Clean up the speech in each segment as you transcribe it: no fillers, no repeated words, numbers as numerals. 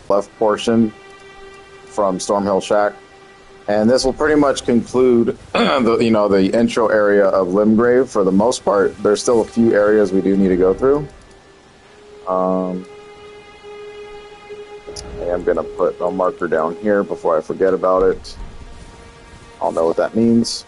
left portion from Stormhill Shack. And this will pretty much conclude the intro area of Limgrave for the most part. There's still a few areas we do need to go through. I am going to put a marker down here before I forget about it. I'll know what that means.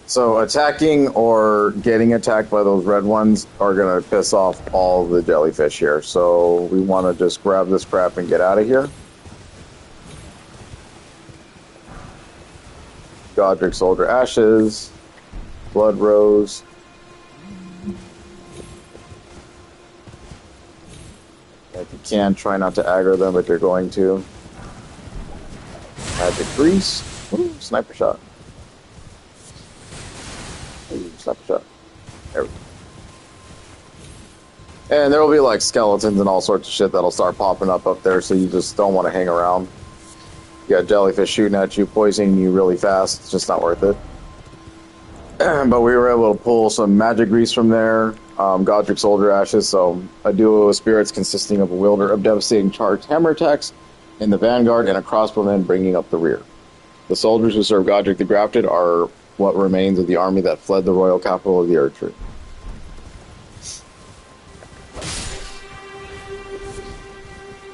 So attacking or getting attacked by those red ones are going to piss off all the jellyfish here. So we want to just grab this crap and get out of here. Godric Soldier Ashes, Blood Rose. If you can, try not to aggro them, but you're going to. Magic Grease. Ooh, sniper shot. Sniper shot. There we go. And there will be like skeletons and all sorts of shit that'll start popping up there, so you just don't want to hang around. You got jellyfish shooting at you, poisoning you really fast. It's just not worth it. But we were able to pull some magic grease from there, Godric Soldier Ashes, so a duo of spirits consisting of a wielder of devastating charged hammer attacks in the vanguard and a crossbowman bringing up the rear. The soldiers who serve Godric the Grafted are what remains of the army that fled the royal capital of the Erdtree.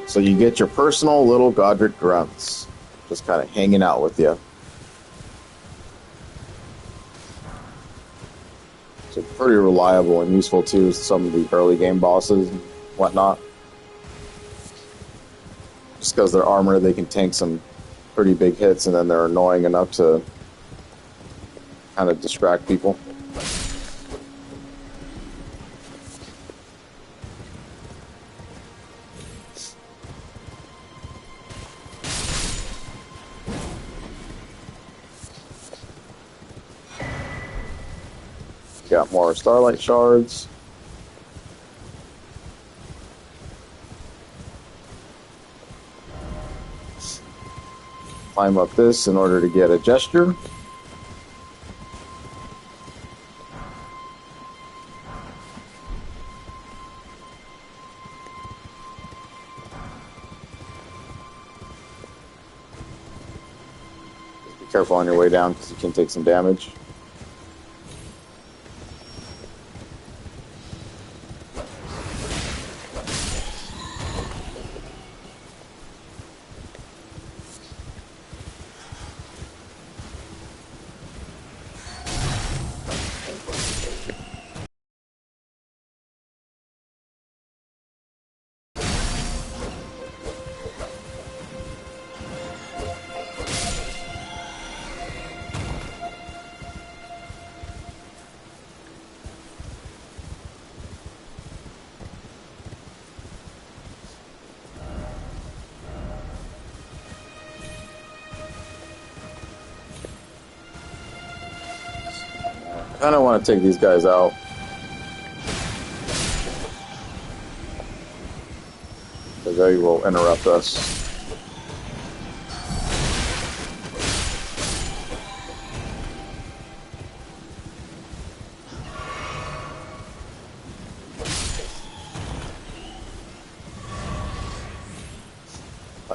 So you get your personal little Godric grunts, just kind of hanging out with you. So pretty reliable and useful too, some of the early game bosses and whatnot. Just because they're armor, they can tank some pretty big hits, and then they're annoying enough to kind of distract people. Got more starlight shards. Climb up this in order to get a gesture. Be careful on your way down because you can take some damage. I kind of want to take these guys out. Because they will interrupt us.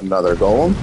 Another golem.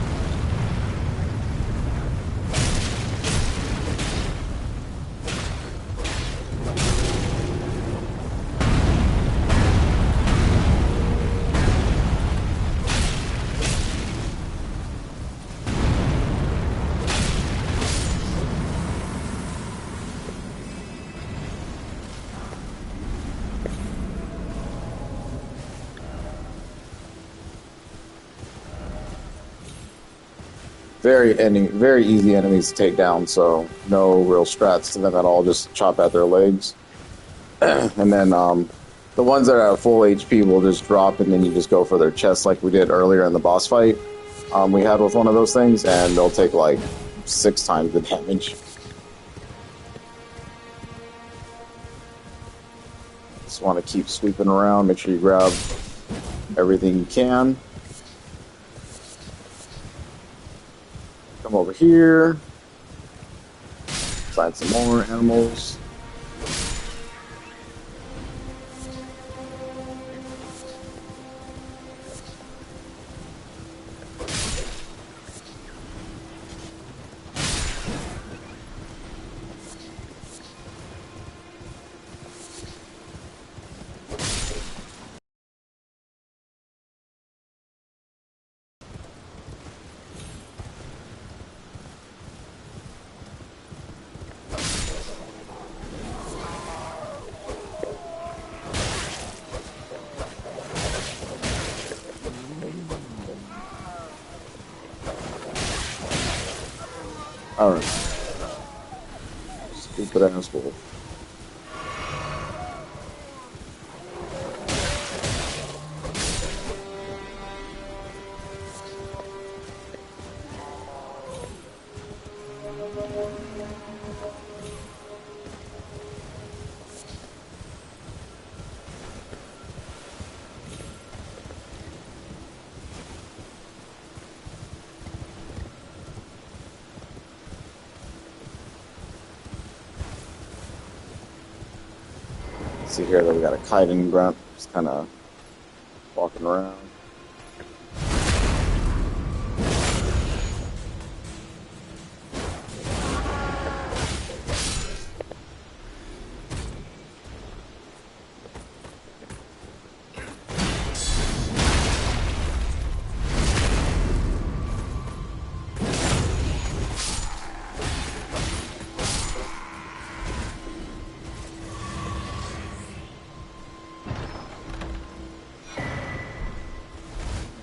Very easy enemies to take down, so no real strats to them at all. Just chop at their legs, and then the ones that are at full HP will just drop, and then you just go for their chest like we did earlier in the boss fight we had with one of those things, and they'll take like 6 times the damage. Just want to keep sweeping around. Make sure you grab everything you can. Come over here. Find some more animals. Alright. Stupid asshole. See here that we got a chitin grunt, just kind of walking around.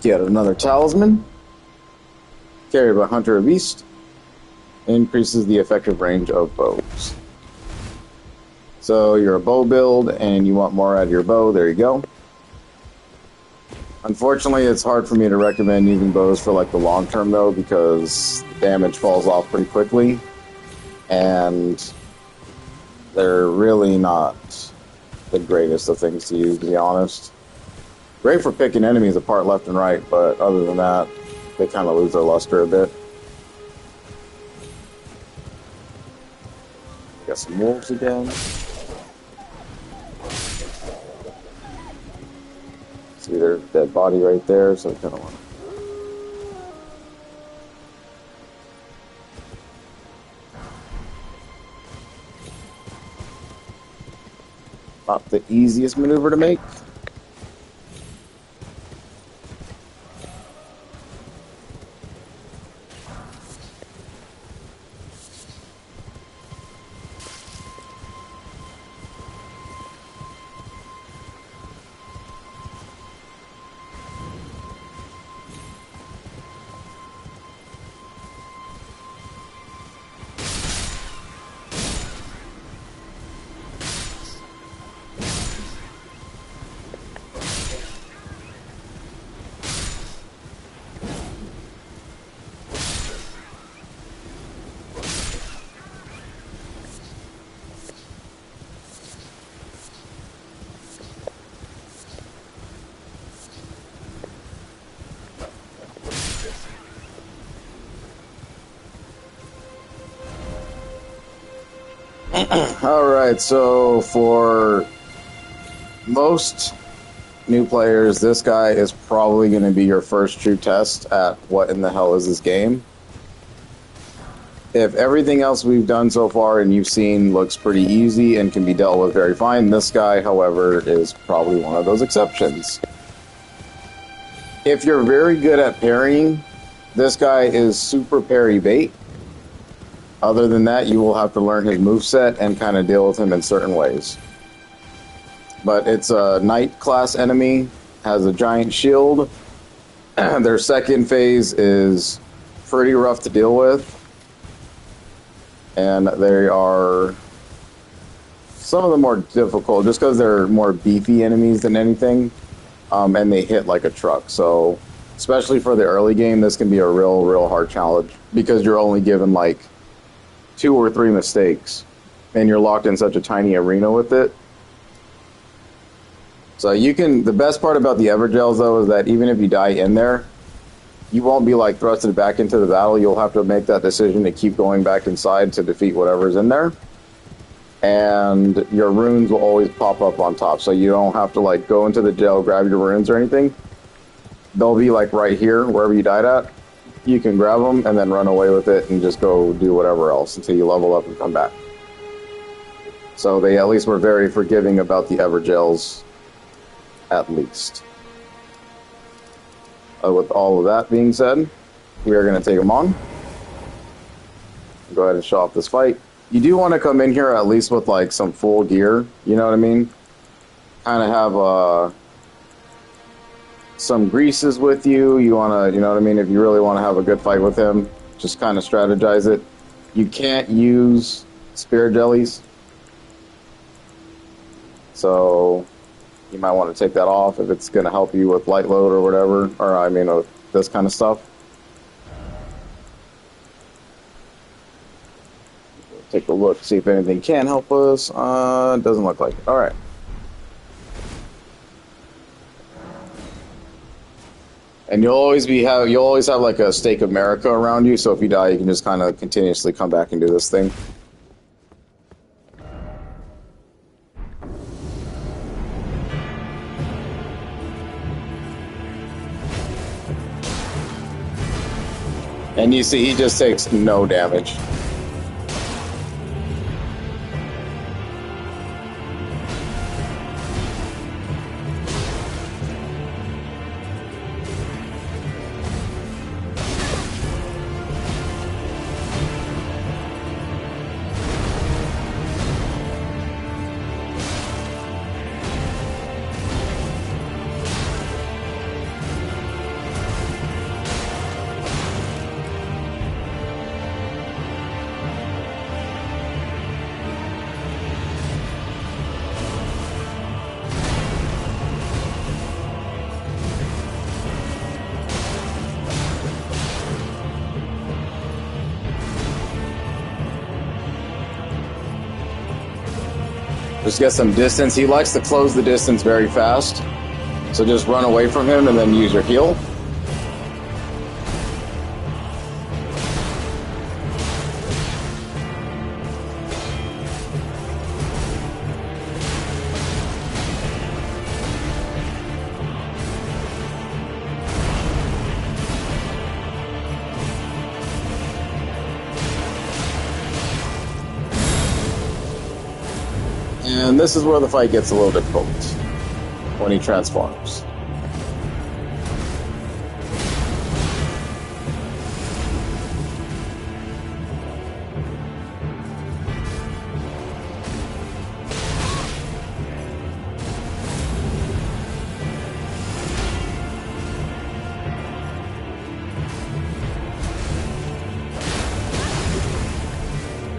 Get another talisman. Carried by Hunter of East. Increases the effective range of bows. So you're a bow build and you want more out of your bow. There you go. Unfortunately, it's hard for me to recommend using bows for like the long term though, because the damage falls off pretty quickly. And they're really not the greatest of things to use, to be honest. Great for picking enemies apart left and right, but other than that, they kind of lose their luster a bit. Got some wolves again. See their dead body right there, so I kind of want to... Not the easiest maneuver to make. Alright, so for most new players, this guy is probably going to be your first true test at what in the hell is this game. If everything else we've done so far and you've seen looks pretty easy and can be dealt with very fine, this guy, however, is probably one of those exceptions. If you're very good at parrying, this guy is super parry bait. Other than that, you will have to learn his moveset and kind of deal with him in certain ways. But it's a knight class enemy, has a giant shield. Their second phase is pretty rough to deal with. And they are some of the more difficult, just because they're more beefy enemies than anything, and they hit like a truck. So, especially for the early game, this can be a real hard challenge, because you're only given like 2 or 3 mistakes, and you're locked in such a tiny arena with it. So you can, the best part about the Evergels though is that even if you die in there, you won't be like thrusted back into the battle. You'll have to make that decision to keep going back inside to defeat whatever's in there. And your runes will always pop up on top, so you don't have to like go into the gel, grab your runes or anything. They'll be like right here, wherever you died at. You can grab them and then run away with it and just go do whatever else until you level up and come back. So they at least were very forgiving about the Evergels, at least. With all of that being said, we are going to take them on. Go ahead and show off this fight. You do want to come in here at least with like some full gear, you know what I mean? Kind of have some greases with you. You want to, you know what I mean? If you really want to have a good fight with him, just kind of strategize it. You can't use spirit jellies, so you might want to take that off if it's going to help you with light load or whatever, or I mean with this kind of stuff. Take a look, see if anything can help us. Doesn't look like it. All right. And you'll always have like a Stake of America around you, so if you die, you can just kind of continuously come back and do this thing. And you see, he just takes no damage. Just get some distance. He likes to close the distance very fast. So just run away from him and then use your heal. And this is where the fight gets a little difficult, when he transforms.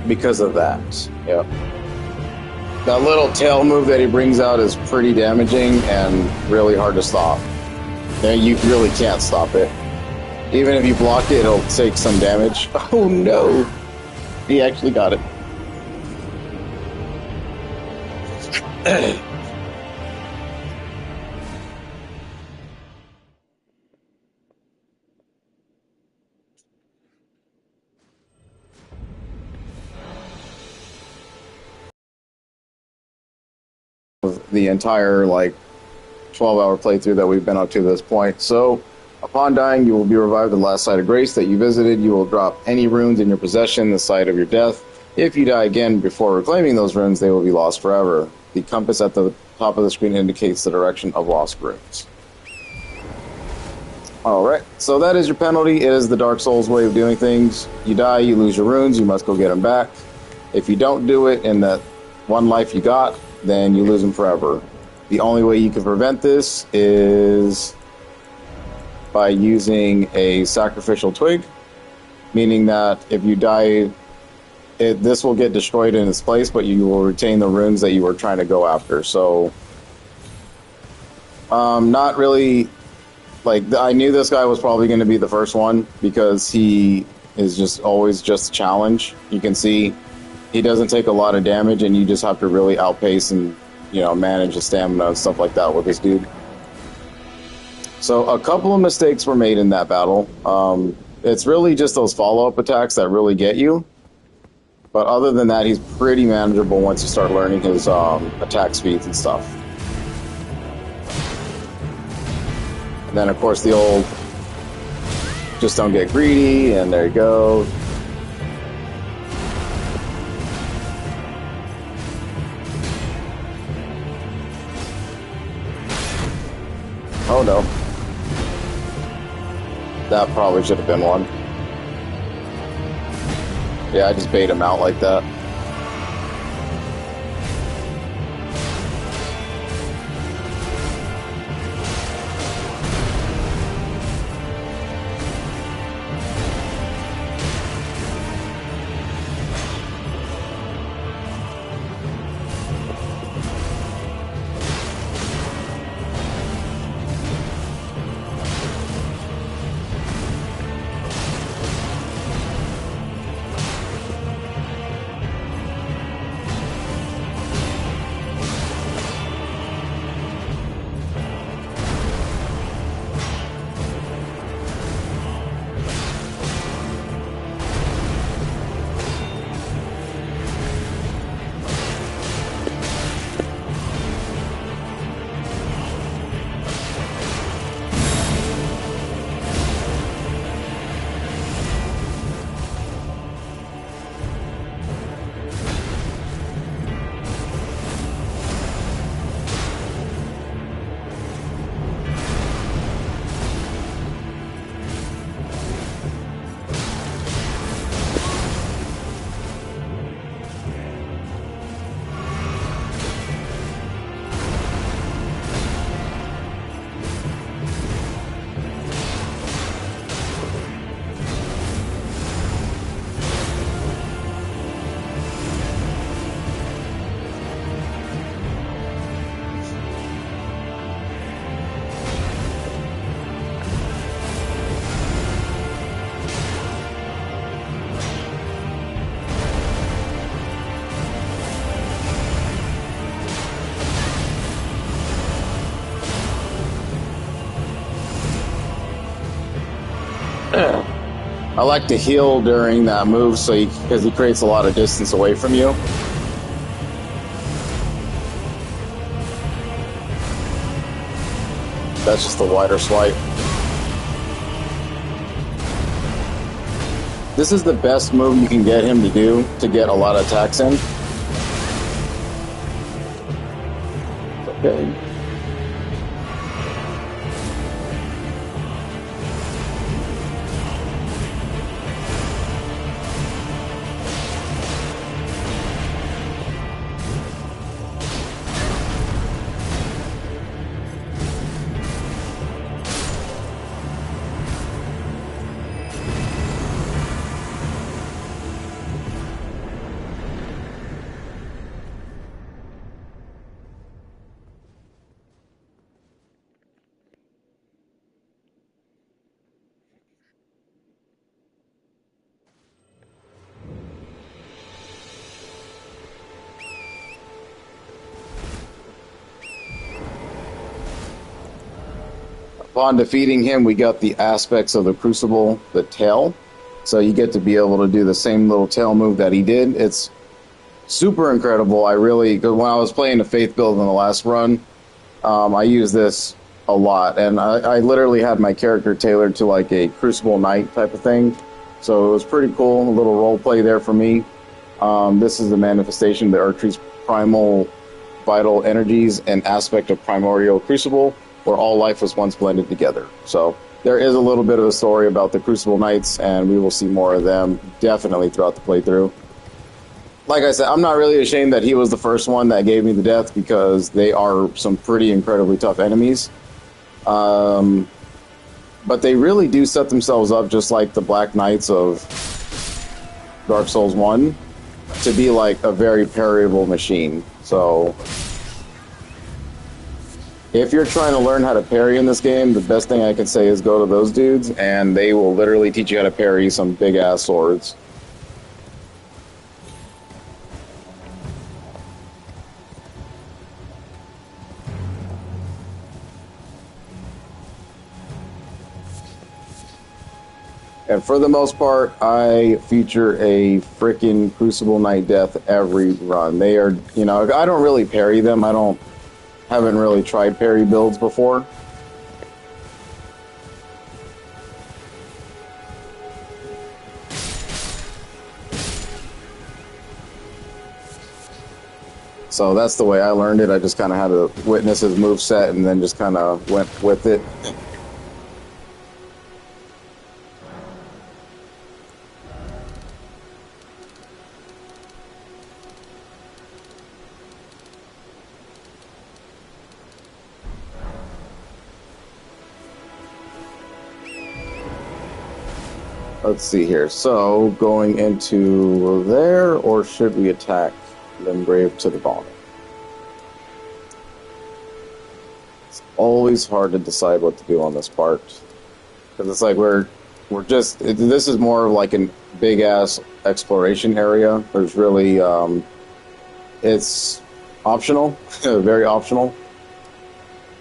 Because of that, yep. That little tail move that he brings out is pretty damaging and really hard to stop. And you really can't stop it. Even if you block it, it'll take some damage. Oh no! He actually got it. The entire, like, 12-hour playthrough that we've been up to this point. So, upon dying, you will be revived at the last site of grace that you visited. You will drop any runes in your possession, the site of your death. If you die again before reclaiming those runes, they will be lost forever. The compass at the top of the screen indicates the direction of lost runes. Alright, so that is your penalty. It is the Dark Souls way of doing things. You die, you lose your runes, you must go get them back. If you don't do it in that one life you got, then you lose them forever. The only way you can prevent this is by using a sacrificial twig, meaning that if you die, this will get destroyed in its place, but you will retain the runes that you were trying to go after. So, not really... Like, I knew this guy was probably going to be the first one because he is just always just a challenge. You can see he doesn't take a lot of damage, and you just have to really outpace and, you know, manage the stamina and stuff like that with this dude. So a couple of mistakes were made in that battle. It's really just those follow-up attacks that really get you. But other than that, he's pretty manageable once you start learning his attack speeds and stuff. And then, of course, the old just don't get greedy, and there you go. Oh, no. That probably should have been one. Yeah, I just bait him out like that. I like to heal during that move because he creates a lot of distance away from you. That's just a wider swipe. This is the best move you can get him to do to get a lot of attacks in. Okay. Upon defeating him, we got the aspects of the Crucible, the tail. So you get to be able to do the same little tail move that he did. It's super incredible. When I was playing the Faith build in the last run, I use this a lot, and I literally had my character tailored to like a Crucible Knight type of thing, so it was pretty cool. A little role play there for me. This is the manifestation of the Earth primal vital energies and aspect of primordial Crucible, where all life was once blended together. So there is a little bit of a story about the Crucible Knights, and we will see more of them definitely throughout the playthrough. Like I said, I'm not really ashamed that he was the first one that gave me the death, because they are some pretty incredibly tough enemies. But they really do set themselves up, just like the Black Knights of Dark Souls 1, to be like a very parryable machine. So if you're trying to learn how to parry in this game, the best thing I can say is go to those dudes, and they will literally teach you how to parry some big-ass swords. And for the most part, I feature a freaking Crucible Knight death every run. They are, you know, I don't really parry them. Haven't really tried parry builds before. So that's the way I learned it. I just kind of had to witness his moveset and then just kind of went with it. Let's see here. So, going into there, or should we attack Limgrave to the bottom? It's always hard to decide what to do on this part. Because it's like this is more of like a big-ass exploration area. There's really, it's optional, very optional.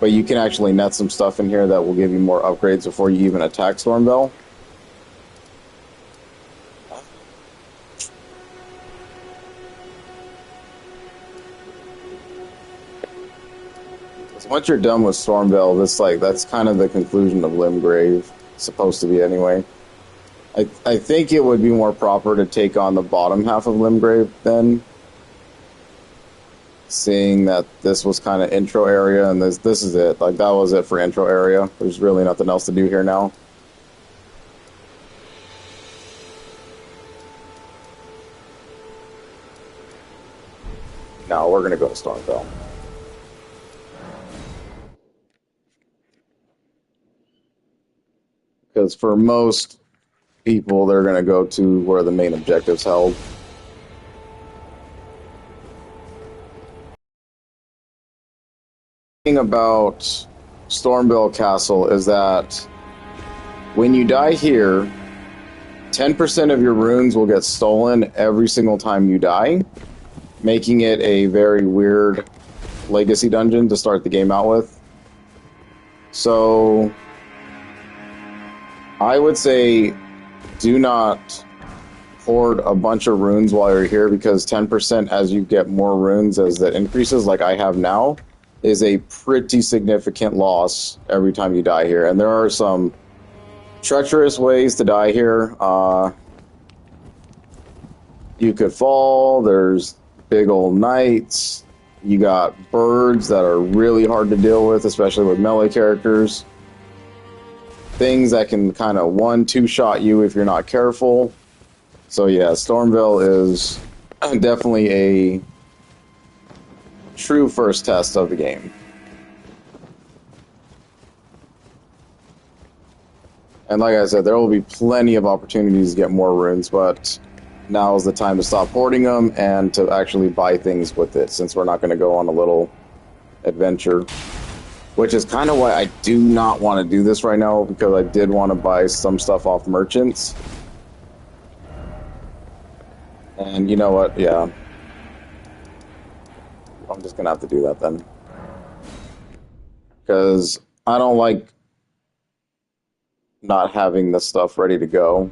But you can actually net some stuff in here that will give you more upgrades before you even attack Stormveil. Once you're done with Stormveil, that's kind of the conclusion of Limgrave. Supposed to be anyway. I think it would be more proper to take on the bottom half of Limgrave then. Seeing that this was kind of intro area, and this is it. Like, that was it for intro area. There's really nothing else to do here now. No, we're gonna go to Stormveil. Because for most people, they're going to go to where the main objective's held. The thing about Stormveil Castle is that when you die here, 10% of your runes will get stolen every single time you die, making it a very weird legacy dungeon to start the game out with. So I would say do not hoard a bunch of runes while you're here, because 10% as you get more runes as that increases, like I have now, is a pretty significant loss every time you die here. And there are some treacherous ways to die here. You could fall, there's big old knights, you got birds that are really hard to deal with, especially with melee characters. Things that can kind of 1-2 shot you if you're not careful. So yeah, Stormveil is definitely a true first test of the game. And like I said, there will be plenty of opportunities to get more runes, but now is the time to stop hoarding them and to actually buy things with it, since we're not going to go on a little adventure. Which is kind of why I do not want to do this right now, because I did want to buy some stuff off merchants. And you know what? Yeah. I'm just going to have to do that then. Because I don't like not having this stuff ready to go.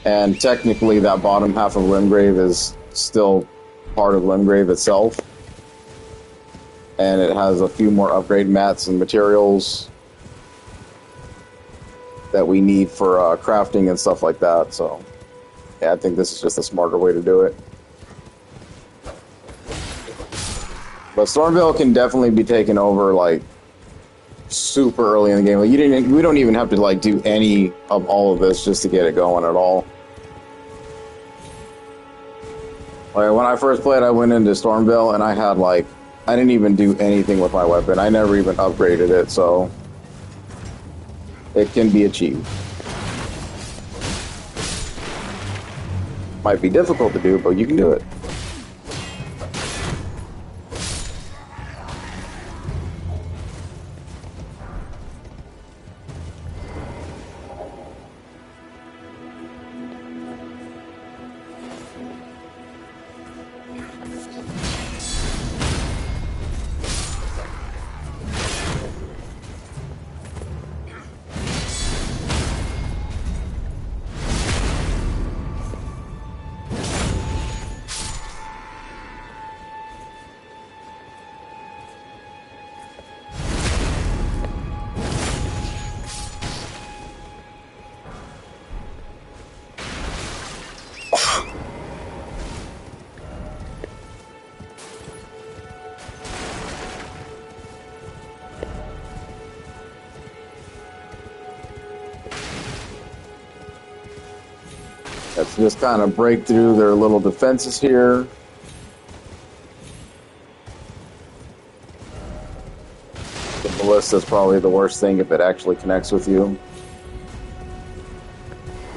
And technically that bottom half of Limgrave is still part of Limgrave itself. and it has a few more upgrade mats and materials that we need for crafting and stuff like that. So, yeah, I think this is just a smarter way to do it. But Stormville can definitely be taken over like super early in the game. Like we don't even have to like do any of all of this just to get it going at all. Like when I first played, I went into Stormville and I had like I didn't even do anything with my weapon. I never even upgraded it, so it can be achieved. Might be difficult to do, but you can do it. Let's just kind of break through their little defenses here. The ballista is probably the worst thing if it actually connects with you.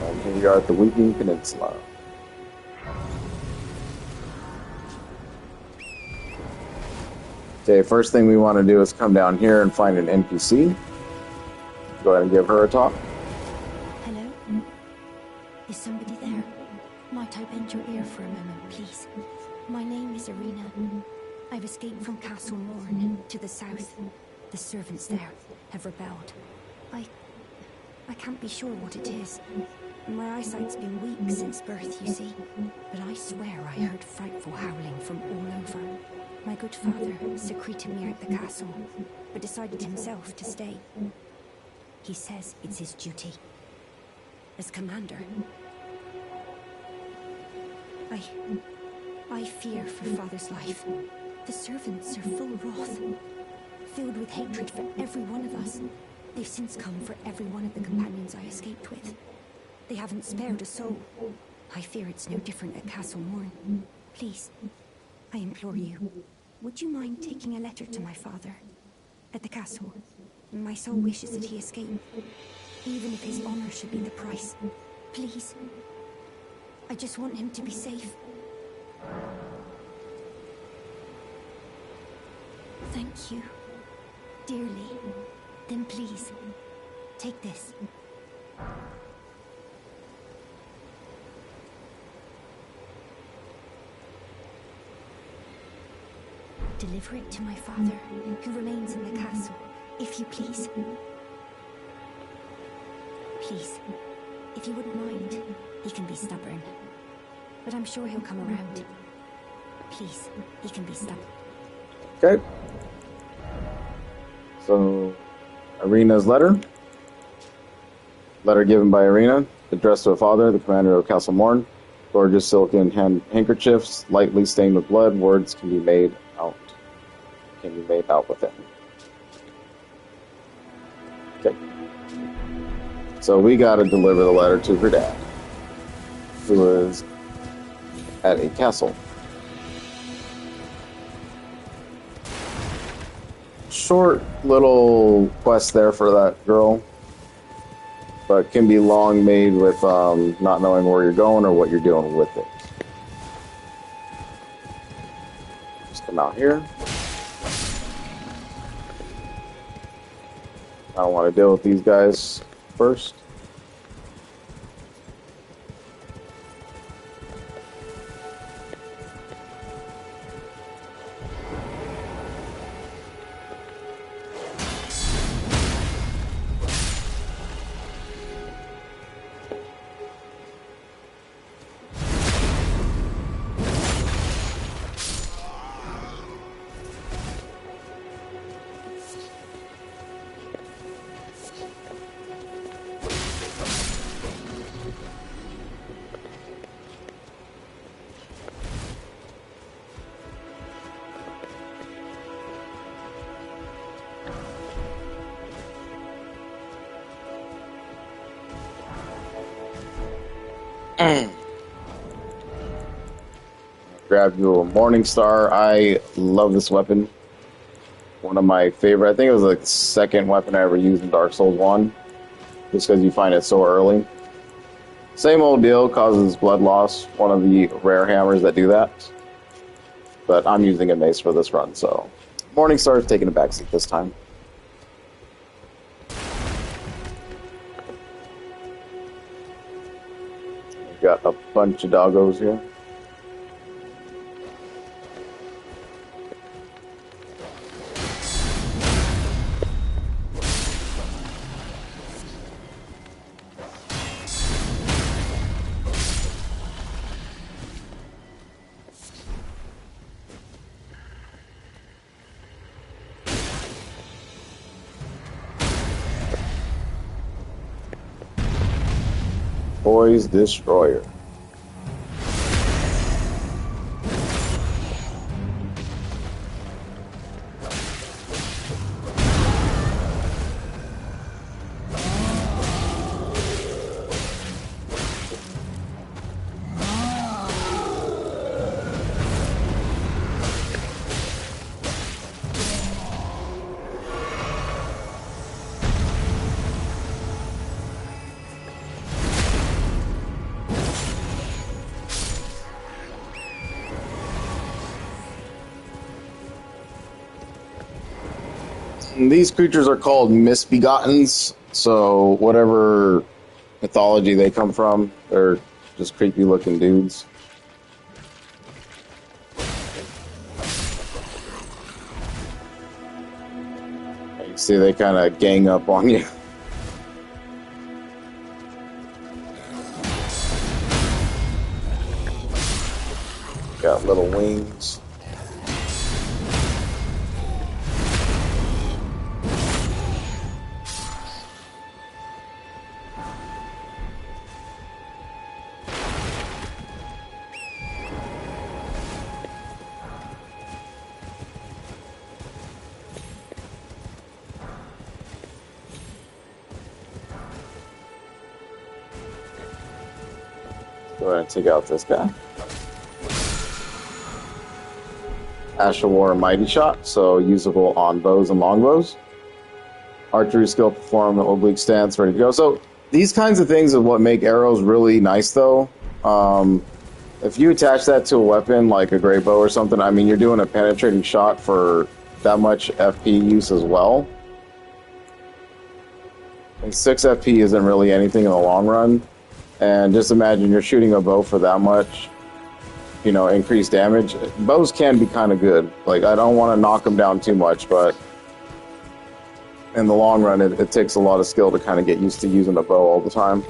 And here we are at the Weeping Peninsula. Okay, first thing we want to do is come down here and find an NPC. Go ahead and give her a talk. Hello? Is somebody there? Might I bend your ear for a moment, please? My name is Irina. I've escaped from Castle Morn to the south. The servants there have rebelled. I can't be sure what it is. My eyesight's been weak since birth, you see. But I swear I heard frightful howling from all over. My good father secreted me out the castle, but decided himself to stay. He says it's his duty. As commander. I fear for father's life. The servants are full of wrath, filled with hatred for every one of us. They've since come for every one of the companions I escaped with. They haven't spared a soul. I fear it's no different at Castle Morn. Please, I implore you, would you mind taking a letter to my father? At the castle, my soul wishes that he escape, even if his honor should be the price. Please. I just want him to be safe. Thank you. Dearly. Then please, take this. Deliver it to my father, who remains in the castle, if you please. Please, if you wouldn't mind, he can be stubborn. But I'm sure he'll come around. Please, he can be stubborn. Okay. So, Irina's letter. Letter given by Irina, addressed to her father, the commander of Castle Morn. Gorgeous silken handkerchiefs, lightly stained with blood. Words can be made out. With it. Okay. So we gotta deliver the letter to her dad, who is at a castle. Short little quest there for that girl, but can be long made with not knowing where you're going or what you're doing with it. Just come out here. I don't want to deal with these guys first. Grab you a Morning Star. I love this weapon. One of my favorite. I think it was like the second weapon I ever used in Dark Souls 1. Just because you find it so early. Same old deal, causes blood loss. One of the rare hammers that do that. But I'm using a mace for this run, so... Morning Star is taking a backseat this time. We've got a bunch of doggos here. Boys Destroyer. These creatures are called misbegottens, so whatever mythology they come from, they're just creepy looking dudes. You see they kind of gang up on you. Got little wings. Go ahead and take out this guy. Ash of War Mighty Shot, so usable on bows and longbows. Archery skill performed, oblique stance, ready to go. So these kinds of things are what make arrows really nice, though. If you attach that to a weapon like a great bow or something, I mean, you're doing a penetrating shot for that much FP use as well. And 6 FP isn't really anything in the long run. And just imagine you're shooting a bow for that much, you know, increased damage. Bows can be kind of good. Like, I don't want to knock them down too much, but in the long run, it takes a lot of skill to kind of get used to using a bow all the time.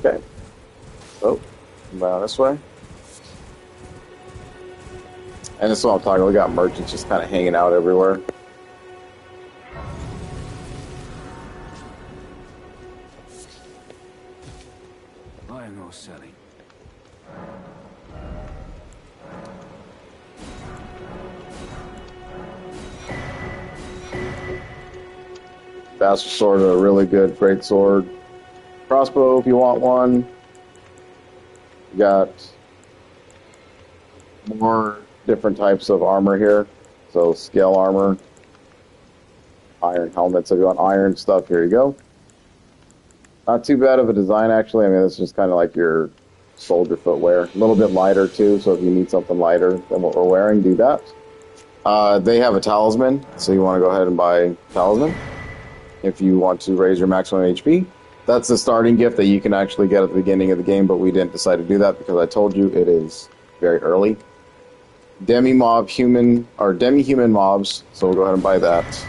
Okay. Oh, down this way. And this is what I'm talking about. We got merchants just kind of hanging out everywhere. Selling. Bastard sword, a really good great sword. Crossbow if you want one. You got more different types of armor here. So scale armor, iron helmets. If you want iron stuff, here you go. Not too bad of a design, actually. I mean, it's just kind of like your soldier footwear. A little bit lighter, too, so if you need something lighter than what we're wearing, do that. They have a talisman, so you want to go ahead and buy talisman if you want to raise your maximum HP. That's the starting gift that you can actually get at the beginning of the game, but we didn't decide to do that because I told you it is very early. Demi-mob human, or demi-human mobs, so we'll go ahead and buy that.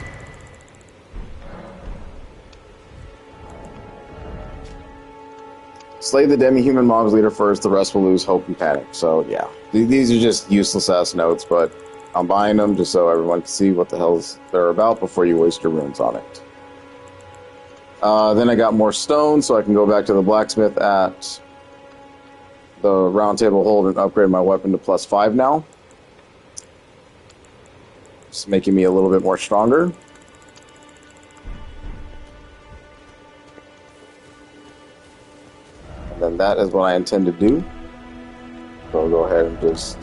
Slay the demi-human mobs leader first, the rest will lose hope and panic. So, yeah. These are just useless-ass notes, but I'm buying them just so everyone can see what the hell's they're about before you waste your runes on it. Then I got more stone, so I can go back to the blacksmith at the round table hold and upgrade my weapon to +5 now. Just making me a little bit more stronger. then that is what I intend to do. So I'll go ahead and just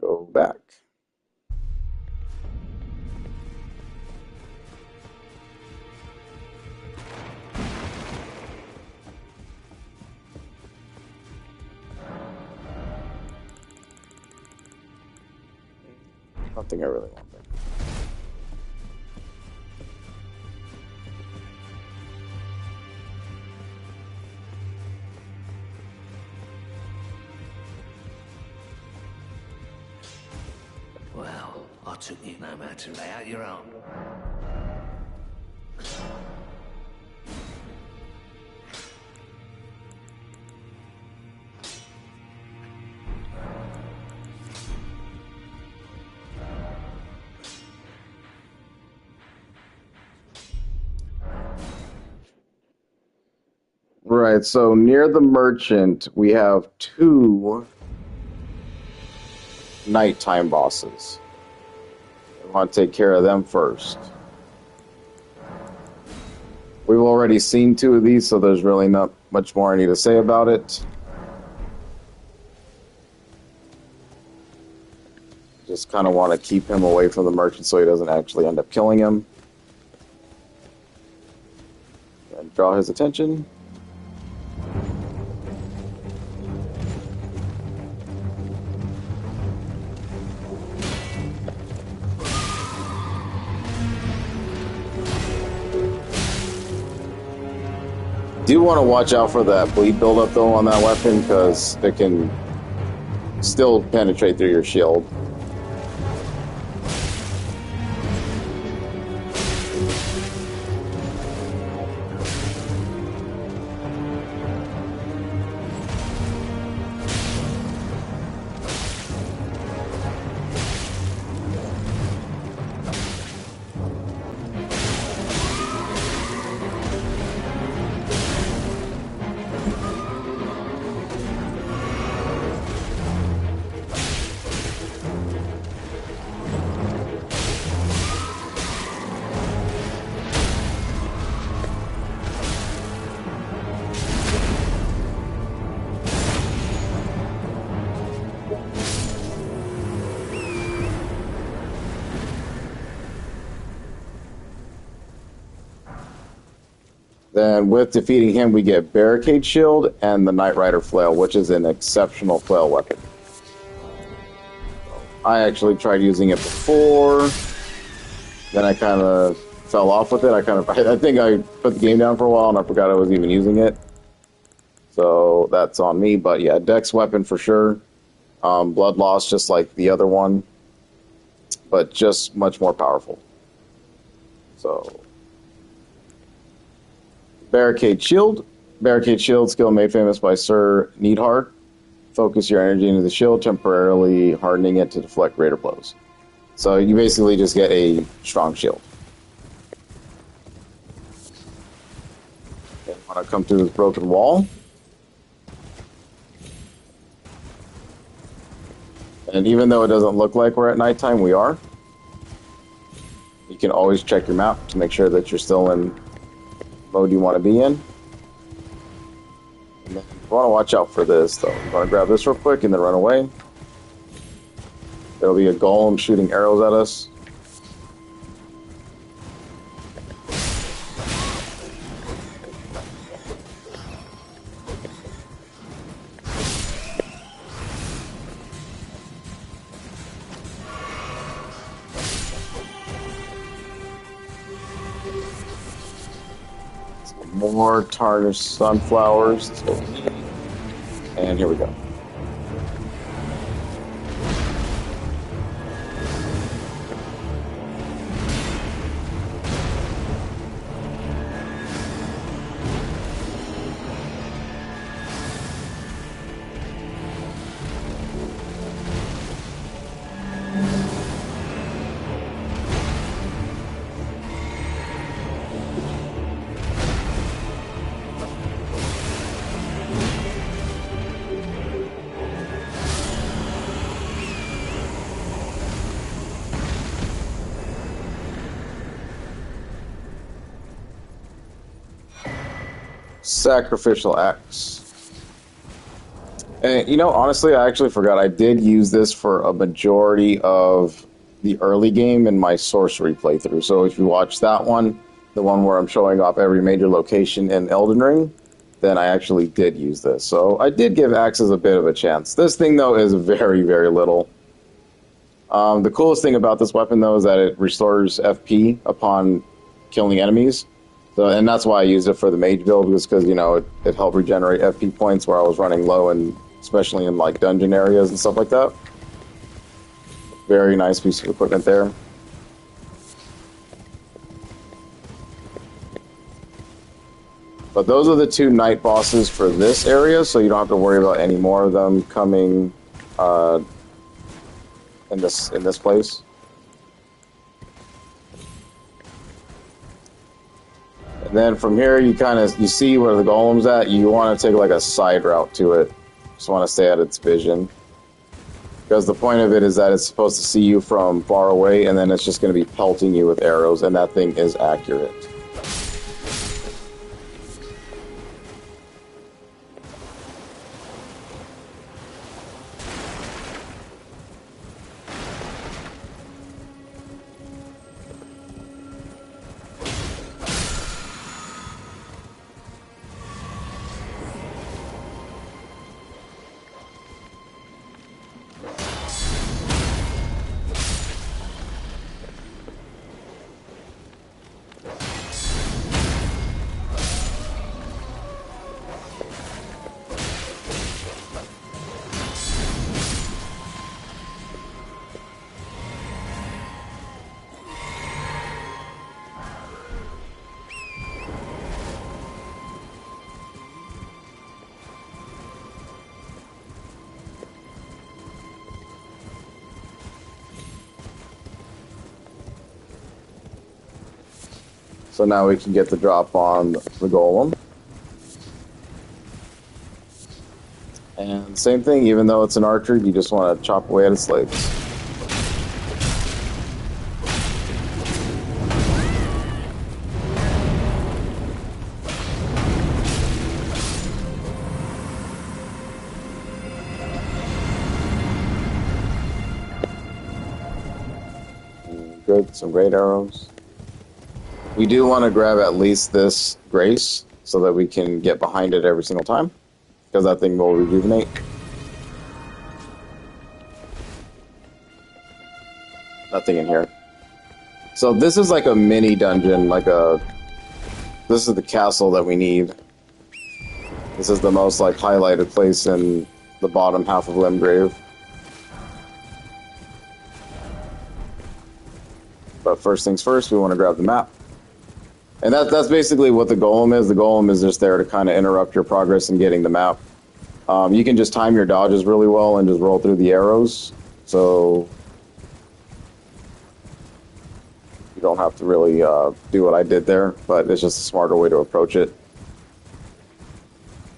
go back. Nothing I really want there. Well, I took you no matter to lay out your own. Right, so near the merchant, we have 2 nighttime bosses. I want to take care of them first. We've already seen 2 of these, so there's really not much more I need to say about it. Just kind of want to keep him away from the merchant so he doesn't actually end up killing him. And draw his attention. Do want to watch out for that bleed buildup though on that weapon, because it can still penetrate through your shield. Then with defeating him, we get Barricade Shield and the Knight Rider Flail, which is an exceptional flail weapon. I actually tried using it before, then I kind of fell off with it. I think I put the game down for a while and I forgot I was even using it. So that's on me, but yeah, Dex weapon for sure. Blood loss just like the other one, but just much more powerful. So... Barricade Shield. Barricade Shield, skill made famous by Sir Needhart. Focus your energy into the shield, temporarily hardening it to deflect greater blows. So you basically just get a strong shield. Okay, when I come to this broken wall. And even though it doesn't look like we're at nighttime, we are. You can always check your map to make sure that you're still in mode you want to be in. And then you want to watch out for this though. You want to grab this real quick and then run away. There'll be a golem shooting arrows at us. More tarnished sunflowers. And here we go. Sacrificial axe. And, you know, honestly, I actually forgot. I did use this for a majority of the early game in my sorcery playthrough. So if you watch that one, the one where I'm showing off every major location in Elden Ring, then I actually did use this. So I did give axes a bit of a chance. This thing, though, is very, very little. The coolest thing about this weapon, though, is that it restores FP upon killing enemies. So, and that's why I used it for the mage build, because you know, it helped regenerate FP points where I was running low, and especially in like dungeon areas and stuff like that. Very nice piece of equipment there. But those are the two night bosses for this area, so you don't have to worry about any more of them coming in this place. And then from here, you see where the golem's at. You want to take like a side route to it. Just want to stay at its vision, because the point of it is that it's supposed to see you from far away, and then it's just going to be pelting you with arrows, and that thing is accurate. So now we can get the drop on the golem. And same thing, even though it's an archer, you just want to chop away at its legs. Good, some great arrows. We do want to grab at least this Grace so that we can get behind it every single time, because that thing will rejuvenate. Nothing in here. So this is like a mini dungeon, this is the castle that we need. This is the most like highlighted place in the bottom half of Limgrave. But first things first, we want to grab the map. And that's basically what the golem is. The golem is just there to kind of interrupt your progress in getting the map. You can just time your dodges really well and just roll through the arrows. So you don't have to really do what I did there, but it's just a smarter way to approach it.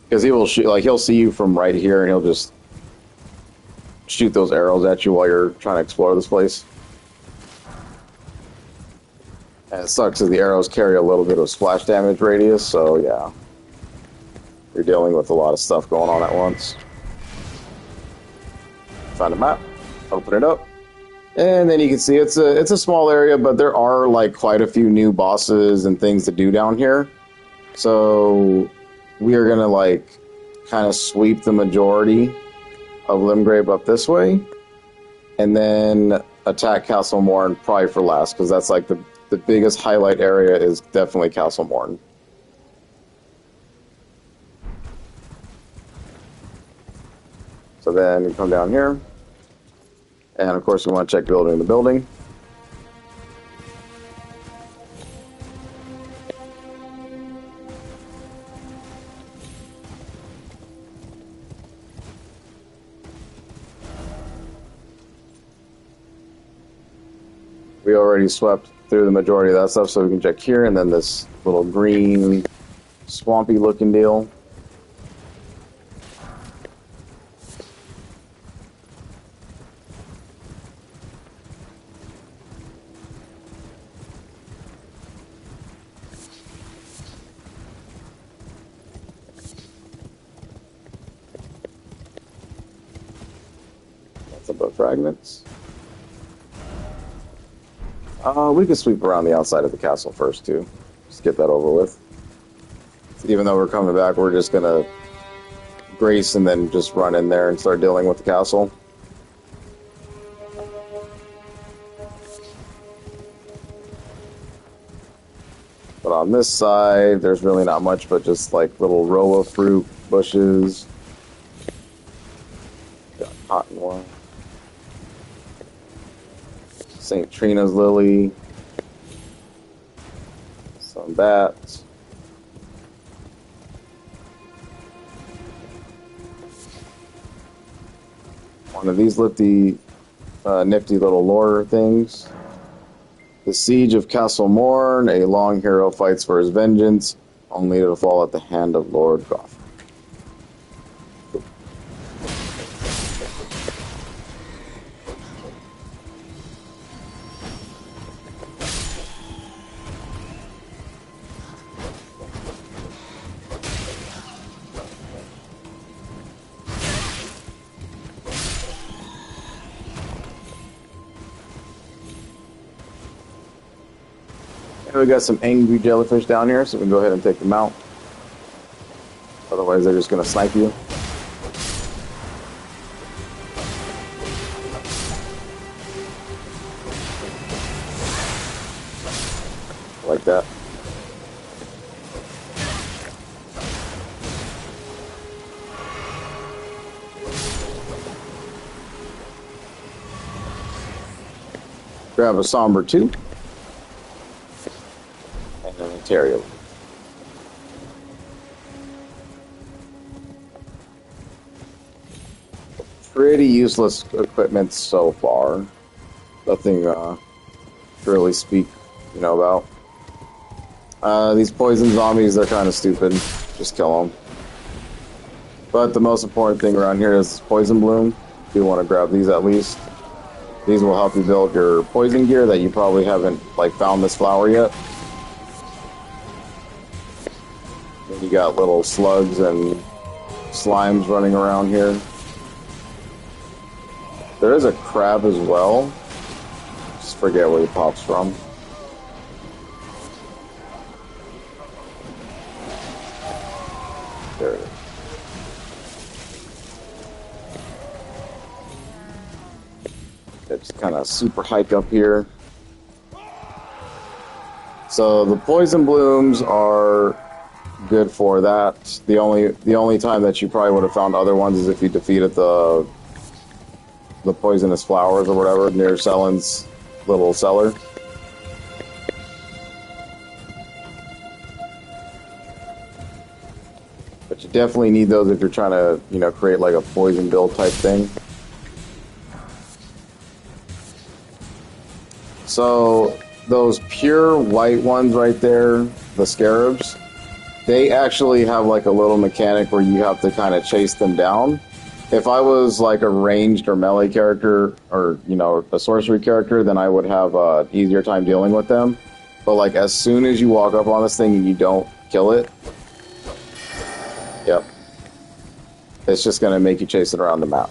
Because he will shoot, like he'll see you from right here, and he'll just shoot those arrows at you while you're trying to explore this place. And it sucks because the arrows carry a little bit of splash damage radius, so yeah. You're dealing with a lot of stuff going on at once. Find a map, open it up, and then you can see it's a small area, but there are like quite a few new bosses and things to do down here. So we are gonna like kind of sweep the majority of Limgrave up this way, and then attack Castle Morn probably for last, because that's like the biggest highlight area is definitely Castle Morn. So then you come down here, and of course we want to check building the building. We already swept through the majority of that stuff, so we can check here, and then this little green, swampy looking deal. but fragments. We could sweep around the outside of the castle first, too. Just get that over with. Even though we're coming back, we're just gonna grace and then just run in there and start dealing with the castle. But on this side, there's really not much but just like little row of fruit bushes. Got cottonwood. St. Trina's lily. Some bats. One of these nifty little lore things. The Siege of Castle Morn, a long hero fights for his vengeance, only to fall at the hand of Lord Goth. We got some angry jellyfish down here, so we can go ahead and take them out. Otherwise, they're just going to snipe you. Like that. Grab a somber 2. Ontario. Pretty useless equipment so far. Nothing to really speak, about. These poison zombies, they're kind of stupid. Just kill them. But the most important thing around here is poison bloom. You want to grab these at least. These will help you build your poison gear that you probably haven't found this flower yet. You got little slugs and slimes running around here. There is a crab as well. Just forget where he pops from. There it is. It's kind of super hike up here. So the poison blooms are good for that. The only time that you probably would have found other ones is if you defeated the poisonous flowers or whatever near Sellen's little cellar. But you definitely need those if you're trying to, create like a poison build type thing. So those pure white ones right there, the scarabs, they actually have like a little mechanic where you have to kind of chase them down. If I was like a ranged or melee character or, a sorcery character, then I would have an easier time dealing with them. But like as soon as you walk up on this thing and you don't kill it, yep, it's just going to make you chase it around the map.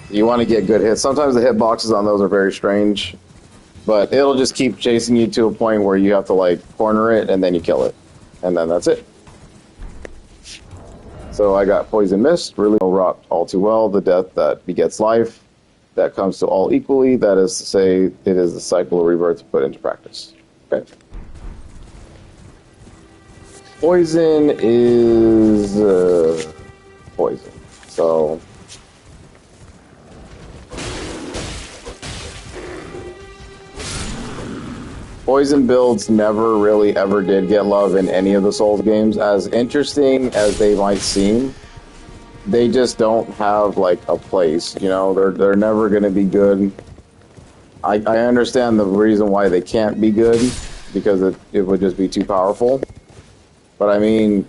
You want to get good hits. Sometimes the hitboxes on those are very strange. But it'll just keep chasing you to a point where you have to corner it and then you kill it. And then that's it. So I got Poison Mist, really rot all too well, the death that begets life, that comes to all equally, that is to say, it is the cycle of rebirth put into practice. Okay. Poison is poison. So poison builds never really ever did get love in any of the Souls games. As interesting as they might seem, they just don't have a place. They're never going to be good. I understand the reason why they can't be good, because it would just be too powerful. But I mean,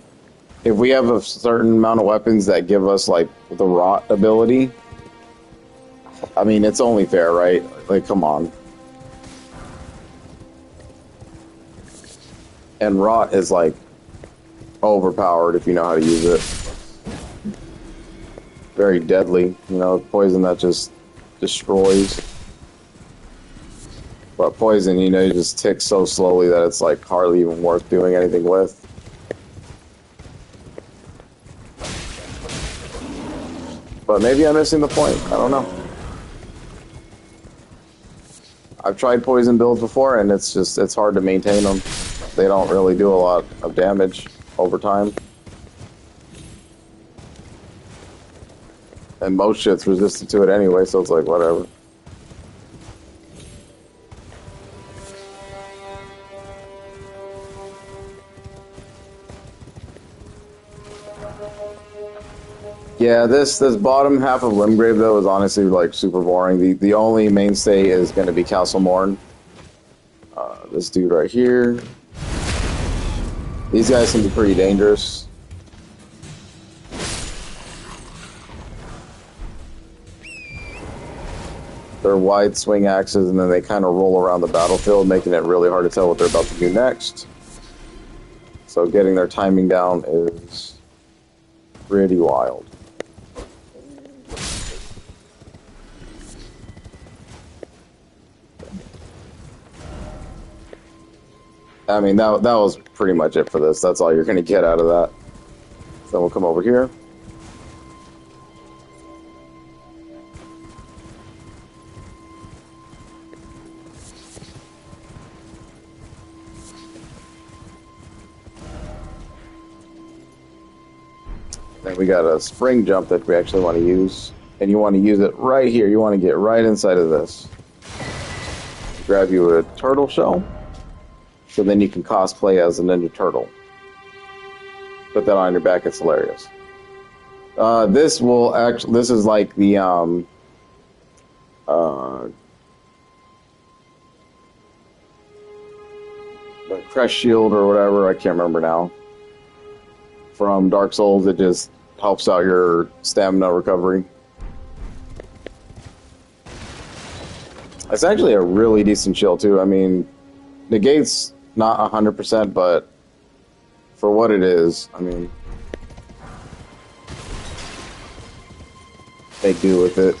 if we have a certain amount of weapons that give us the rot ability, I mean, it's only fair, right? Come on. And rot is overpowered if you know how to use it. very deadly. You know, poison that just destroys. But poison, you know, you just tick so slowly that it's like hardly even worth doing anything with. But maybe I'm missing the point. I don't know. I've tried poison builds before, and it's hard to maintain them. They don't really do a lot of damage over time. And most shit's resistant to it anyway, so it's like, whatever. Yeah, this bottom half of Limgrave, though, is honestly, like, super boring. The only mainstay is going to be Castle Morn. This dude right here. These guys can be pretty dangerous. They're wide swing axes, and then they kind of roll around the battlefield, making it really hard to tell what they're about to do next. So getting their timing down is pretty wild. I mean, that was pretty much it for this. That's all you're going to get out of that. So we'll come over here. Then we got a spring jump that we actually want to use. And you want to use it right here. You want to get right inside of this. Grab you a turtle shell. So then you can cosplay as a Ninja Turtle. Put that on your back, it's hilarious. This is like the, the Crest Shield or whatever, I can't remember now. From Dark Souls, it just helps out your stamina recovery. It's actually a really decent shield too. I mean, negates not 100%, but for what it is, I mean, they do with it.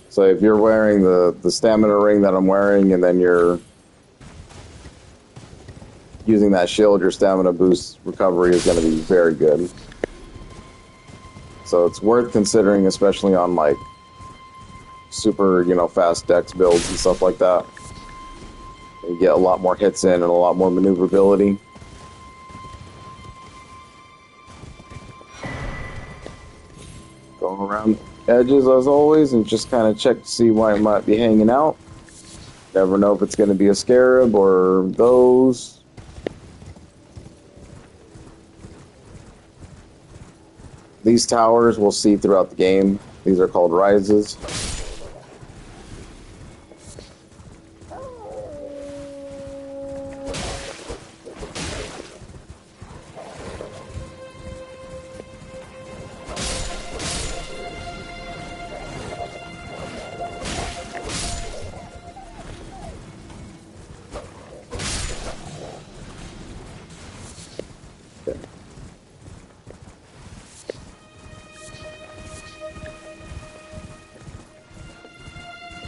So if you're wearing the stamina ring that I'm wearing, and then you're using that shield, your stamina boost recovery is going to be very good. So it's worth considering, especially on like super, you know, fast dex builds and stuff like that. You get a lot more hits in and a lot more maneuverability. Go around the edges as always and just kind of check to see why it might be hanging out. Never know if it's going to be a scarab or those. These towers we'll see throughout the game. These are called rises.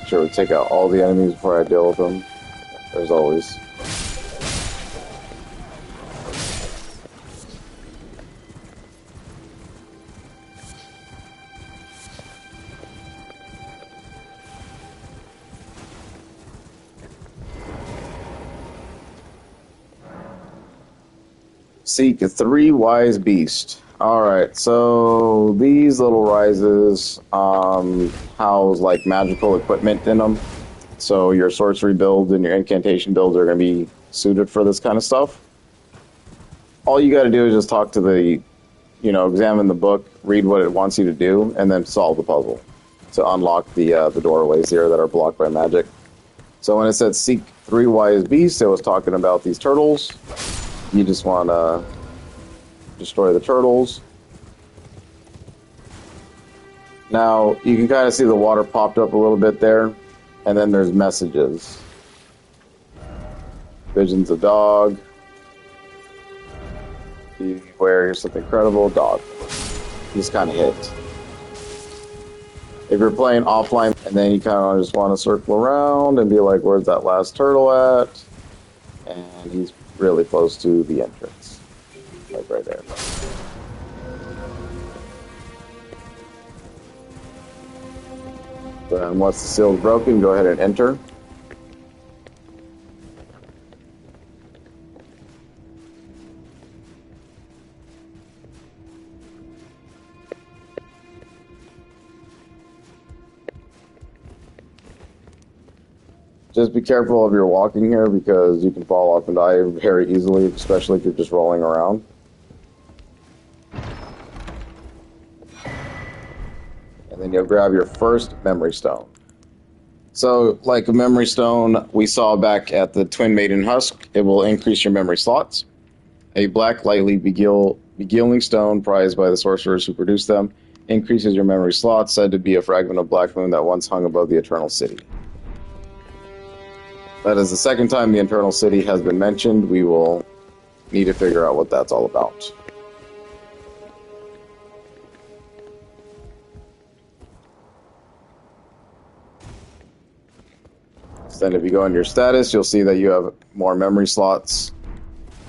Sure, we take out all the enemies before I deal with them. There's always. Seek a 3 wise beast. Alright, so these little rises house like magical equipment in them. So your sorcery build and your incantation builds are going to be suited for this kind of stuff. All you got to do is just talk to the, you know, examine the book, read what it wants you to do, and then solve the puzzle to unlock the doorways here that are blocked by magic. So when it said seek 3 wise beasts, it was talking about these turtles. You just want to destroy the turtles. Now, you can kind of see the water popped up a little bit there, and then there's messages. Visions of dog. Beware, here's something incredible. Dog. just kind of hit. If you're playing offline and then you kind of just want to circle around and be like, where's that last turtle at? And he's really close to the entrance. Like right there. Then once the seal's broken, go ahead and enter. Just be careful if you're walking here because you can fall off and die very easily, especially if you're just rolling around. And then you'll grab your first memory stone. So, like a memory stone we saw back at the Twin Maiden Husk, it will increase your memory slots. A black, lightly beguiling stone prized by the sorcerers who produce them increases your memory slots, said to be a fragment of Black Moon that once hung above the Eternal City. That is the second time the Eternal City has been mentioned. We will need to figure out what that's all about. So then if you go into your status, you'll see that you have more memory slots.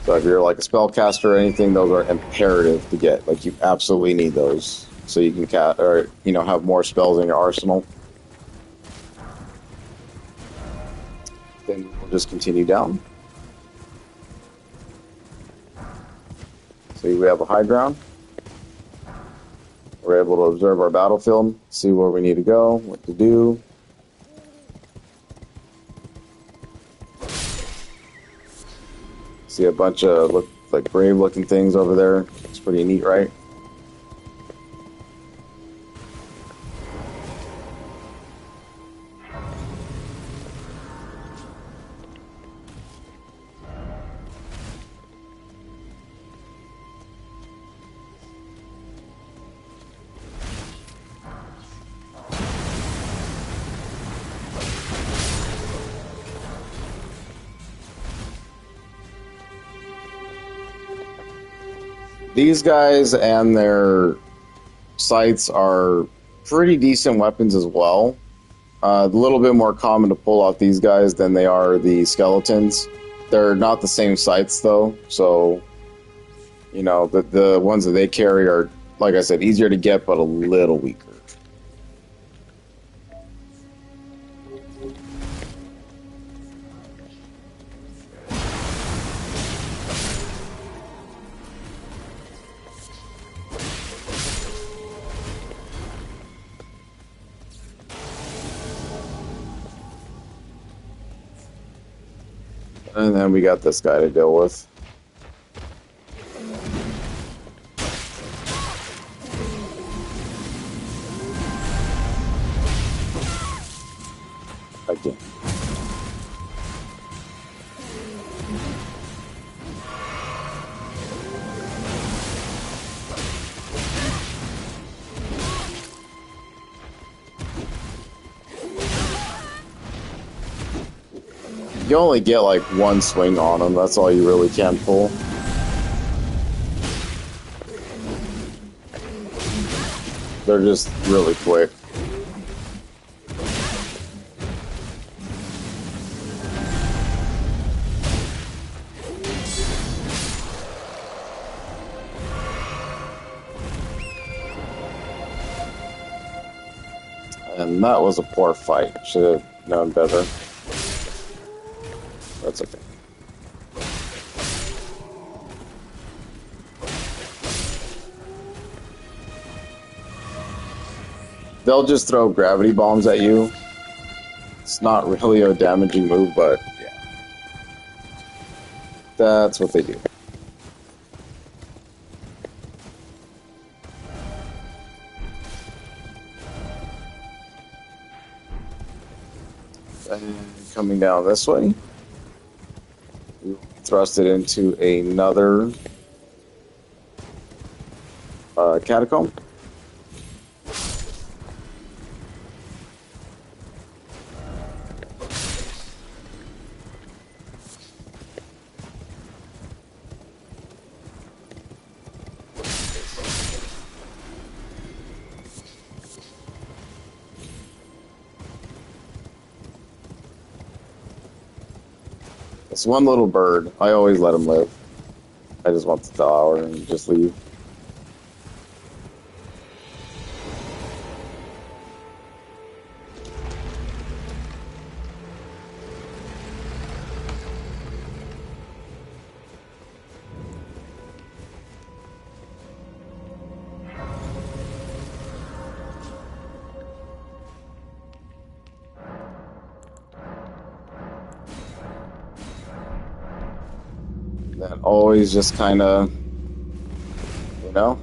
So if you're like a spellcaster or anything, those are imperative to get. Like you absolutely need those so you can have more spells in your arsenal. Then we'll just continue down. See, we have a high ground. We're able to observe our battlefield, see where we need to go, what to do. See a bunch of grave-looking things over there. It's pretty neat, right? These guys and their scythes are pretty decent weapons as well. A little bit more common to pull off these guys than they are the skeletons. They're not the same scythes though, so the ones that they carry are, like I said, easier to get but a little weaker. And then we got this guy to deal with. Again. You only get like one swing on them, that's all you really can pull. They're just really quick. And that was a poor fight. Should have known better. That's okay. They'll just throw gravity bombs at you. It's not really a damaging move, but yeah. That's what they do. And coming down this way. Thrust it into another catacomb. This one little bird, I always let him live. I just want to devour and just leave. That always just kind of, you know,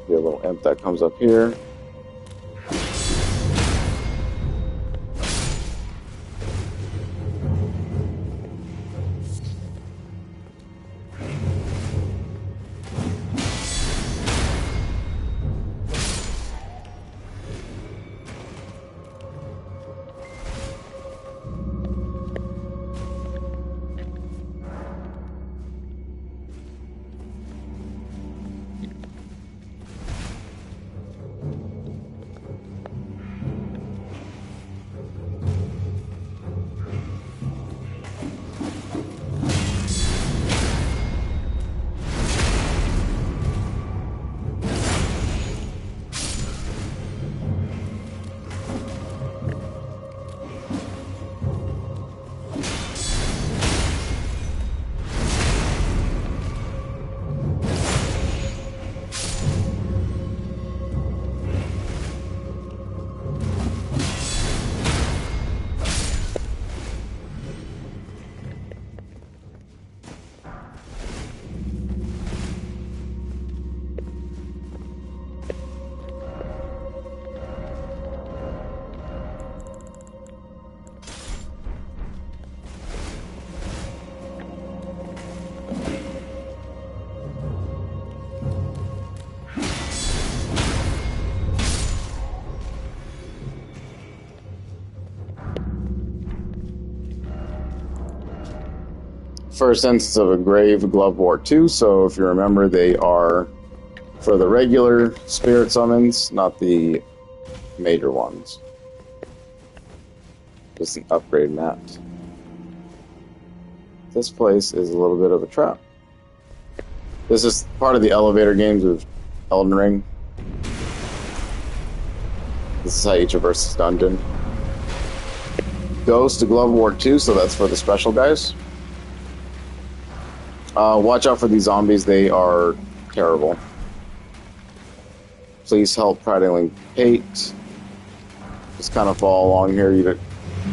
be a little imp that comes up here. First instance of a grave glove wart 2, so if you remember, they are for the regular spirit summons, not the major ones. Just an upgrade map. This place is a little bit of a trap. This is part of the elevator games of Elden Ring. This is Haicha versus Dungeon. Ghost to Glove Wart 2, so that's for the special guys. Watch out for these zombies, they are terrible. Please help Prattling Pate. Just kind of follow along here. You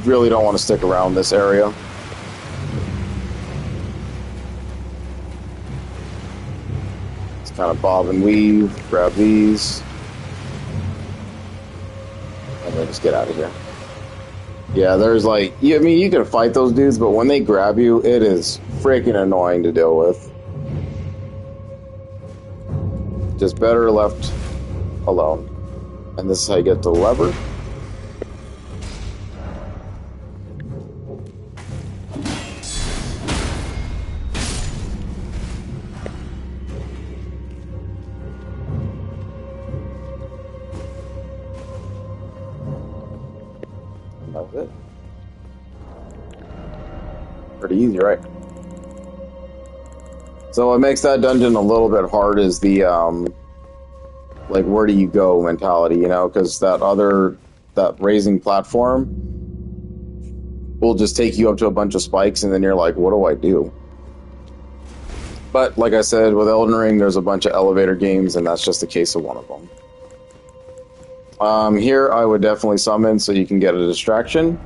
really don't want to stick around this area. Just kind of bob and weave, grab these, and then just get out of here. Yeah, there's like, I mean, you can fight those dudes, but when they grab you, it is freaking annoying to deal with. Just better left alone. And this is how you get to the lever. And that's it. Pretty easy, right? So what makes that dungeon a little bit hard is the, like, where do you go mentality, you know? Because that raising platform will just take you up to a bunch of spikes, and then you're like, what do I do? But, like I said, with Elden Ring, there's a bunch of elevator games, and that's just a case of one of them. Here, I would definitely summon so you can get a distraction.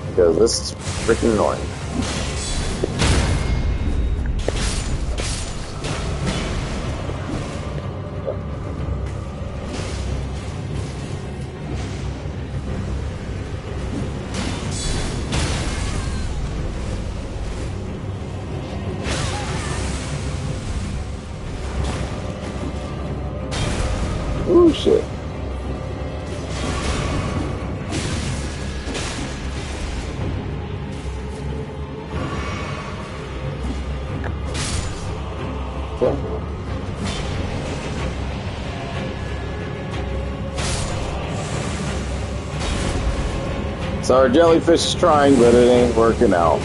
Because this is freaking annoying. Ooh, shit. So our jellyfish is trying, but it ain't working out.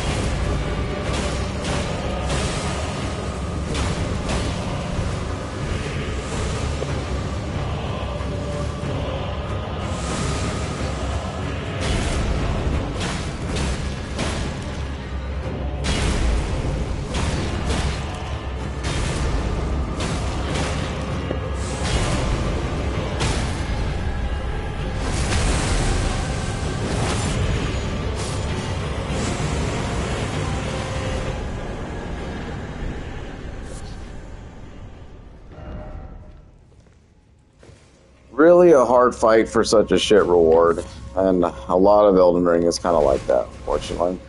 Really a hard fight for such a shit reward, and a lot of Elden Ring is kind of like that, unfortunately.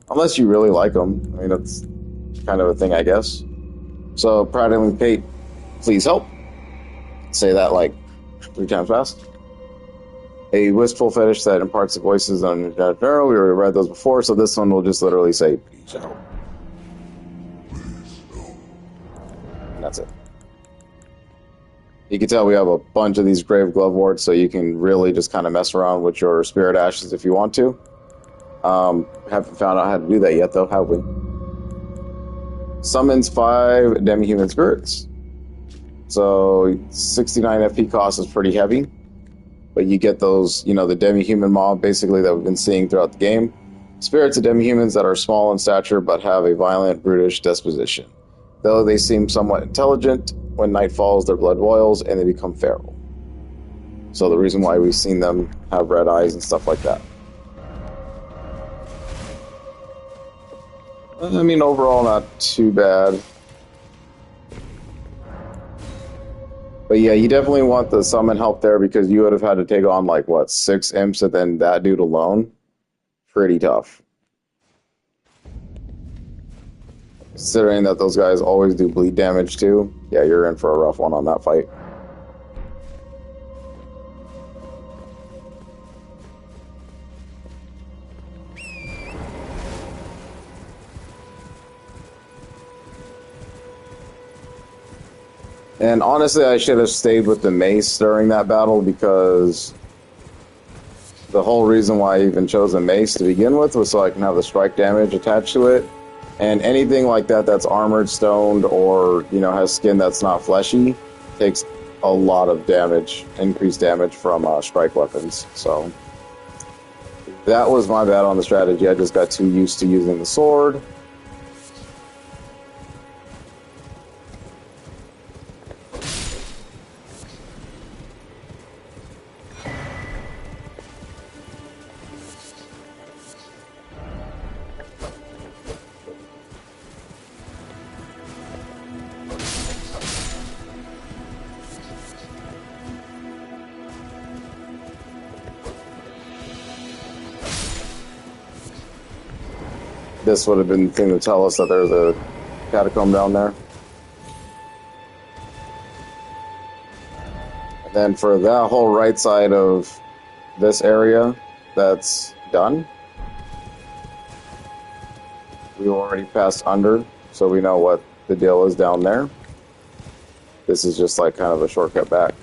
Unless you really like them. I mean, that's kind of a thing, I guess. So, Prattling Pate, please help. Say that like 3 times fast. A wistful fetish that imparts the voices on Neuro. We already read those before, so this one will just literally say, please help. And that's it. You can tell we have a bunch of these Grave Glove wards, so you can really just kind of mess around with your Spirit Ashes if you want to. Haven't found out how to do that yet, though, have we? Summons 5 demi-human spirits. So 69 FP cost is pretty heavy. But you get those, the demi-human mob, basically, that we've been seeing throughout the game. Spirits of demi-humans that are small in stature, but have a violent, brutish disposition. Though they seem somewhat intelligent, when night falls, their blood boils, and they become feral. So the reason why we've seen them have red eyes and stuff like that. I mean, overall, not too bad. But yeah, you definitely want the summon help there, because you would have had to take on, 6 imps, and then that dude alone? Pretty tough. Considering that those guys always do bleed damage too, yeah, you're in for a rough one on that fight. And honestly, I should have stayed with the mace during that battle, because the whole reason why I even chose a mace to begin with was so I can have the strike damage attached to it. And anything like that that's armored, stoned, or, has skin that's not fleshy takes a lot of damage, increased damage from strike weapons. So that was my bad on the strategy. I just got too used to using the sword. This would have been the thing to tell us that there's a catacomb down there. And then for that whole right side of this area, that's done. We already passed under, so we know what the deal is down there. This is just kind of a shortcut back.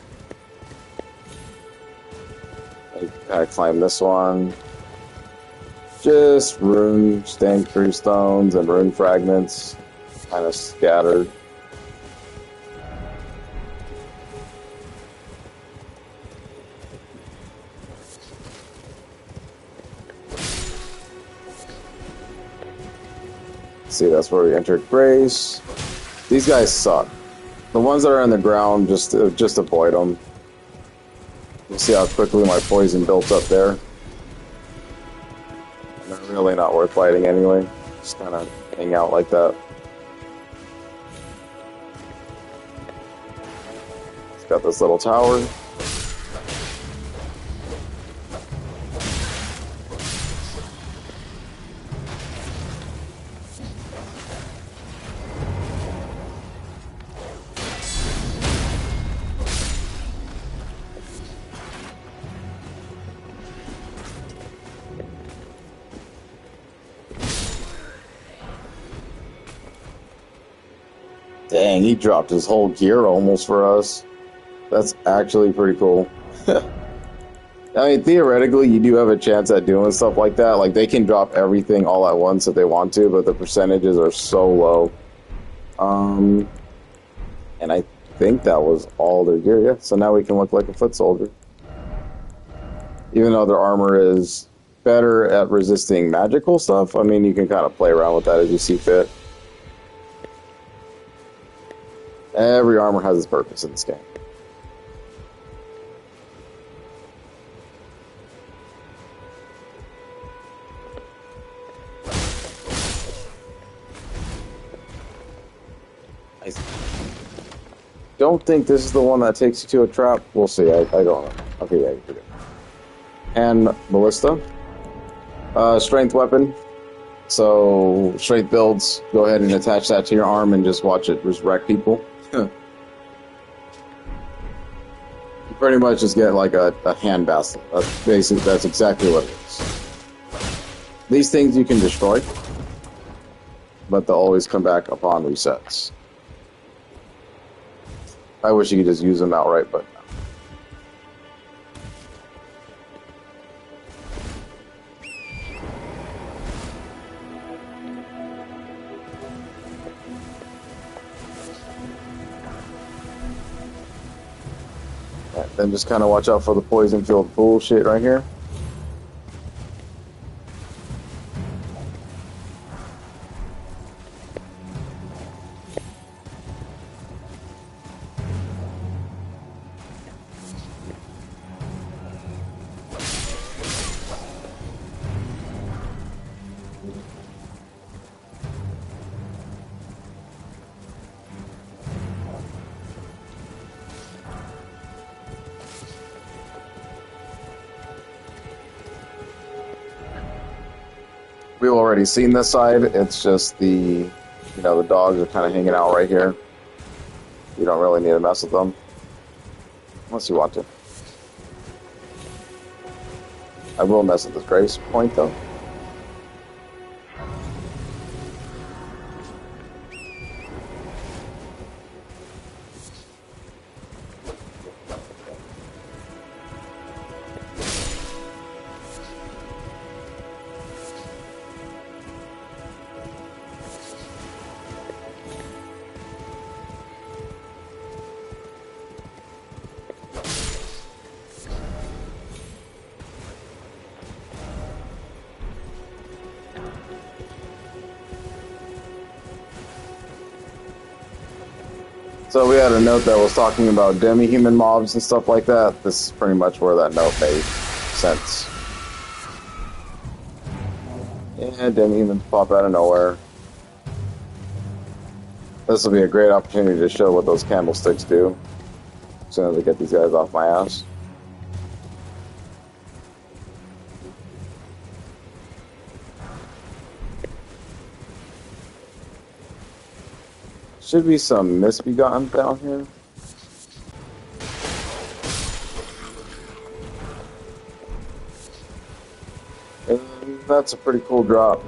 I kind of climb this one. Just rune stank-free stones and rune fragments, kind of scattered. See, that's where we entered Grace. These guys suck. The ones that are on the ground, just avoid them. You'll see how quickly my poison built up there. They're really not worth fighting anyway. Just kind of hang out like that. It's got this little tower. Dang, he dropped his whole gear almost for us. That's actually pretty cool. I mean, theoretically, you do have a chance at doing stuff like that. Like, they can drop everything all at once if they want to, but the percentages are so low. And I think that was all their gear, yeah. So now we can look like a foot soldier. Even though their armor is better at resisting magical stuff, I mean, you can kind of play around with that as you see fit. Every armor has its purpose in this game. I don't think this is the one that takes you to a trap. We'll see. I don't know. Okay, yeah, you forget. And ballista. Strength weapon. So, strength builds. Go ahead and attach that to your arm and just watch it just wreck people. You pretty much just get like a hand basket. That's exactly what it is. These things you can destroy, but they'll always come back upon resets. I wish you could just use them outright, but no. Right, then just kind of watch out for the poison-filled bullshit right here. We've already seen this side. It's just the dogs are kind of hanging out right here. You don't really need to mess with them. Unless you want to. I will mess with this grace point, though. So we had a note that was talking about demi-human mobs and stuff like that. This is pretty much where that note made sense. Yeah, demi-humans pop out of nowhere. This will be a great opportunity to show what those candlesticks do. As soon as I get these guys off my ass. Should be some misbegotten down here. And that's a pretty cool drop.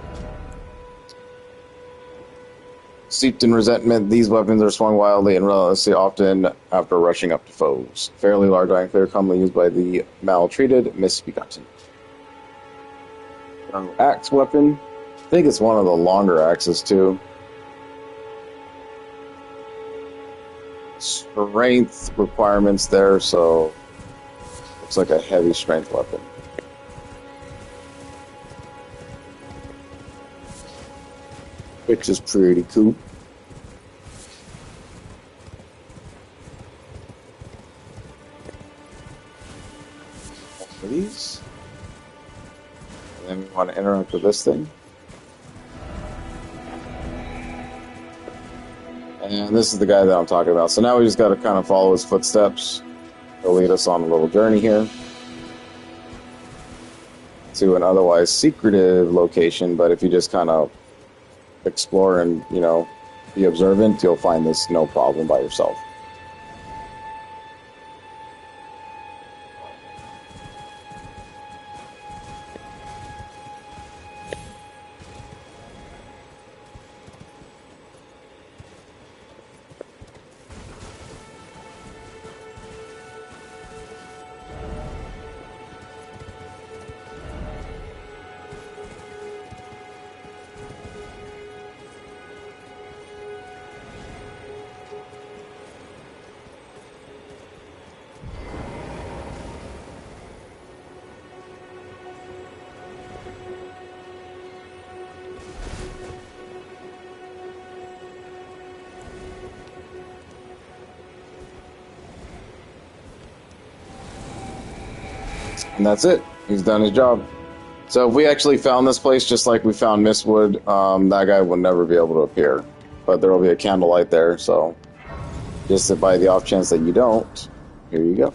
Steeped in resentment, these weapons are swung wildly and relentlessly often after rushing up to foes. Fairly large iron clear, commonly used by the maltreated, misbegotten. Axe weapon. I think it's one of the longer axes too. Strength requirements there, so looks like a heavy strength weapon. Which is pretty cool. One of these. And then we want to interact with this thing. And this is the guy that I'm talking about. So now we just got to kind of follow his footsteps. He'll lead us on a little journey here to an otherwise secretive location. But if you just kind of explore and, be observant, you'll find this no problem by yourself. And that's it. He's done his job. So if we actually found this place just like we found Mistwood, that guy will never be able to appear. But there will be a candlelight there, so just by the off chance that you don't, here you go.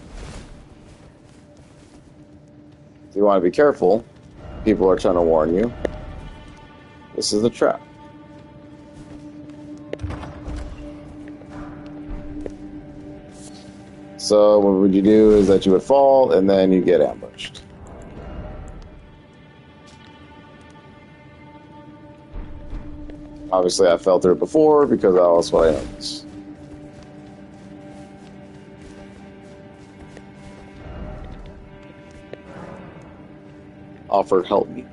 If you want to be careful, people are trying to warn you. This is a trap. So what would you do is that you would fall and then you get ambushed. Obviously I fell through it before because that was what I noticed. Offer help me.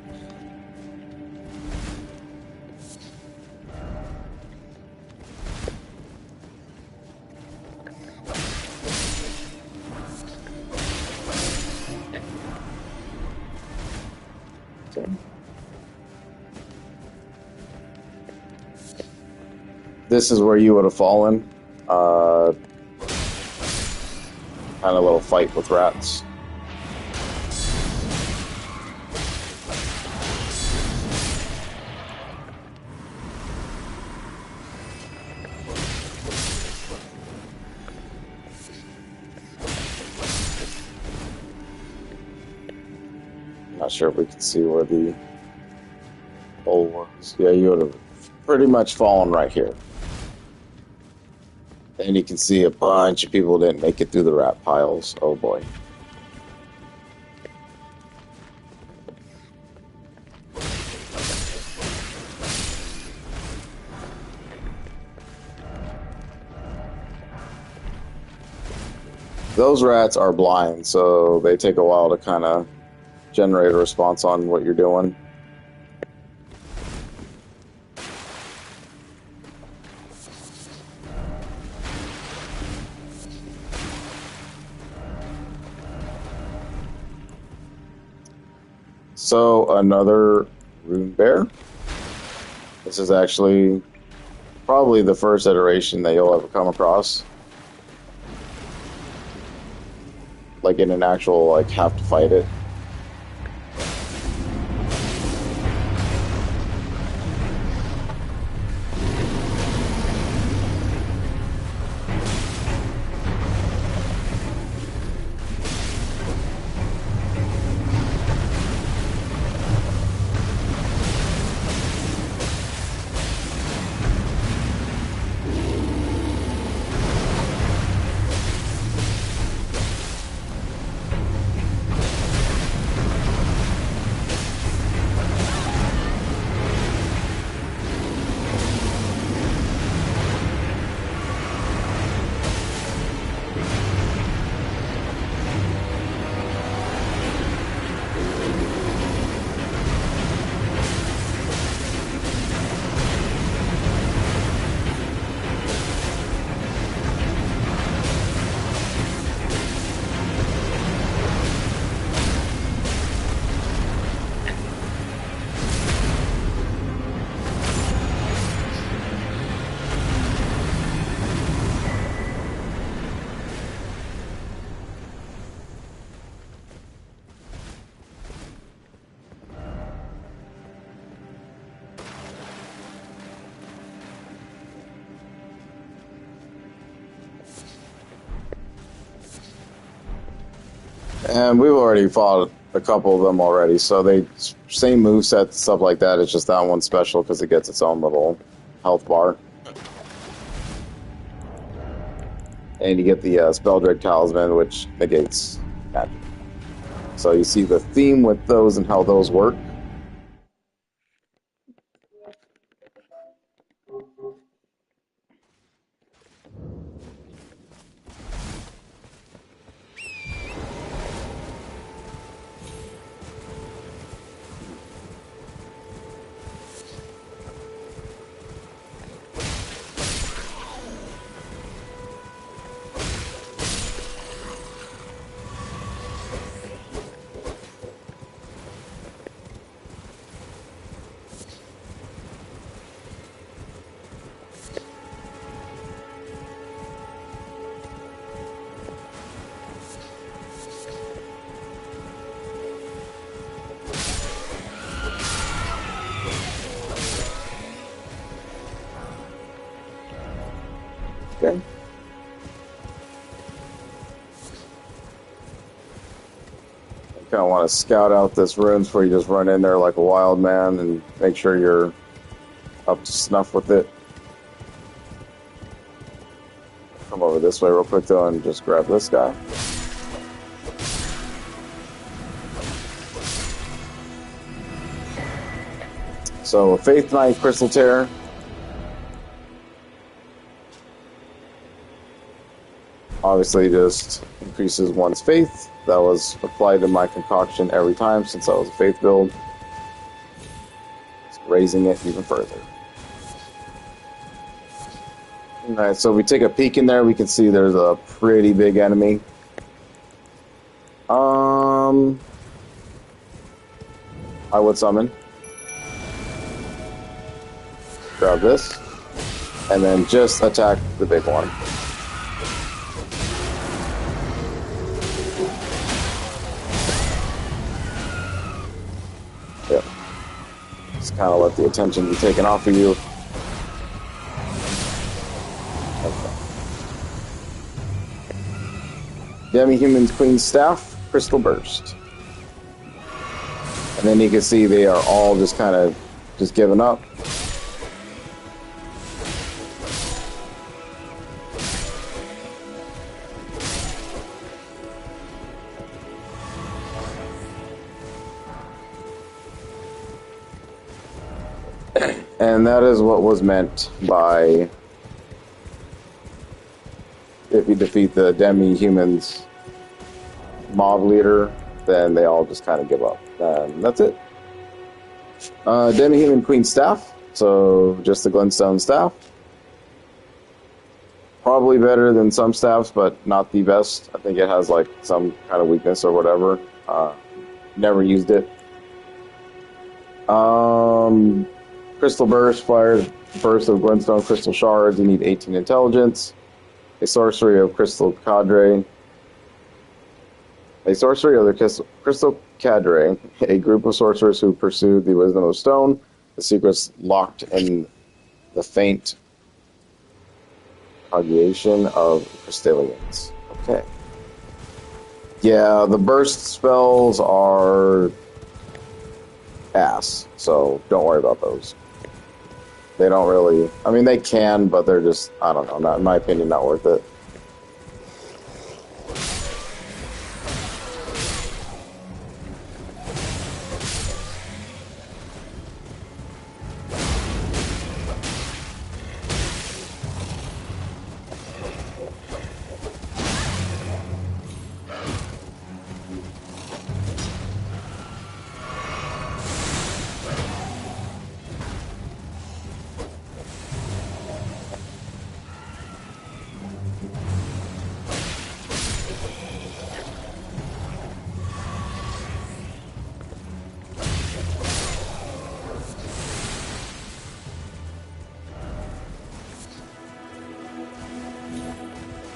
This is where you would have fallen. Kind of a little fight with rats. Not sure if we can see where the hole was. Yeah, you would have pretty much fallen right here. And you can see a bunch of people didn't make it through the rat piles. Oh boy. Those rats are blind, so they take a while to kind of generate a response on what you're doing. So another rune bear. This is actually probably the first iteration that you'll ever come across. Like in an actual, like, have to fight it. And we've already fought a couple of them already, so they same moveset, stuff like that. It's just that one's special because it gets its own little health bar. And you get the Spelldrake Talisman, which negates magic. So you see the theme with those and how those work. kind of want to scout out this ruins before you just run in there like a wild man and make sure you're up to snuff with it. Come over this way real quick though and just grab this guy. So Faith Knight Crystal Tear. Obviously just increases one's faith. That was applied to my concoction every time since I was a faith build. Just raising it even further. Alright, so we take a peek in there, we can see there's a pretty big enemy. I would summon. Grab this. And then just attack the big one. Yep. Just kind of let the attention be taken off of you. Demi-Human's Queen's Staff, Crystal Burst. And then you can see they are all just kind of just giving up. And that is what was meant by if you defeat the demi-humans mob leader, then they all just kind of give up. And that's it. Demi-human Queen Staff, so just the Glintstone Staff. Probably better than some staffs, but not the best. I think it has like some kind of weakness or whatever. Never used it. Crystal Burst fires burst of Glintstone Crystal Shards. You need 18 intelligence. A sorcery of Crystal Cadre. A sorcery of the Crystal Cadre. A group of sorcerers who pursued the Wisdom of Stone. The secrets locked in the faint cognition of Crystallians. Okay. Yeah, the burst spells are ass, so don't worry about those. They don't really... I mean, they can, but they're just... I don't know. Not, in my opinion, not worth it.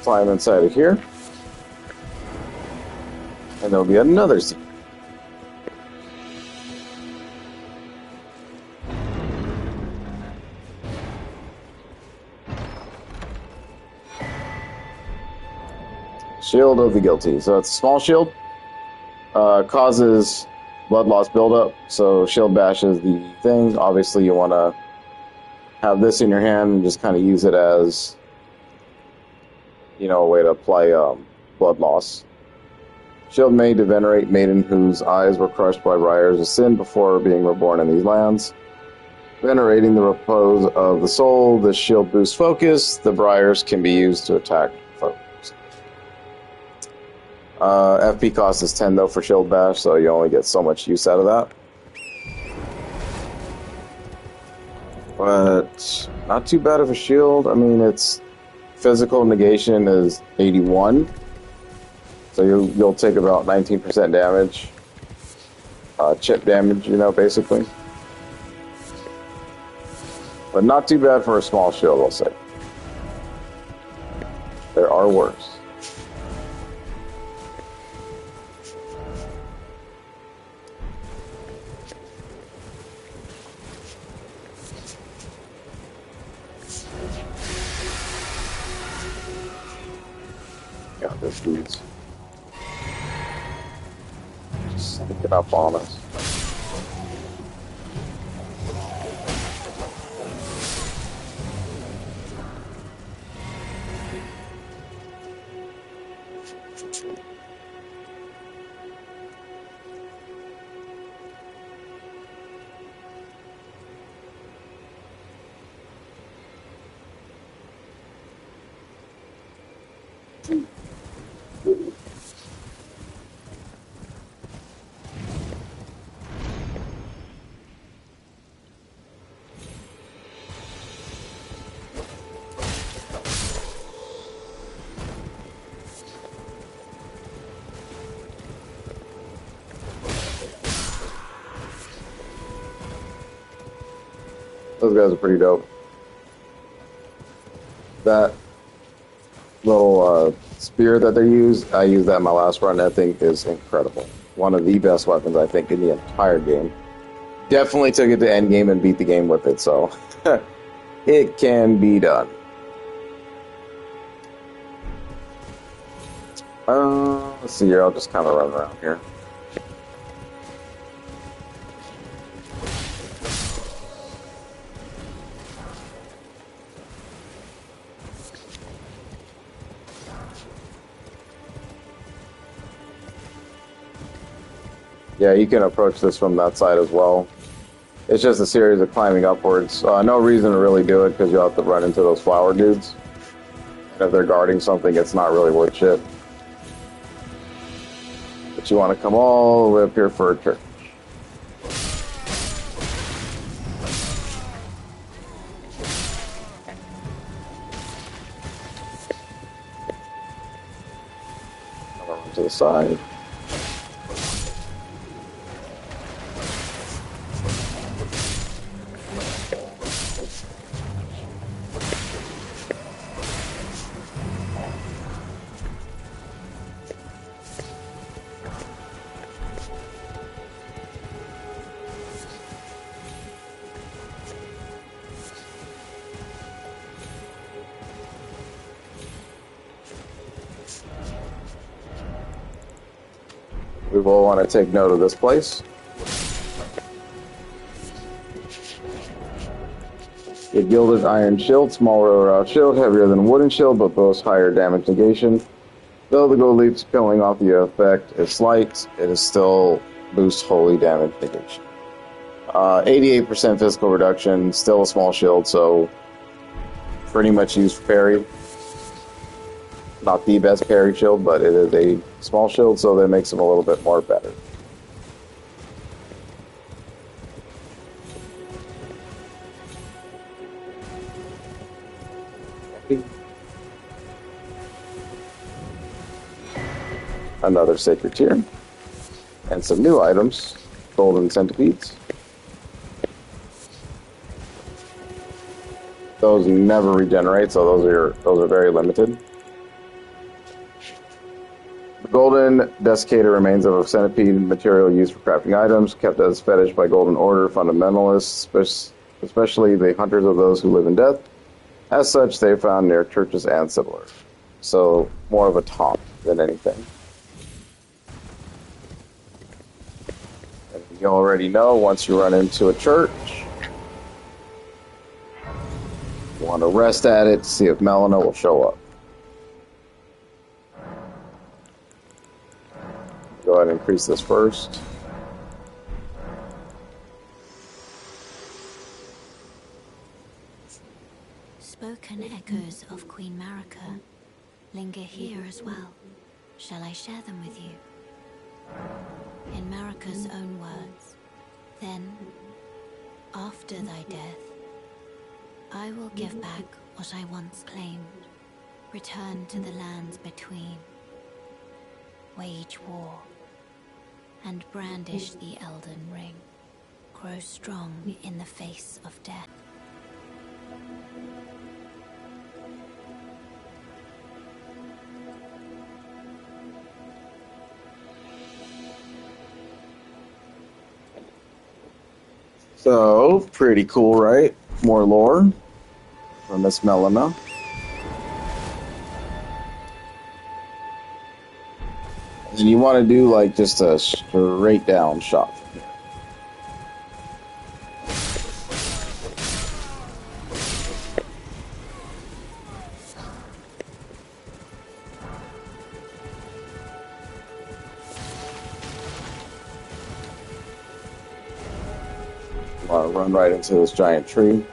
Climb inside of here. And there'll be another secret. Shield of the Guilty. So it's a small shield. Causes blood loss buildup. So shield bashes the thing. Obviously you want to have this in your hand and just kind of use it as, you know, a way to apply blood loss. Shield made to venerate maiden whose eyes were crushed by briars of sin before being reborn in these lands. Venerating the repose of the soul, this shield boosts focus. The briars can be used to attack foes. FP cost is 10 though for shield bash, so you only get so much use out of that. But not too bad of a shield. I mean, it's physical negation is 81, so you'll take about 19% damage, chip damage, you know, basically. But not too bad for a small shield, I'll say. There are worse. Yeah, this dude's sneaking up on us. Those guys are pretty dope. That little spear that they use, I used that in my last run. That thing is incredible. One of the best weapons, I think, in the entire game. Definitely took it to end game and beat the game with it, so it can be done. Let's see here. I'll just kind of run around here. Yeah, you can approach this from that side as well. It's just a series of climbing upwards. No reason to really do it because you'll have to run into those flower dudes. And if they're guarding something, it's not really worth shit. But you want to come all the way up here for a church. Come over to the side. We will want to take note of this place. The gilded iron shield, smaller shield, heavier than a wooden shield, but boasts higher damage negation. Though the gold leaf spilling off the effect is slight, it is still boosts holy damage negation. 88% physical reduction, still a small shield, so pretty much used for parry. Not the best parry shield, but it is a small shield, so that makes him a little bit more better. Another sacred tier. And some new items. Golden centipedes. Those never regenerate, so those are very limited. Golden desiccated remains of a centipede material used for crafting items, kept as fetish by Golden Order fundamentalists, especially the hunters of those who live in death. As such, they are found near churches and similar. So, more of a taunt than anything. And you already know, once you run into a church, you want to rest at it to see if Melina will show up. Go ahead and increase this first. Spoken echoes of Queen Marika linger here as well. Shall I share them with you? In Marika's own words, then, after thy death, I will give back what I once claimed, return to the lands between, wage war, and brandish the Elden ring, grow strong in the face of death. So, pretty cool, right? More lore from Miss Melina. And you want to do like just a straight down shot. Want to run right into this giant tree.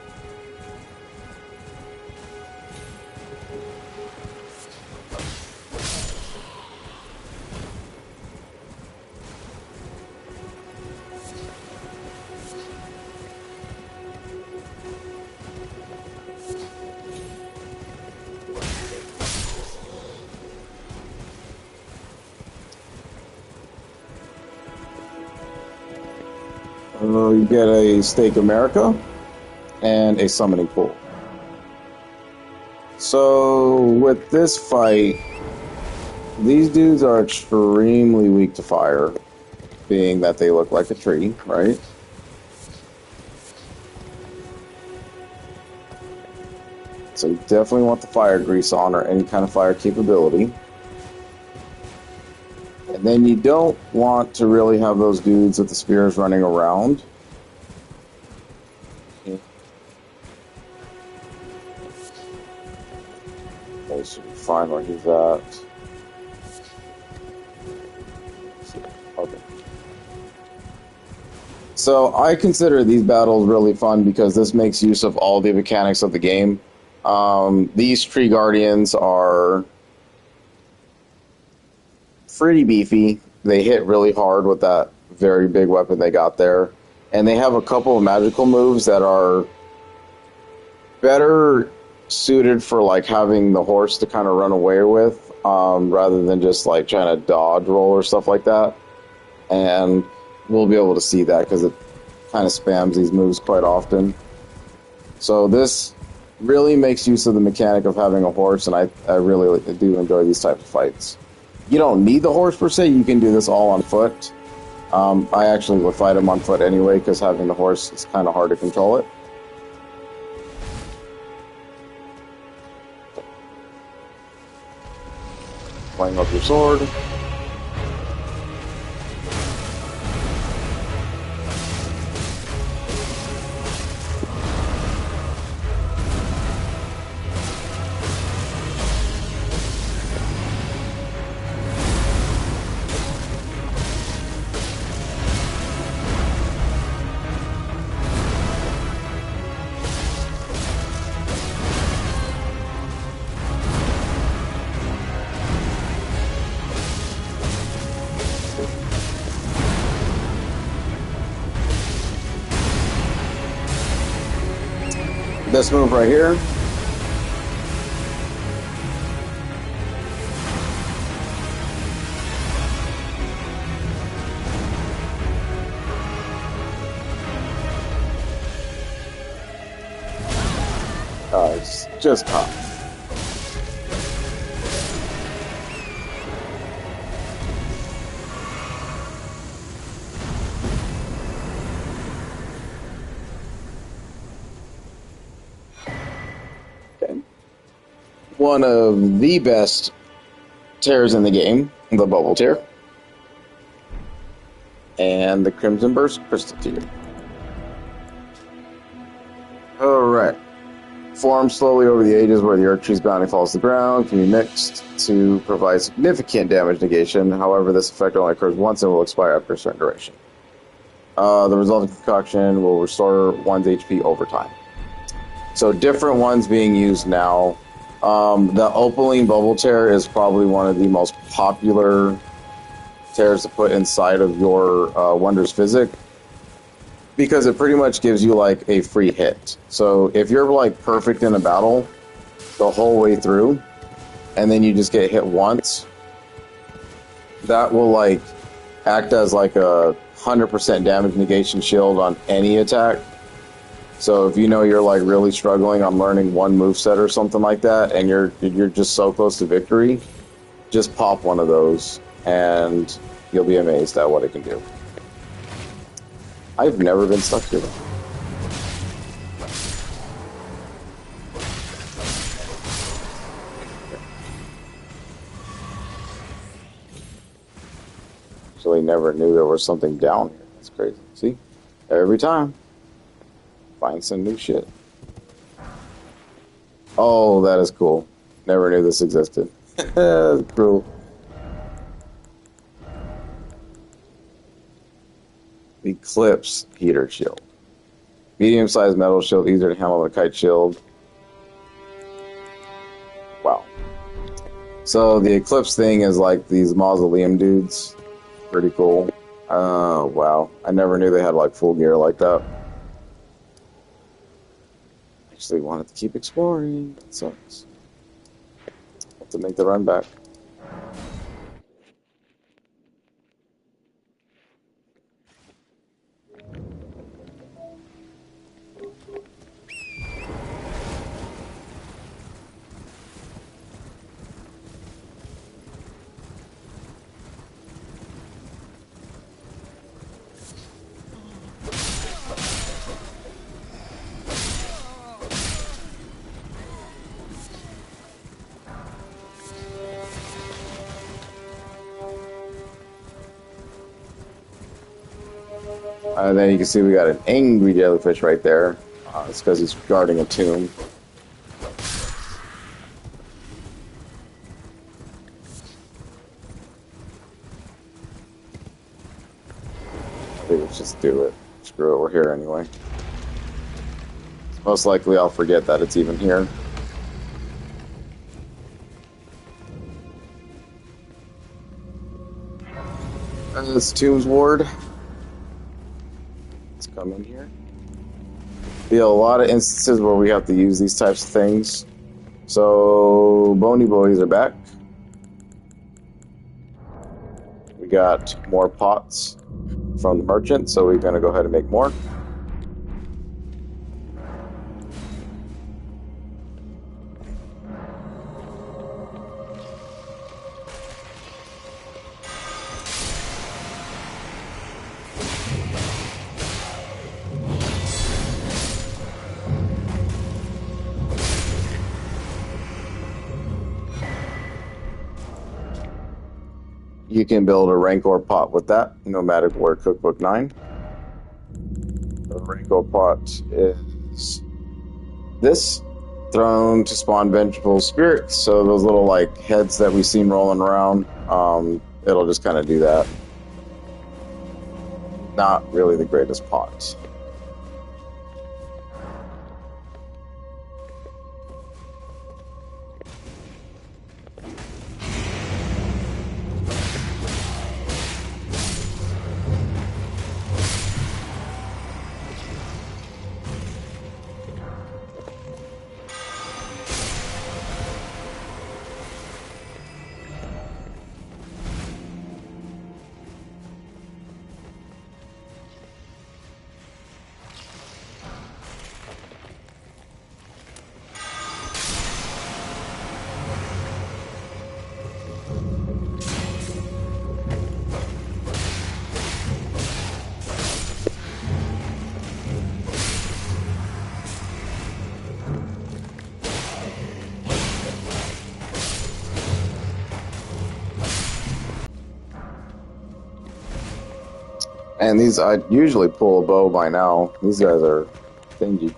You get a Stake America and a Summoning Pool. So with this fight, these dudes are extremely weak to fire, being that they look like a tree, right? So you definitely want the fire grease on or any kind of fire capability. And then you don't want to really have those dudes with the spears running around. Okay, should be fine where he's at. Okay. So I consider these battles really fun because this makes use of all the mechanics of the game. These tree guardians are pretty beefy. They hit really hard with that very big weapon they got there. And they have a couple of magical moves that are better suited for like having the horse to kind of run away with, rather than just like trying to dodge roll or stuff like that. And we'll be able to see that because it kind of spams these moves quite often. So this really makes use of the mechanic of having a horse, and I really do enjoy these types of fights. You don't need the horse per se, you can do this all on foot. I actually would fight him on foot anyway because having the horse is kind of hard to control it. Playing up your sword. This move right here. It's just caught. One of the best tears in the game, the Bubble Tear, and the Crimson Burst Crystal Tear. Alright. Form slowly over the ages where the Earth Tree's bounty falls to the ground, can be mixed to provide significant damage negation. However, this effect only occurs once and will expire after a certain duration. The resulting concoction will restore one's HP over time. So different ones being used now. The Opaline Bubble Tear is probably one of the most popular tears to put inside of your Wonders Physic, because it pretty much gives you like a free hit. So if you're like perfect in a battle the whole way through, and then you just get hit once, that will like act as like a 100% damage negation shield on any attack. So if you know you're like really struggling on learning one moveset or something like that, and you're just so close to victory, just pop one of those and you'll be amazed at what it can do. I've never been stuck here. Actually, never knew there was something down here. That's crazy. See? Every time. Find some new shit. Oh, that is cool. Never knew this existed. That's cool. Eclipse heater shield. Medium-sized metal shield, easier to handle than a kite shield. Wow. So the Eclipse thing is like these mausoleum dudes. Pretty cool. Oh, wow. I never knew they had like full gear like that. Actually wanted to keep exploring. That sucks. Have to make the run back. And then you can see we got an angry jellyfish right there. It's because he's guarding a tomb. I think let's just do it. Screw it, we're here anyway. Most likely I'll forget that it's even here. And this tomb's ward. Let's come in here. Be a lot of instances where we have to use these types of things. So, bony boys are back. We got more pots from the merchant, so we're going to go ahead and make more. You can build a Rancor pot with that, Nomadic War Cookbook 9. The Rancor pot is this, thrown to spawn vengeful spirits. So those little like heads that we've seen rolling around, it'll just kind of do that. Not really the greatest pot. And these, I usually pull a bow by now. These guys are stingy.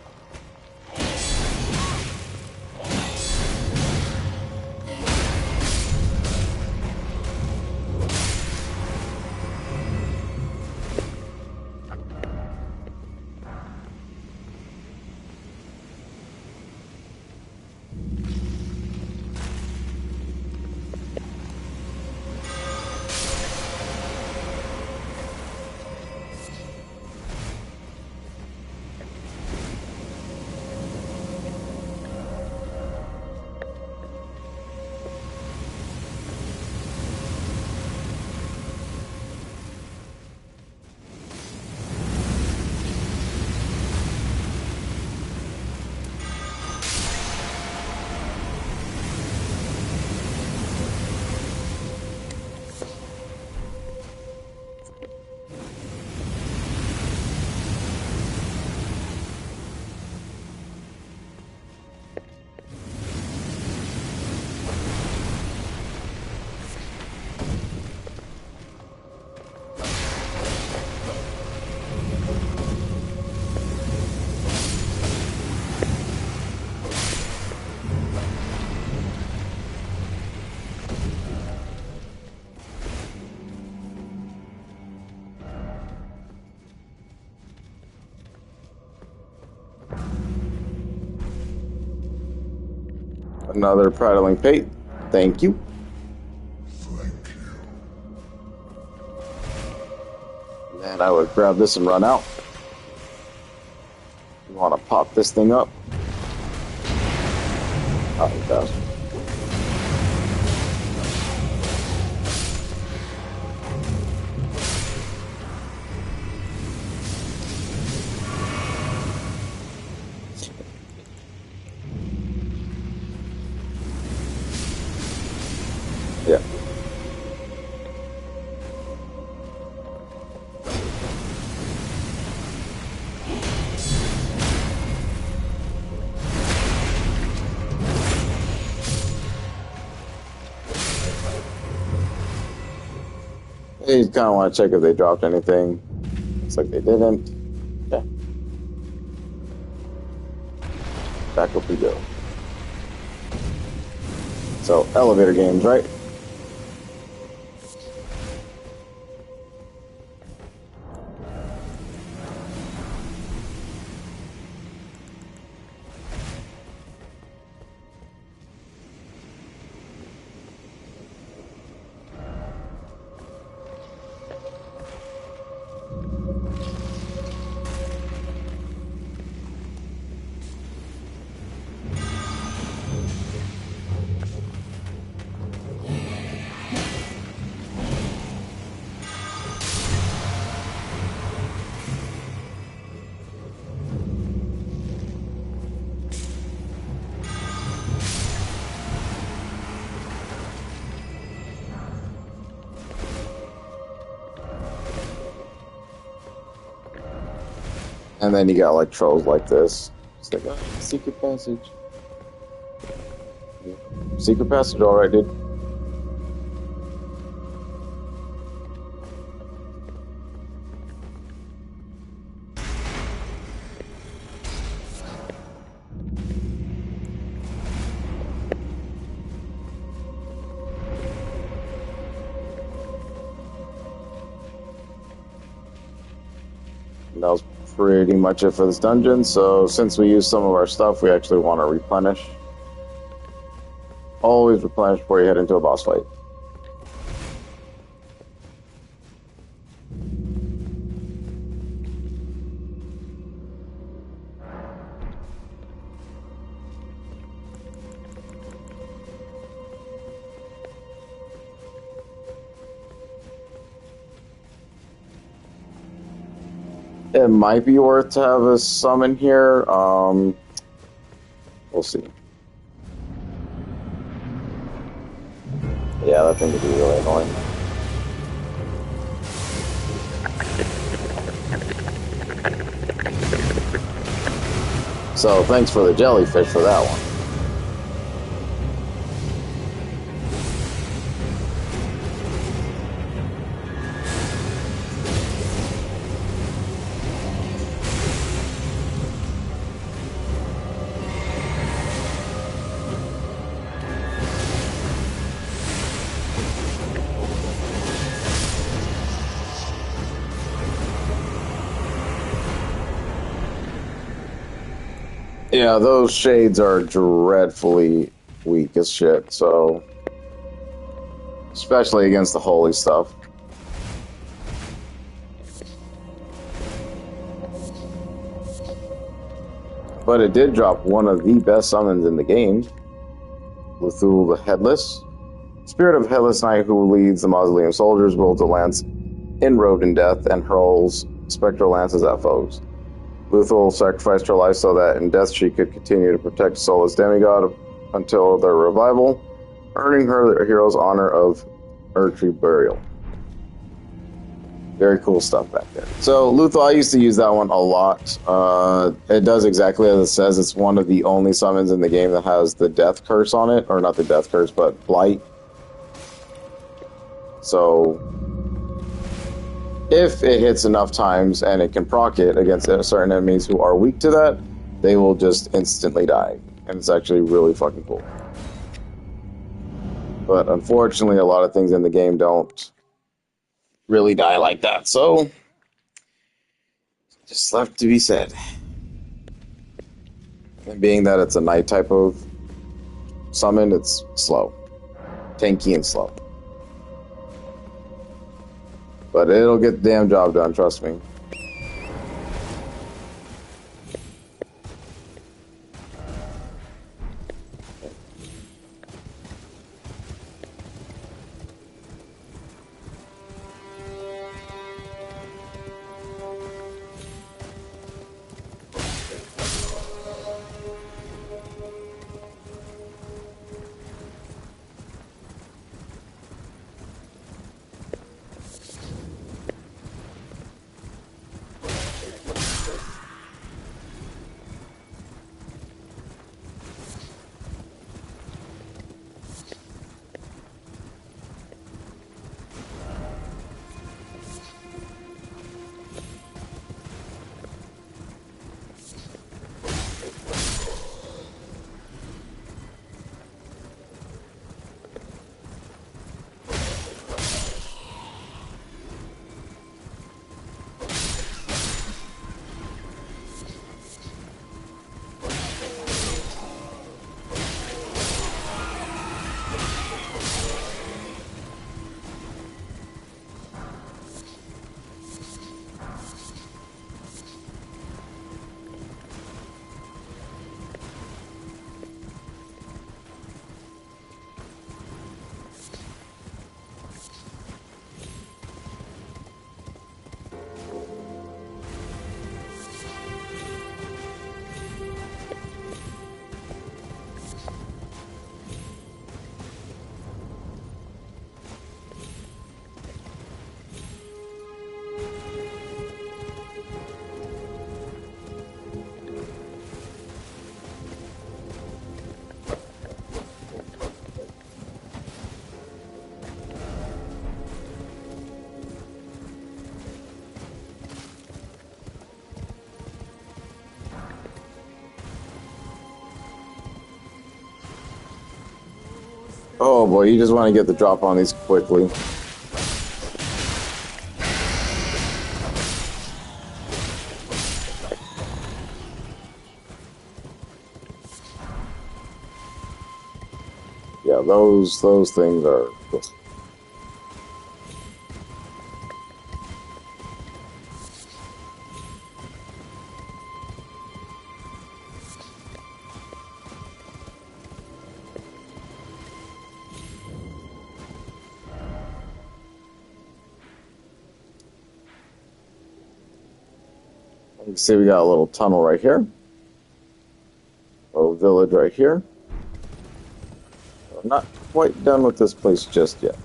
Another prattling pate. Thank you. And then I would grab this and run out. You want to pop this thing up. Oh, you bastard. Yeah. You kind of want to check if they dropped anything. Looks like they didn't. Yeah. Back up we go. So, elevator games, right? And then you got like trolls like this. It's like, oh, secret passage. Secret passage, alright, dude. And that was pretty much it for this dungeon. So since we used some of our stuff, we actually want to replenish. Always replenish before you head into a boss fight. It might be worth to have a summon here. We'll see. Yeah, that thing could be really annoying. So thanks for the jellyfish for that one. Yeah, those shades are dreadfully weak as shit, so... Especially against the holy stuff. But it did drop one of the best summons in the game. Luthul the Headless. Spirit of Headless Knight who leads the Mausoleum soldiers wields a lance enrobed in death and hurls spectral lances at foes. Luthul sacrificed her life so that in death she could continue to protect Sola's demigod until their revival, earning her the hero's honor of earthly burial. Very cool stuff back there. So Luthul, I used to use that one a lot. It does exactly as it says. It's one of the only summons in the game that has the death curse on it, or not the death curse, but blight. So if it hits enough times and it can proc it against certain enemies who are weak to that, they will just instantly die. And it's actually really fucking cool. But unfortunately, a lot of things in the game don't really die like that. So, just left to be said. And being that it's a night type of Summoned, it's slow. Tanky and slow. But it'll get the damn job done, trust me. Oh boy, you just want to get the drop on these quickly. Yeah, those things are. You can see we got a little tunnel right here. A little village right here. We're not quite done with this place just yet.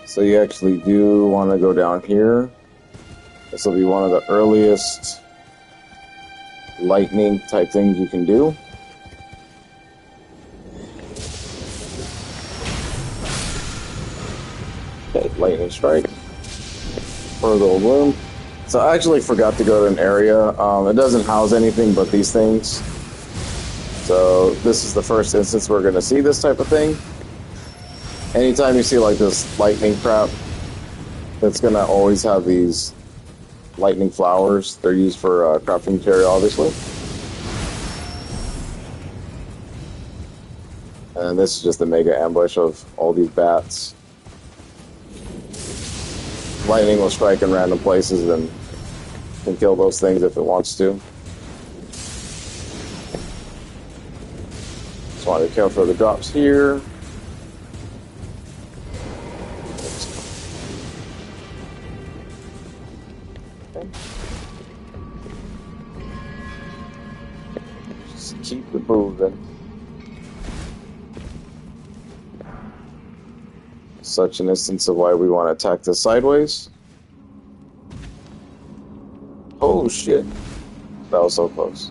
So you actually do want to go down here. This will be one of the earliest lightning type things you can do. Okay, lightning strike. Further bloom. So I actually forgot to go to an area. It doesn't house anything but these things. So this is the first instance we're going to see this type of thing. Anytime you see like this lightning crap, it's going to always have these lightning flowers. They're used for crafting material, obviously. And this is just a mega ambush of all these bats. Lightning will strike in random places and can kill those things if it wants to. Just want to account for the drops here. Okay. Just keep it moving. Such an instance of why we want to attack this sideways. Oh shit. That was so close.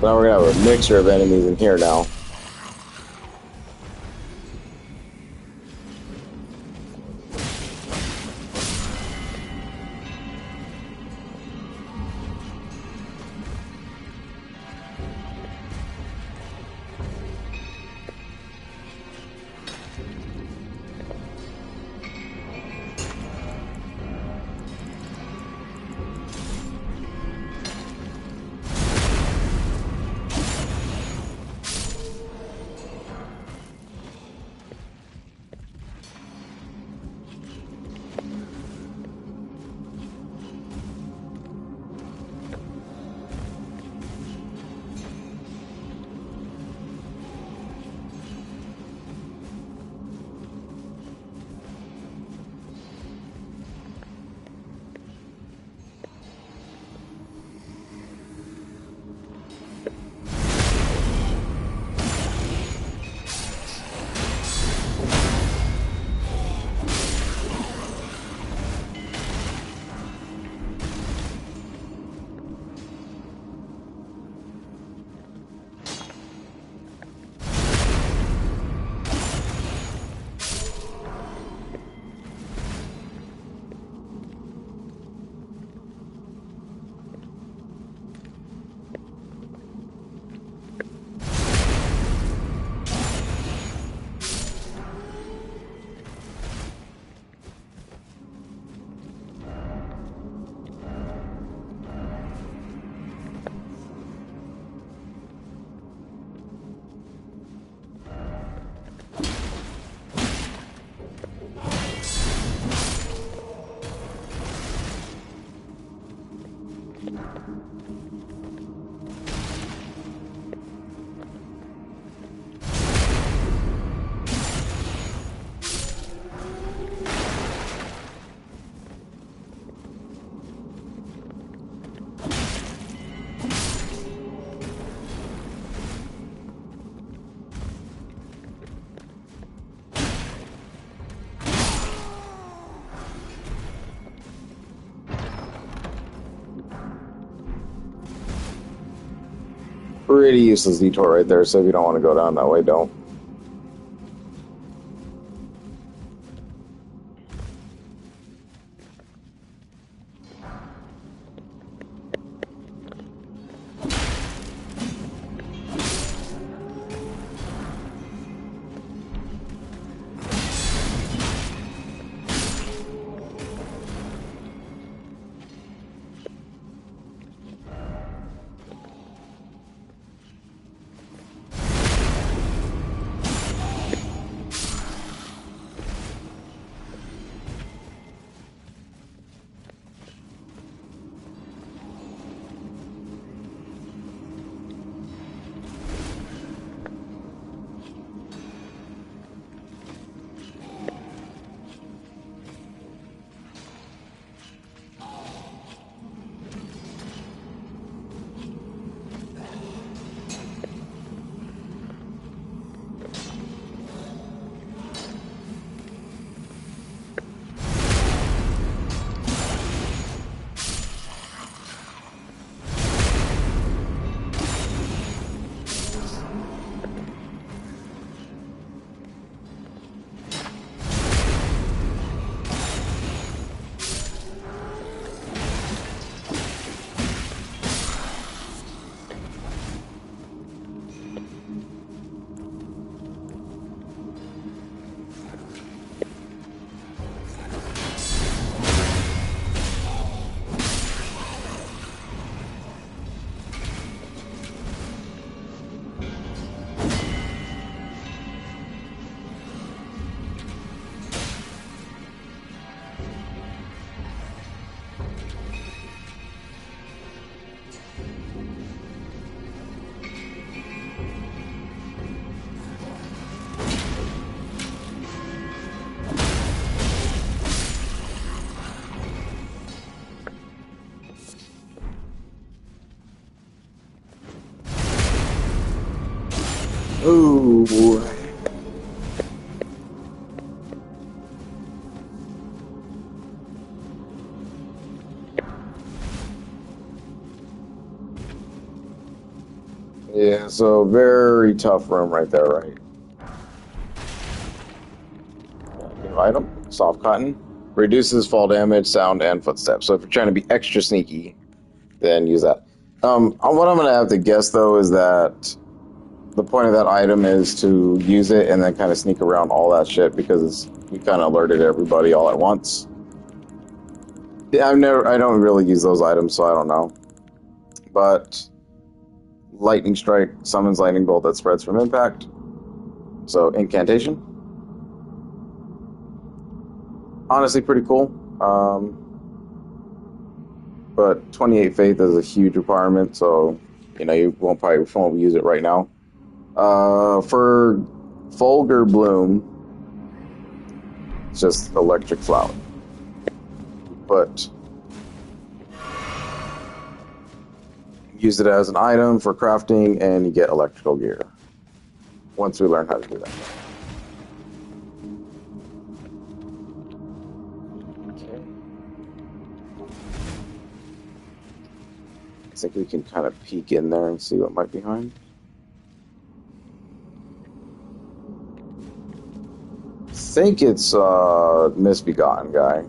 Now we're gonna have a mixture of enemies in here now. Pretty useless detour right there, so if you don't want to go down that way, don't. Ooh. Yeah, so very tough room right there, right? New item, soft cotton. Reduces fall damage, sound, and footsteps. So if you're trying to be extra sneaky, then use that. What I'm gonna have to guess though is that the point of that item is to use it and then kind of sneak around all that shit because we kind of alerted everybody all at once. Yeah, I don't really use those items, so I don't know. But lightning strike summons lightning bolt that spreads from impact. So incantation. Honestly, pretty cool. But 28 faith is a huge requirement, so you won't use it right now. For Vulgar Bloom, it's just electric flower. But use it as an item for crafting, and you get electrical gear. Once we learn how to do that. Okay. I think we can kind of peek in there and see what might be behind. I think it's Misbegotten guy.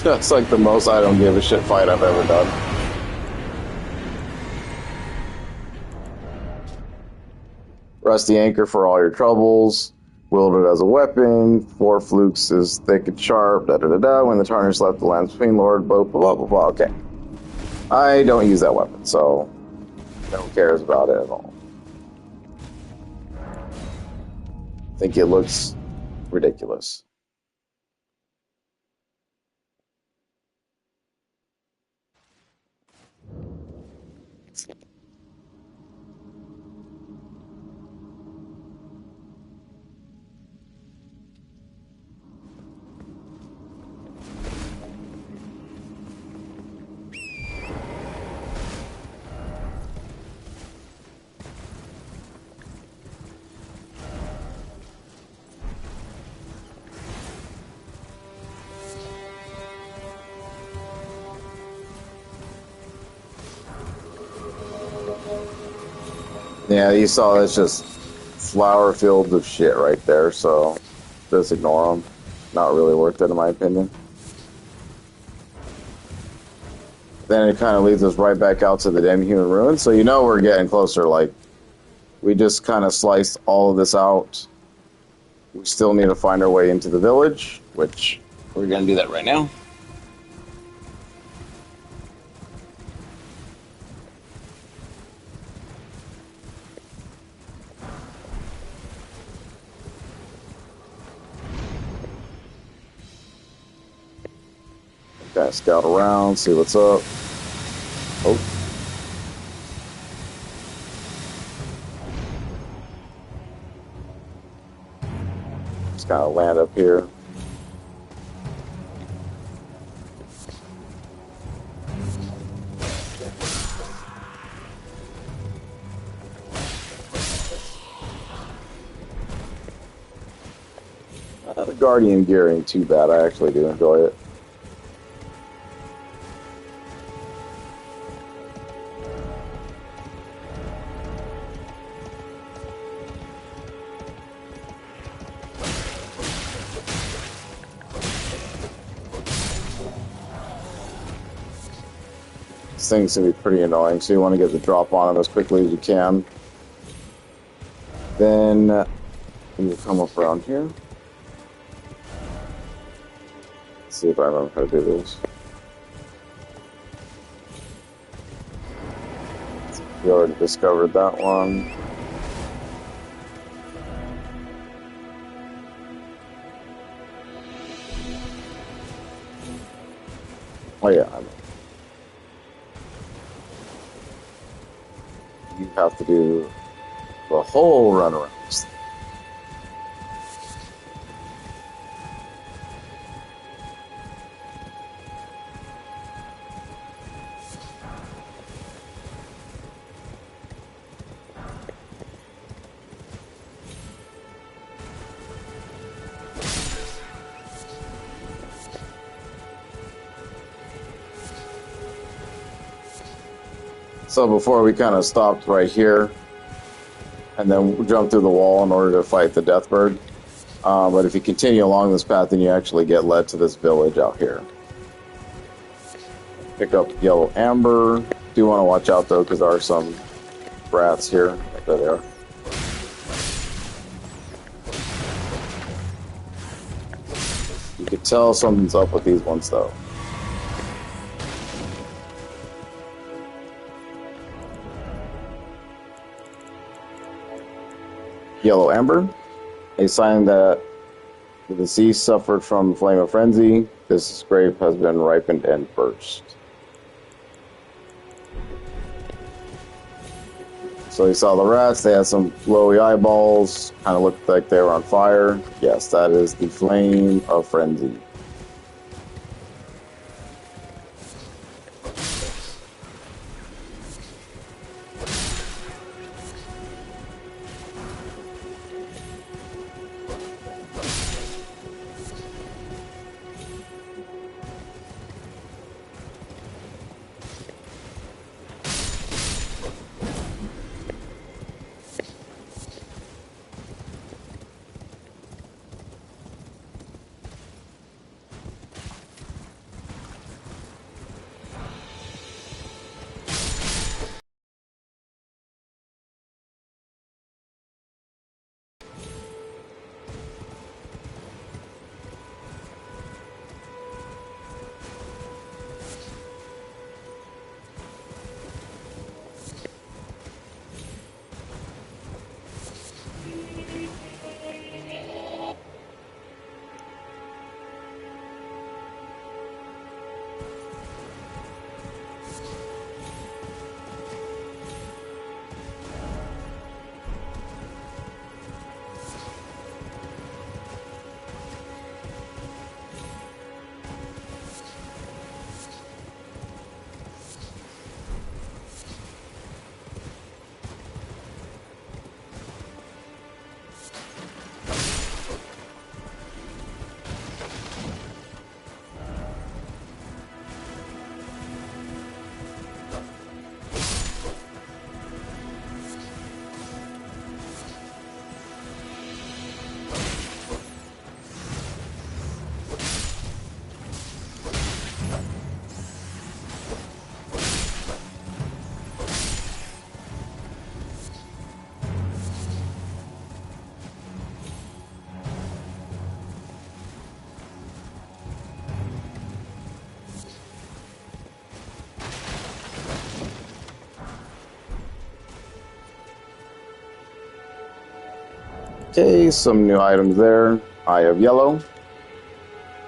That's like the most I don't give a shit fight I've ever done. Rusty Anchor for all your troubles. Wielded as a weapon. 4 flukes is thick and sharp. Da da da da. When the tarnish left the lands between Lord, blah blah blah blah. Okay. I don't use that weapon, so no one cares about it at all. I think it looks ridiculous. Yeah, you saw that's just flower fields of shit right there, so just ignore them. Not really worth it in my opinion. Then it kind of leads us right back out to the Demi-Human Ruins, so we're getting closer. Like, we just kind of sliced all of this out. We still need to find our way into the village, which we're going to do that right now. Kind of scout around, see what's up. Oh. Just kind of land up here. The Guardian gear ain't too bad. I actually do enjoy it. These things can be pretty annoying, so you want to get the drop on them as quickly as you can. Then you come up around here. Let's see if I remember how to do this. We already discovered that one. Oh yeah, I know. You have to do the whole run around. So before we kind of stopped right here, and then jumped through the wall in order to fight the Deathbird. But if you continue along this path, then you actually get led to this village out here. Pick up yellow amber. Do want to watch out though, because there are some rats here. There they are. You can tell something's up with these ones though. Yellow amber, a sign that the deceased suffered from flame of frenzy. This grape has been ripened and burst. So you saw the rats, they had some glowy eyeballs, kind of looked like they were on fire. Yes, that is the flame of frenzy. Okay, some new items there. Eye of Yellow.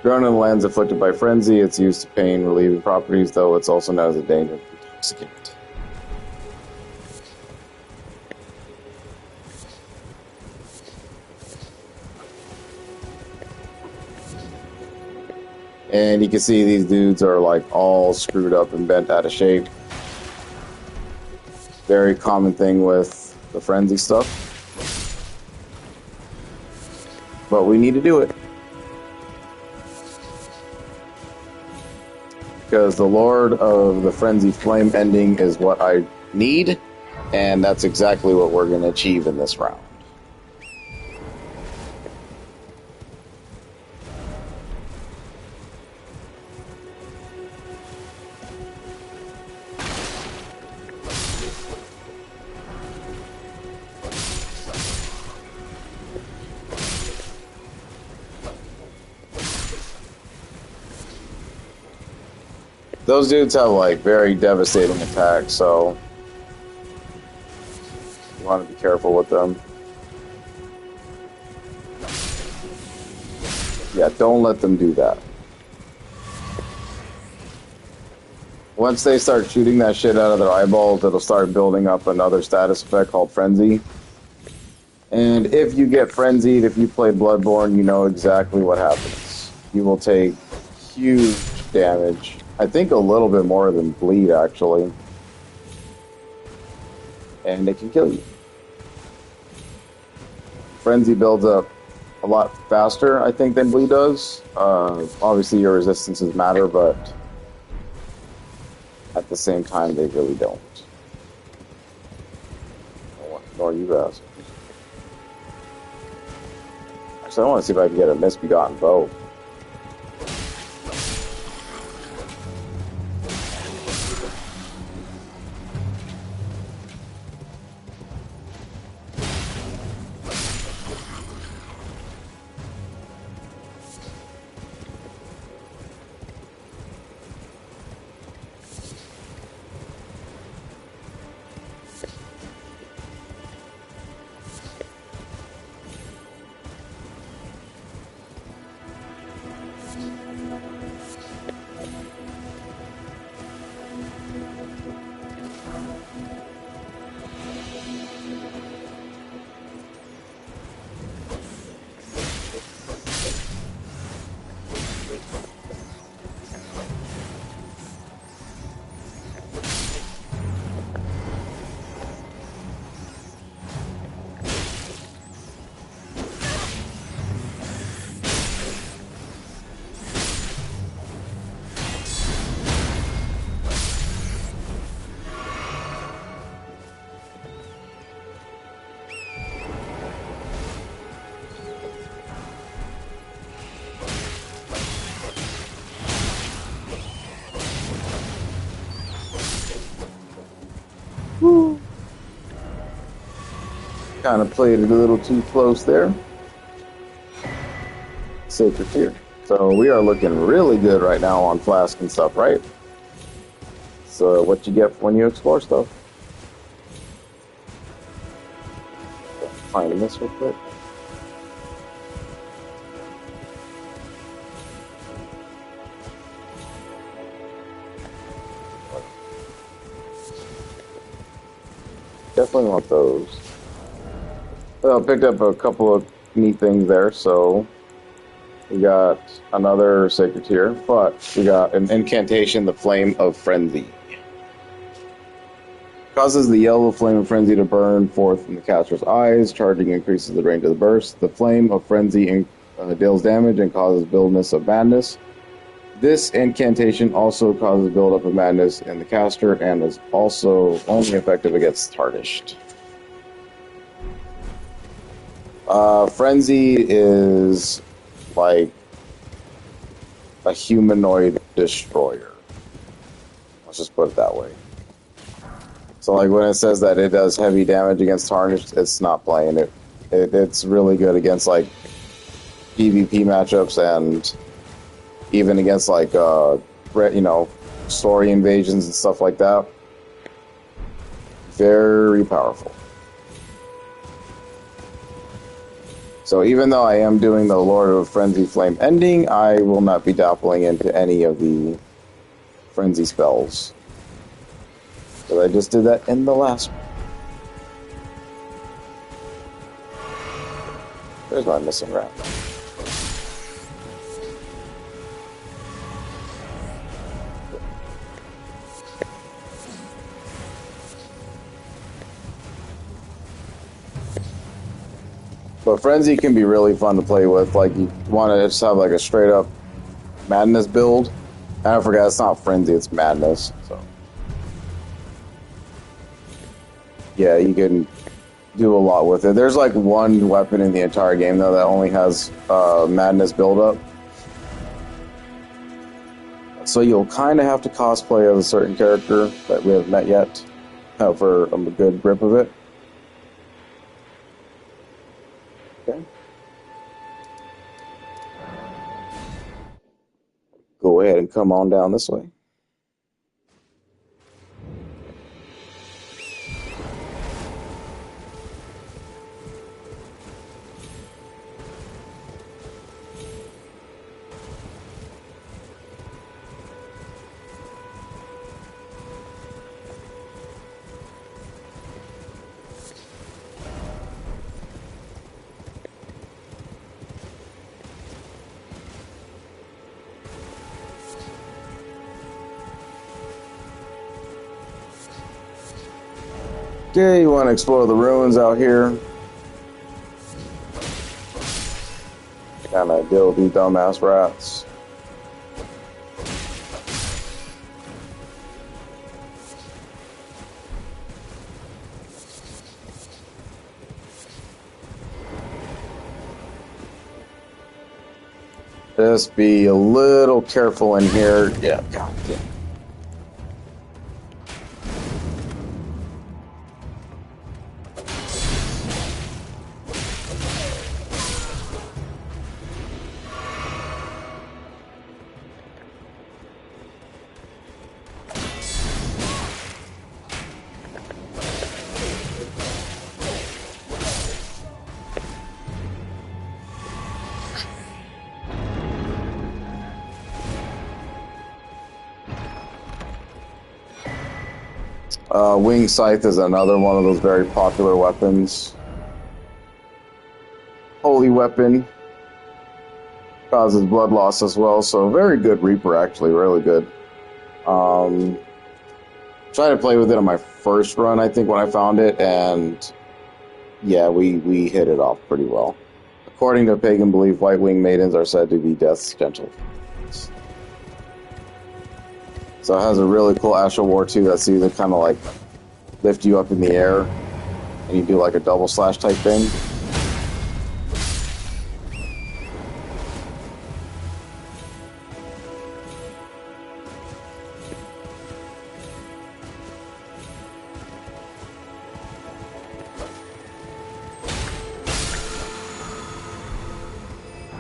Grown in lands afflicted by frenzy, it's used to pain relieving properties, though it's also known as a dangerous intoxicant. And you can see these dudes are like all screwed up and bent out of shape. Very common thing with the frenzy stuff. But we need to do it. Because the Lord of the Frenzied Flame ending is what I need, and that's exactly what we're going to achieve in this round. Those dudes have like very devastating attacks, so You want to be careful with them. Yeah, don't let them do that. Once they start shooting that shit out of their eyeballs, it'll start building up another status effect called Frenzy. And if you get frenzied, if you play Bloodborne, you know exactly what happens. You will take huge damage. I think a little bit more than bleed, actually. And it can kill you. Frenzy builds up a lot faster, I think, than bleed does. Obviously, your resistances matter, but at the same time, they really don't. Nor you guys. Actually, I want to see if I can get a misbegotten bow. Kind of played it a little too close there. Sacred Tear. So we are looking really good right now on Flask and stuff, right? So what you get when you explore stuff. Find this real quick. Definitely want those. Well, I picked up a couple of neat things there, so we got another Sacred Tear, but we got an incantation, the Flame of Frenzy. Causes the yellow flame of frenzy to burn forth from the caster's eyes. Charging increases the range of the burst. The flame of frenzy deals damage and causes buildness of madness. This incantation also causes buildup of madness in the caster and is also only effective against tarnished. Frenzy is like a humanoid destroyer. Let's just put it that way. So like when it says that it does heavy damage against tarnished, it's not playing it. It's really good against like PvP matchups and even against like story invasions and stuff like that. Very powerful. So even though I am doing the Lord of Frenzied Flame ending, I will not be dabbling into any of the frenzy spells. But I just did that in the last one. There's my missing rat. But Frenzy can be really fun to play with. Like, you want to just have like a straight up Madness build. I forgot, it's not Frenzy, it's Madness. So yeah, you can do a lot with it. There's like one weapon in the entire game though that only has Madness buildup. So you'll kind of have to cosplay as a certain character that we haven't met yet for a good grip of it. Okay. Go ahead and come on down this way. Okay, you want to explore the ruins out here? Kind of deal with these dumbass rats. Just be a little careful in here. Yeah, God damn. Wing Scythe is another one of those very popular weapons. Holy weapon. Causes blood loss as well, so very good Reaper, actually, really good. Tried to play with it on my first run, I think, when I found it, and yeah, we hit it off pretty well. According to pagan belief, white winged maidens are said to be death's gentle. So it has a really cool Astral War 2 that's either kind of like lift you up in the air and you do like a double slash type thing.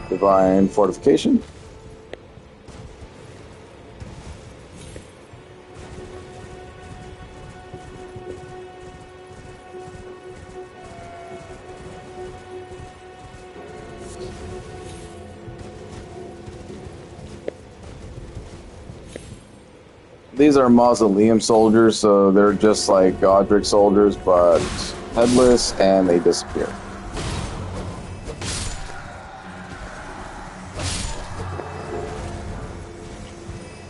Divine Fortification. These are mausoleum soldiers, so they're just like Godric soldiers, but headless, and they disappear.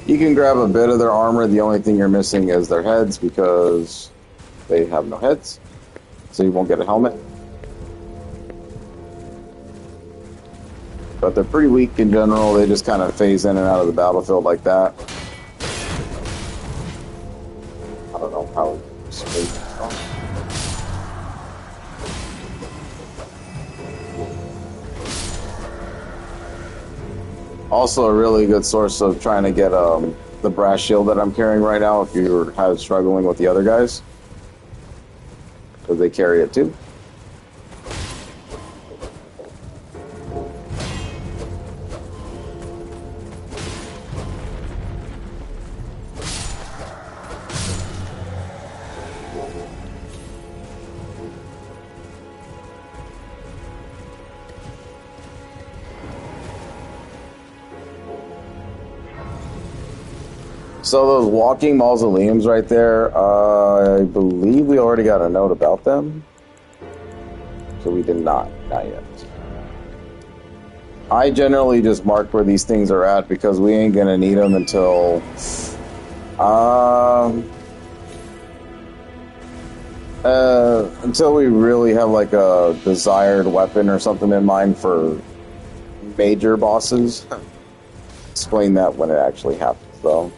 You can grab a bit of their armor. The only thing you're missing is their heads, because they have no heads, so you won't get a helmet. But they're pretty weak in general. They just kind of phase in and out of the battlefield like that. I don't know how it's also a really good source of trying to get the brass shield that I'm carrying right now if you're struggling with the other guys, because they carry it too. So those walking mausoleums right there, I believe we already got a note about them. So we did not yet. I generally just mark where these things are at because we ain't gonna need them until until we really have like a desired weapon or something in mind for major bosses. Explain that when it actually happens, though.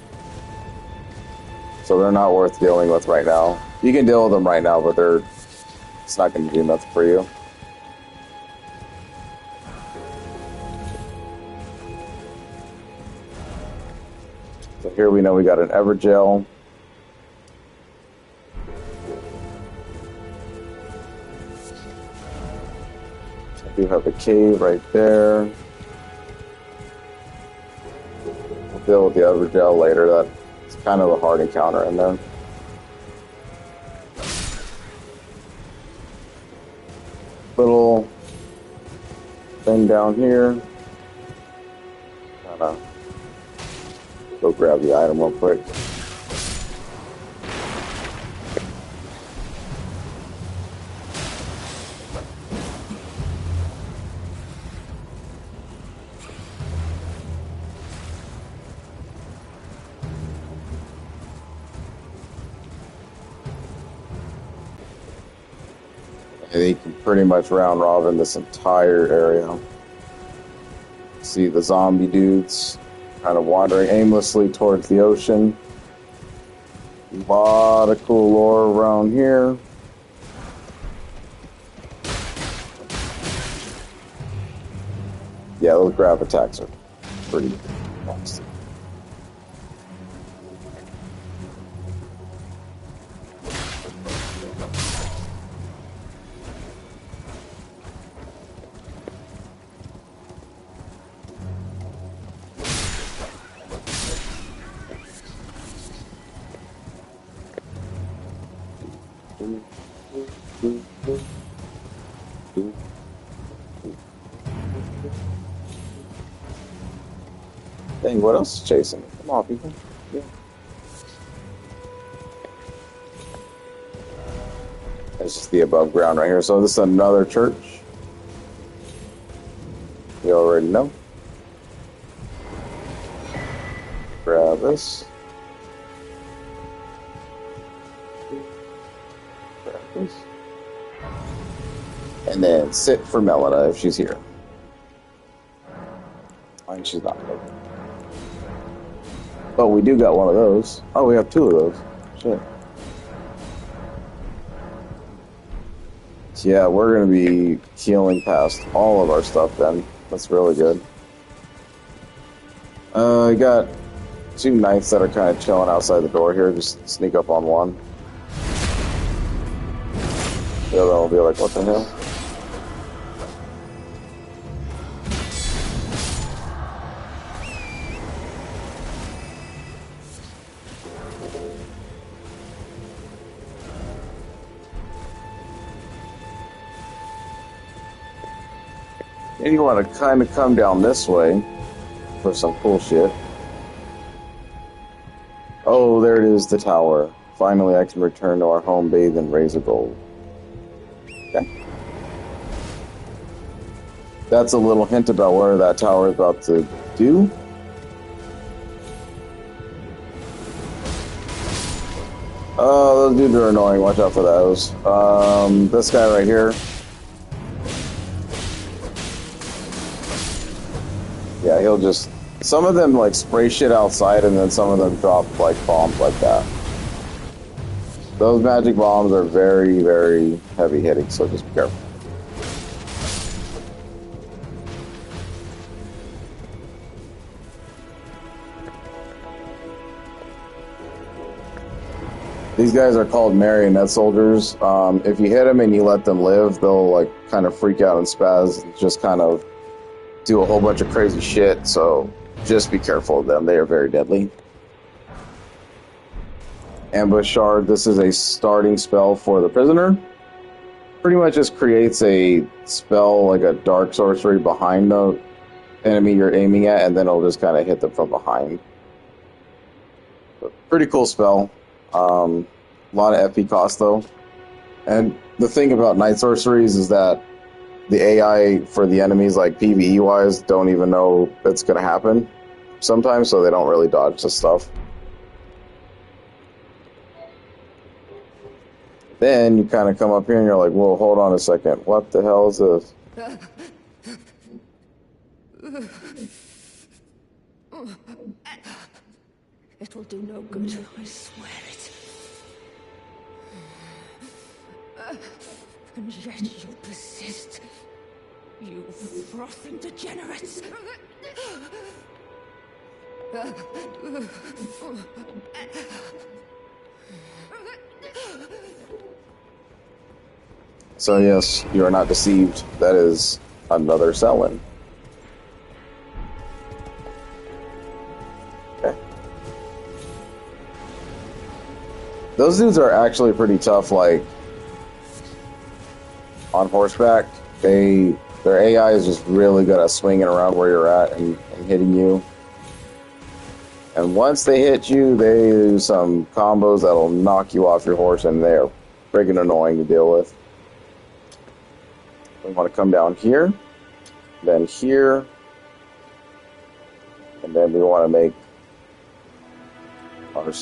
So they're not worth dealing with right now. You can deal with them right now, but it's not going to do nothing for you. So here we know we got an Evergel. I do have a cave right there. We'll deal with the Evergel later. That's kind of a hard encounter in there. Little thing down here. Kinda go grab the item real quick. And you can pretty much round robin this entire area. See the zombie dudes kind of wandering aimlessly towards the ocean. A lot of cool lore around here. Yeah, those grab attacks are pretty nasty. Dang, what else is chasing me? Come on, people. Yeah. That's just the above ground right here. So this is another church. You already know. Grab this. Grab this. And then sit for Melina if she's here. I think she's not. But we do got one of those. Oh, we have two of those. Shit. So yeah, we're going to be healing past all of our stuff then. That's really good. I got two knights that are kind of chilling outside the door here. Just sneak up on one. The other one will be like, what the hell? And you want to kind of come down this way for some cool shit. Oh, there it is, the tower. Finally, I can return to our home bathed in razor gold. Okay. That's a little hint about where that tower is about to do. Oh, those dudes are annoying. Watch out for those. This guy right here. Yeah, he'll just... Some of them, like, spray shit outside, and then some of them drop, like, bombs like that. Those magic bombs are very, very heavy hitting, so just be careful. These guys are called marionette soldiers. If you hit them and you let them live, they'll, like, kind of freak out and spaz, and just kind of do a whole bunch of crazy shit, so just be careful of them. They are very deadly. Ambush Shard, this is a starting spell for the prisoner. Pretty much just creates a spell, like a dark sorcery, behind the enemy you're aiming at, and then it'll just kind of hit them from behind. But pretty cool spell. A lot of FP cost, though. And the thing about night sorceries is that the AI for the enemies, like PvE-wise, don't even know it's going to happen sometimes, so they don't really dodge the stuff. Then you kind of come up here and you're like, whoa, hold on a second. What the hell is this? It'll do no good, I swear it. And yet you persist. You frothing degenerates. So yes, you are not deceived. That is another Selin. Okay. Those dudes are actually pretty tough, like, on horseback. Their AI is just really good at swinging around where you're at and hitting you. And once they hit you, they do some combos that'll knock you off your horse, and they're friggin' annoying to deal with. We want to come down here, then here, and then we want to make our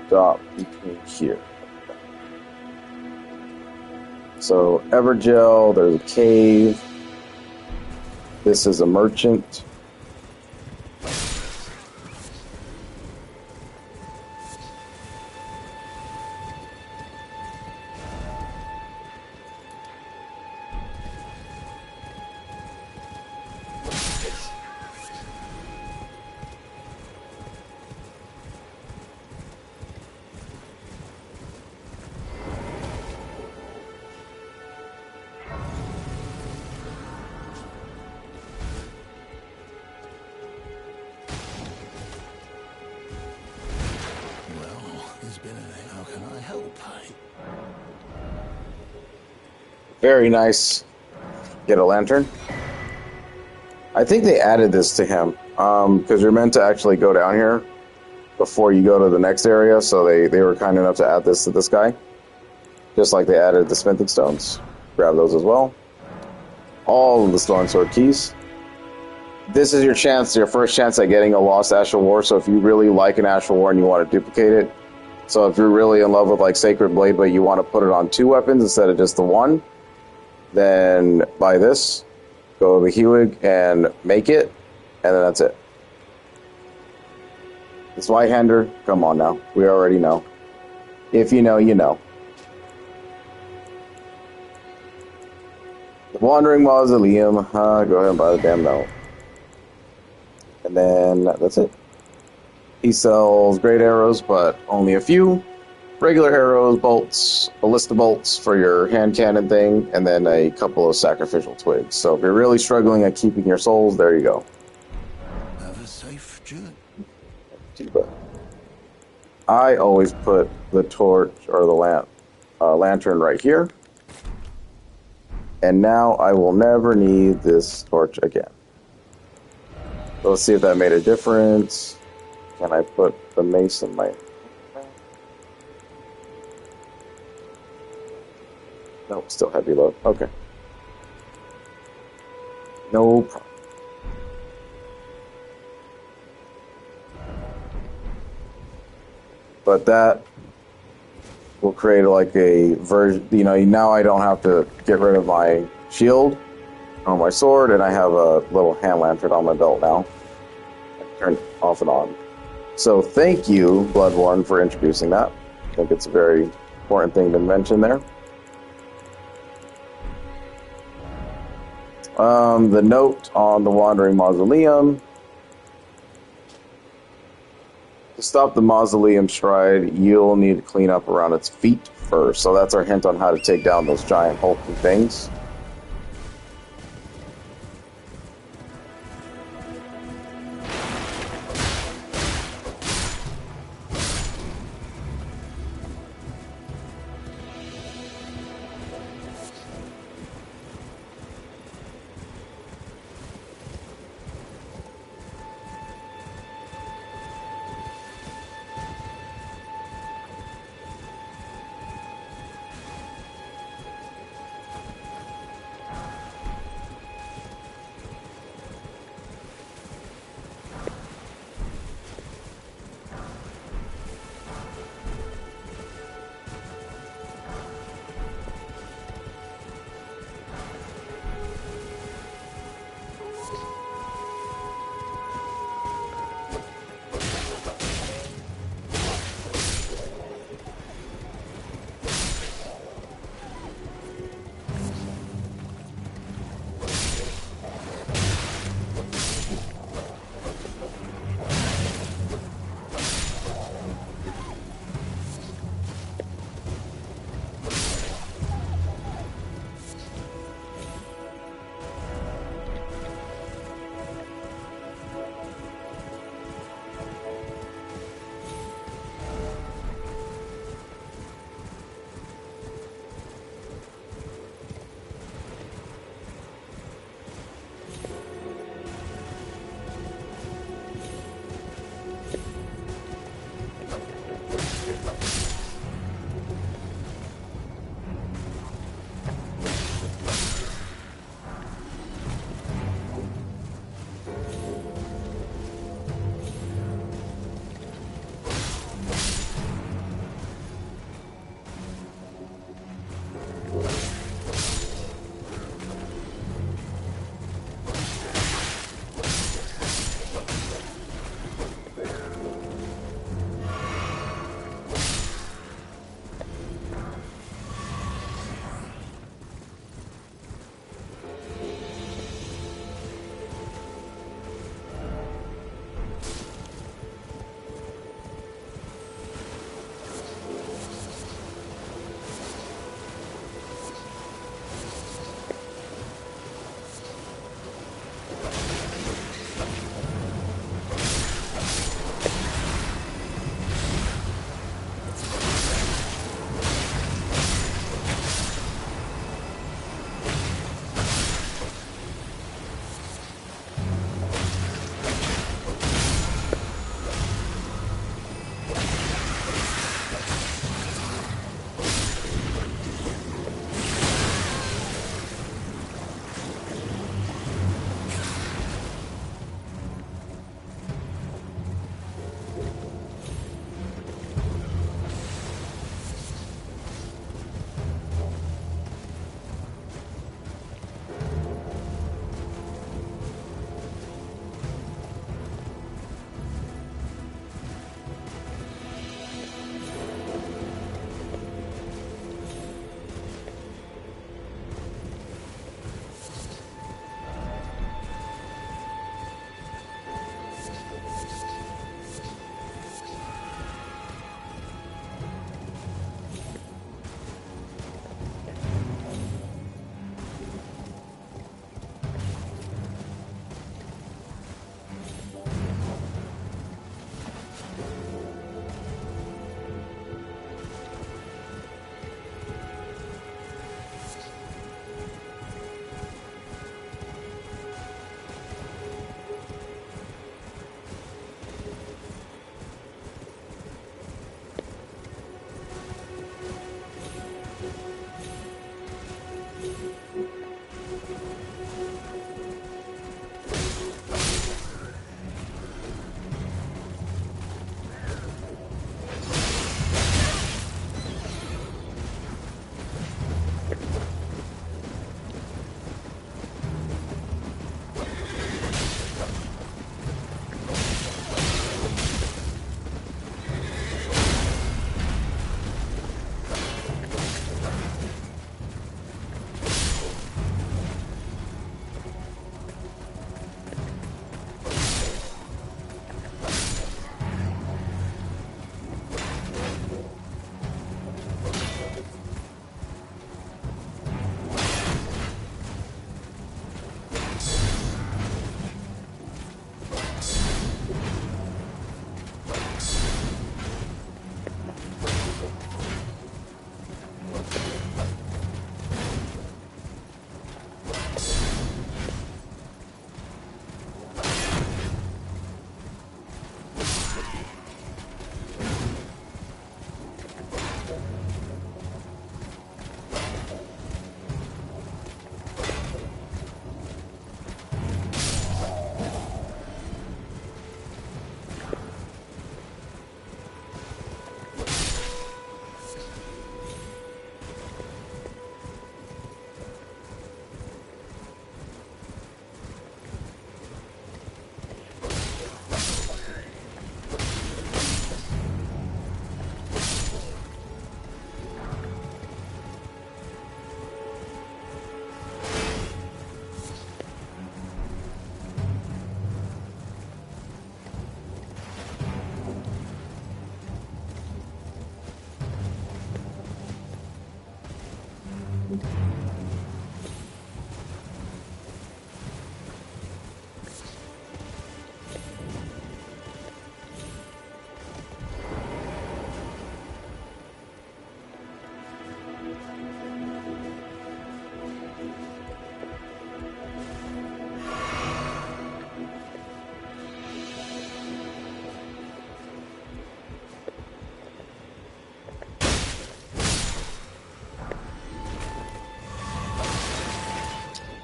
stop between here. So, Evergel, there's a cave. This is a merchant. Very nice. Get a lantern. I think they added this to him because you're meant to actually go down here before you go to the next area. So they were kind enough to add this to this guy. Just like they added the smithing stones. Grab those as well. All of the Storm Sword keys. This is your chance, your first chance at getting a Lost Ash of War. So if you really like an Ash of War and you want to duplicate it. So if you're really in love with like Sacred Blade but you want to put it on 2 weapons instead of just the 1. Then buy this, go to the Hewig and make it, and then that's it. This White-hander, come on now. We already know. If you know, you know. The Wandering Mausoleum, go ahead and buy the damn note. And then that's it. He sells great arrows, but only a few. Regular arrows, bolts, ballista bolts for your hand cannon thing, and then a couple of sacrificial twigs. So if you're really struggling at keeping your souls, there you go. Have a safe journey. I always put the torch or the lantern right here. And now I will never need this torch again. So let's see if that made a difference. Can I put the mace in my... Nope, still heavy load. Okay. No problem. But that will create like a version, you know, now I don't have to get rid of my shield or my sword, and I have a little hand lantern on my belt now. I can turn it off and on. So thank you, Bloodborne, for introducing that. I think it's a very important thing to mention there. The note on the Wandering Mausoleum. To stop the Mausoleum Stride, you'll need to clean up around its feet first. So that's our hint on how to take down those giant hulking things.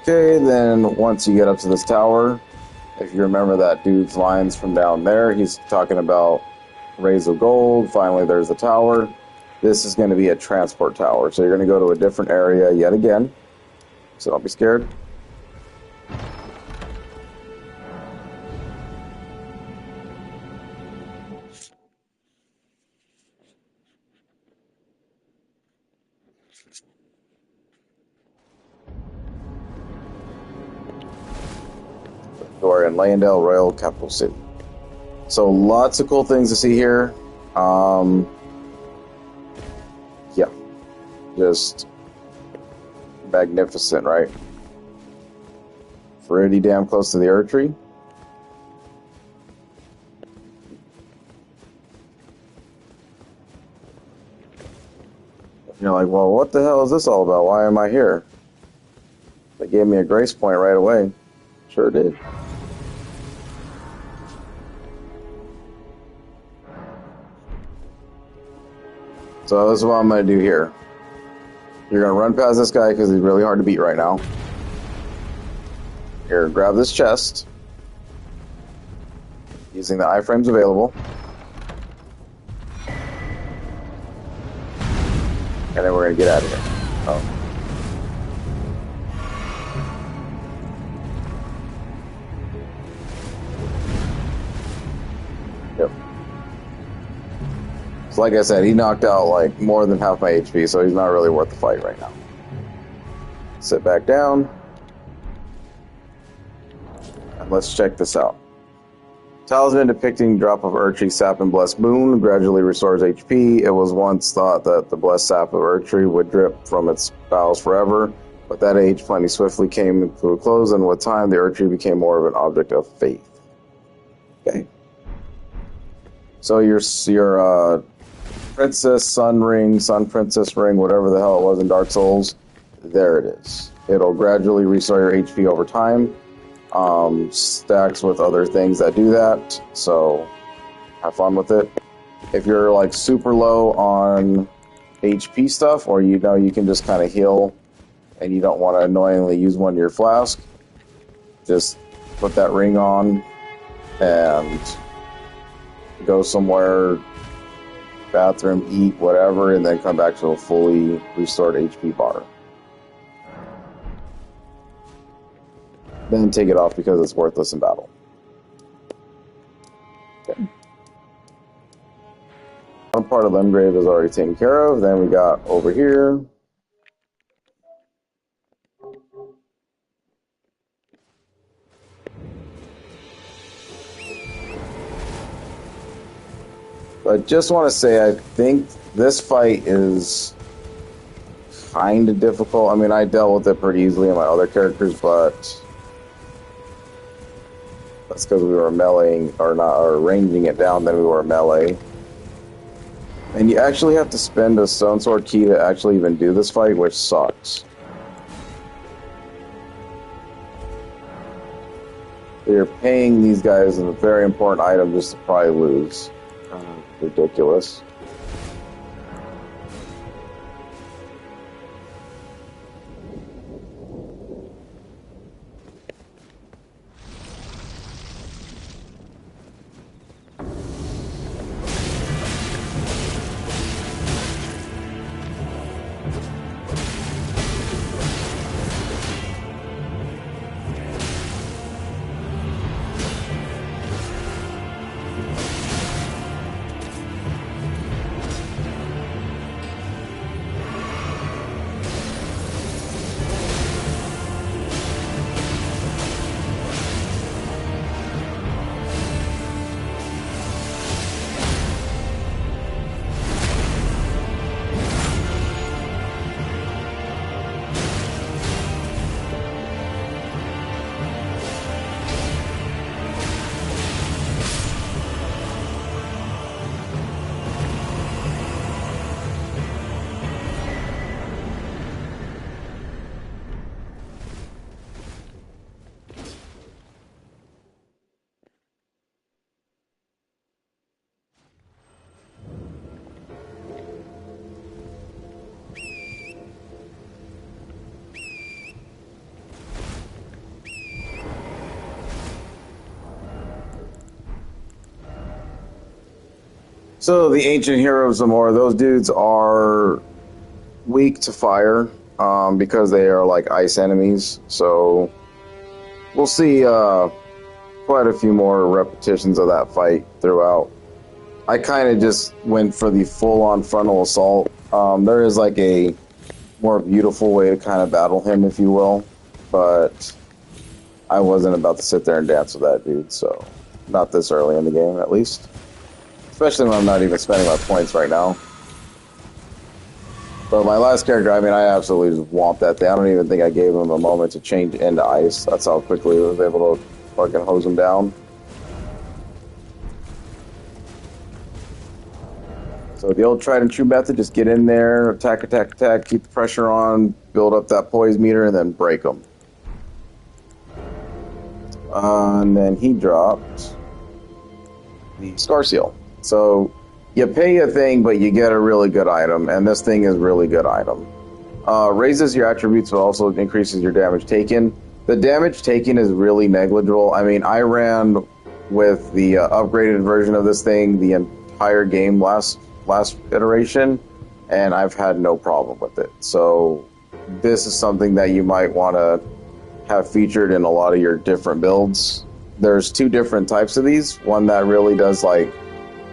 Okay, then once you get up to this tower, if you remember that dude's lines from down there, he's talking about rays of gold. Finally, there's the tower. This is going to be a transport tower, so you're going to go to a different area yet again. So don't be scared. We're in Landale, Royal Capital City. So lots of cool things to see here. Yeah, just magnificent, right? Pretty damn close to the Earth Tree. You're like, well, what the hell is this all about? Why am I here? They gave me a grace point right away. Sure did. So this is what I'm going to do here. You're going to run past this guy because he's really hard to beat right now. Here, grab this chest. Using the iframes available. And then we're going to get out of here. Oh. Yep. So like I said, he knocked out like more than half my HP, so he's not really worth the fight right now. Sit back down. And let's check this out. Talisman depicting drop of Erdtree sap and blessed moon gradually restores HP. It was once thought that the blessed sap of Erdtree would drip from its bowels forever, but that age plenty swiftly came to a close, and with time the Erdtree became more of an object of faith. Okay. So your Princess Sun Ring, Sun Princess Ring, whatever the hell it was in Dark Souls, there it is. It'll gradually restore your HP over time. Stacks with other things that do that, so have fun with it. If you're like super low on HP stuff, or you know you can just kind of heal and you don't want to annoyingly use one of your flask, just put that ring on and go somewhere, bathroom, eat, whatever, and then come back to a fully restored HP bar. Then take it off because it's worthless in battle. Okay. One part of Limgrave is already taken care of. Then we got over here. I just want to say I think this fight is kind of difficult. I mean, I dealt with it pretty easily in my other characters, but that's because we were meleeing, or ranging it down, then we were melee. And you actually have to spend a Stone Sword key to actually even do this fight, which sucks. You're paying these guys a very important item just to probably lose. Ridiculous. So the ancient heroes of more, those dudes are weak to fire because they are like ice enemies. So we'll see quite a few more repetitions of that fight throughout. I kind of just went for the full-on frontal assault. There is like a more beautiful way to kind of battle him, if you will, but I wasn't about to sit there and dance with that dude, so not this early in the game, at least. Especially when I'm not even spending my points right now. But my last character, I mean, I absolutely just whomped that thing. I don't even think I gave him a moment to change into ice. That's how quickly I was able to fucking hose him down. So the old tried and true method, just get in there, attack, attack, attack, keep the pressure on, build up that poise meter, and then break them. And then he dropped the Scar Seal. So you pay a thing, but you get a really good item, and this thing is a really good item. Raises your attributes, but also increases your damage taken. The damage taken is really negligible. I mean, I ran with the upgraded version of this thing the entire game last iteration, and I've had no problem with it. So this is something that you might want to have featured in a lot of your different builds. There's two different types of these. One that really does like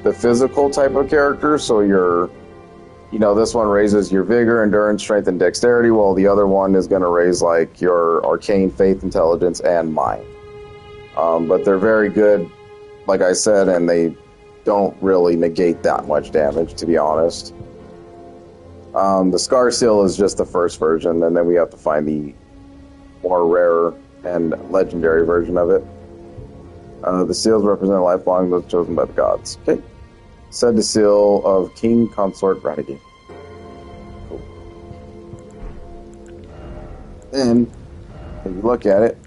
the physical type of character, so this one raises your vigor, endurance, strength, and dexterity, while the other one is going to raise like your arcane, faith, intelligence, and mind. But they're very good, like I said, and they don't really negate that much damage, to be honest. The Scar Seal is just the first version, and then we have to find the more rare and legendary version of it. The seals represent a lifelong those chosen by the gods. Okay. Said the seal of King Consort Renegade. Cool. Then, if you look at it,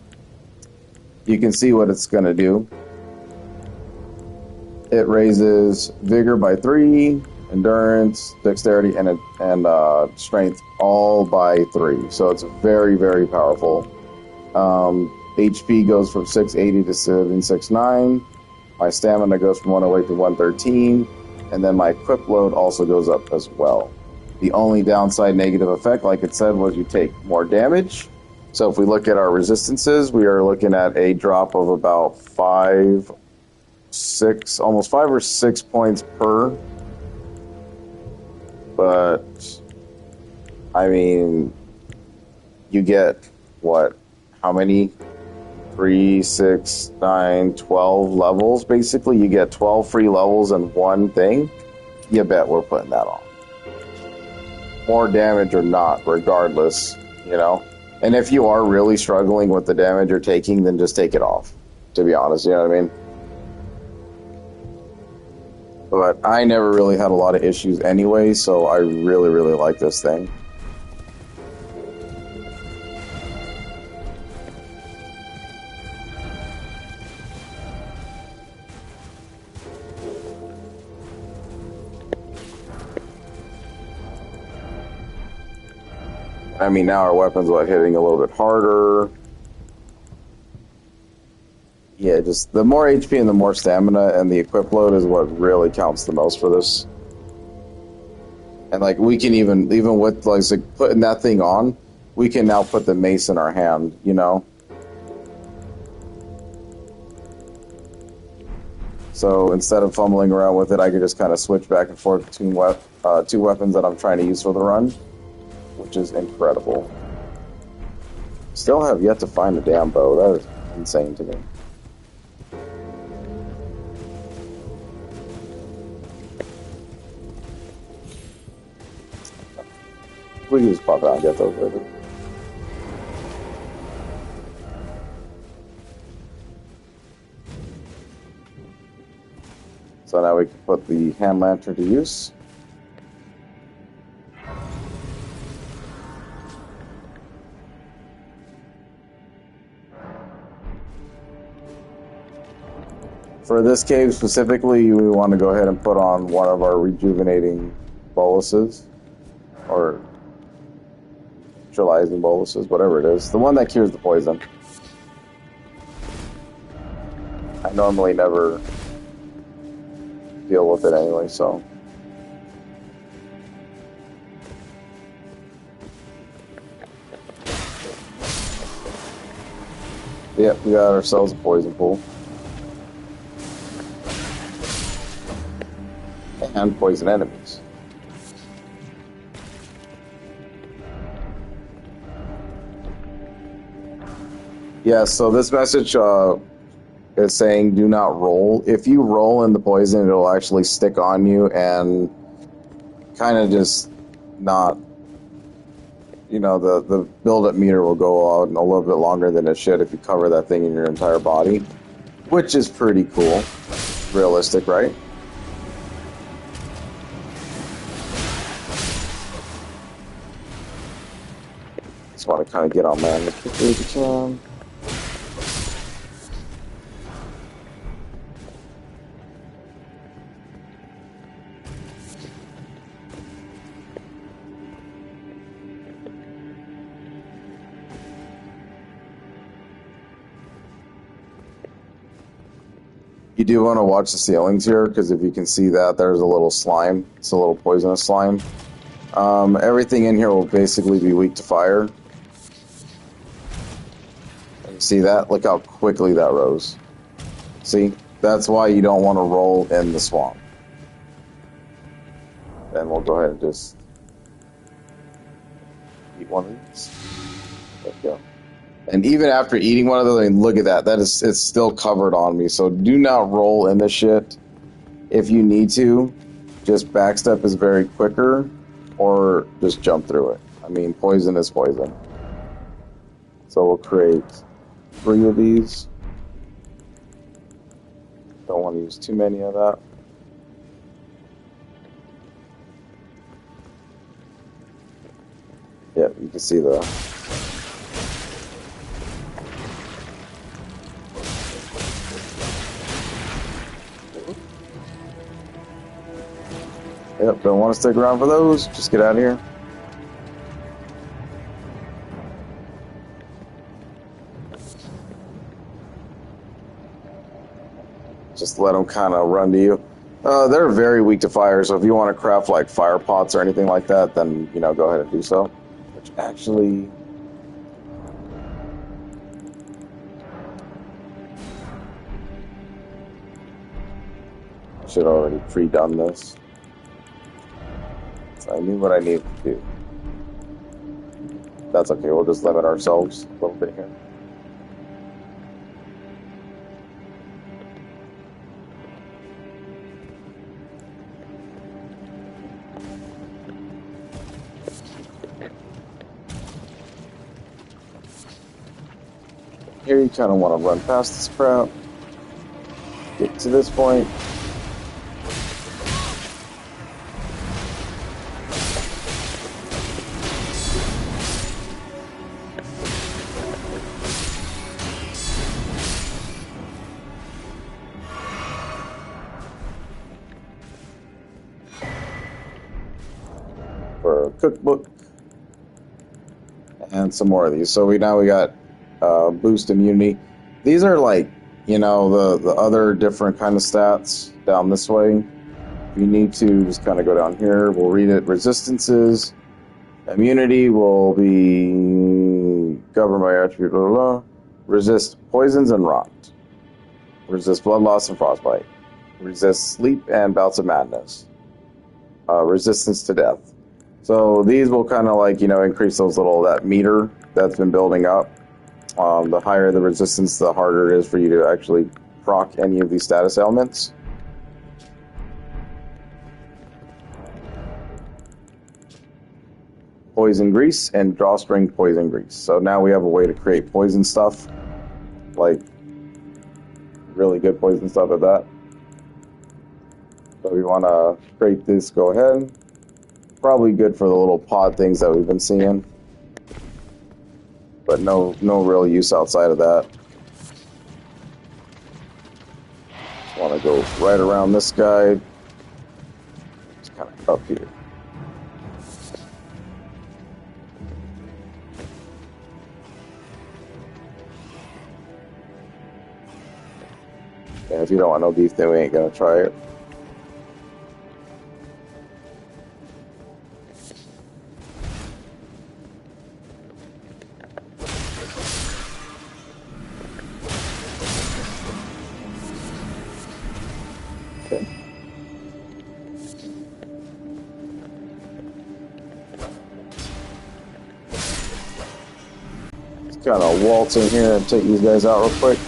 you can see what it's going to do. It raises vigor by 3, endurance, dexterity, and strength all by 3. So it's very, very powerful. HP goes from 680 to 769. My stamina goes from 108 to 113. And then my equip load also goes up as well. The only downside negative effect, like it said, was you take more damage. So if we look at our resistances, we are looking at a drop of about 5 or 6 points per. But, I mean, you get, what, how many? 3, 6, 9, 12 levels. Basically, you get 12 free levels in one thing. You bet we're putting that on. More damage or not, regardless, And if you are really struggling with the damage you're taking, then just take it off, to be honest, you know what I mean? But I never really had a lot of issues anyway, so I really, really like this thing. I mean, now our weapon's hitting a little bit harder. Yeah, just the more HP and the more stamina and the equip load is what really counts the most for this. And like we can even with like putting that thing on, we can now put the mace in our hand, So instead of fumbling around with it, I could just kind of switch back and forth between two weapons that I'm trying to use for the run, which is incredible. Still have yet to find a damn bow. That is insane to me. We can just pop out and get those later. So now we can put the hand lantern to use. For this cave specifically, we want to go ahead and put on one of our rejuvenating boluses, or neutralizing boluses, whatever it is. The one that cures the poison. I normally never deal with it anyway, so. Yep, we got ourselves a poison pool. And poison enemies. Yeah, so this message is saying do not roll. If you roll in the poison, it'll actually stick on you and kind of just not, you know, the build-up meter will go out a little bit longer than it should if you cover that thing in your entire body, which is pretty cool. Realistic, right? Just want to kind of get on man as quickly as you can. You do want to watch the ceilings here, because if you can see that, there's a little slime. It's a little poisonous slime. Everything in here will basically be weak to fire. And you see that? Look how quickly that rose. See? That's why you don't want to roll in the swamp. And we'll go ahead and just eat one of these. There we go. And even after eating one of those, I mean, look at that. It's still covered on me. So do not roll in this shit. If you need to, just backstep is very quicker, or just jump through it. I mean, poison is poison. So we'll create 3 of these. Don't want to use too many of that. Yeah, you can see the... Yep, don't want to stick around for those. Just get out of here. Just let them kind of run to you. They're very weak to fire, so if you want to craft like fire pots or anything like that, then, you know, go ahead and do so. Which actually... I should have already pre-done this. So I knew what I needed to do. That's okay, we'll just limit ourselves a little bit here. Here you kind of want to run past this crap. Get to this point. For a cookbook. And some more of these. So we got boost immunity. These are like, you know, the other different kind of stats down this way. If you need to, just kind of go down here. We'll read it. Resistances. Immunity will be governed by attribute, blah, blah, blah. Resist poisons and rot. Resist blood loss and frostbite. Resist sleep and bouts of madness. Resistance to death. So these will kind of like, you know, increase that meter that's been building up. The higher the resistance, the harder it is for you to actually proc any of these status elements. Poison grease and drawstring poison grease. So now we have a way to create poison stuff, like really good poison stuff at that. So we want to create this. Go ahead. Probably good for the little pod things that we've been seeing. But no real use outside of that. Just want to go right around this guy. Just kind of up here. Yeah, if you don't want no beef, then we ain't gonna try it. Kind of waltz in here and take these guys out real quick.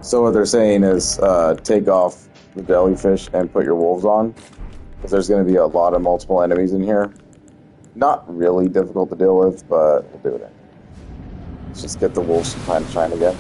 So what they're saying is take off the jellyfish and put your wolves on, because there's going to be a lot of multiple enemies in here. Not really difficult to deal with, but we'll do it. Let's just get the wolves to kind of shine again.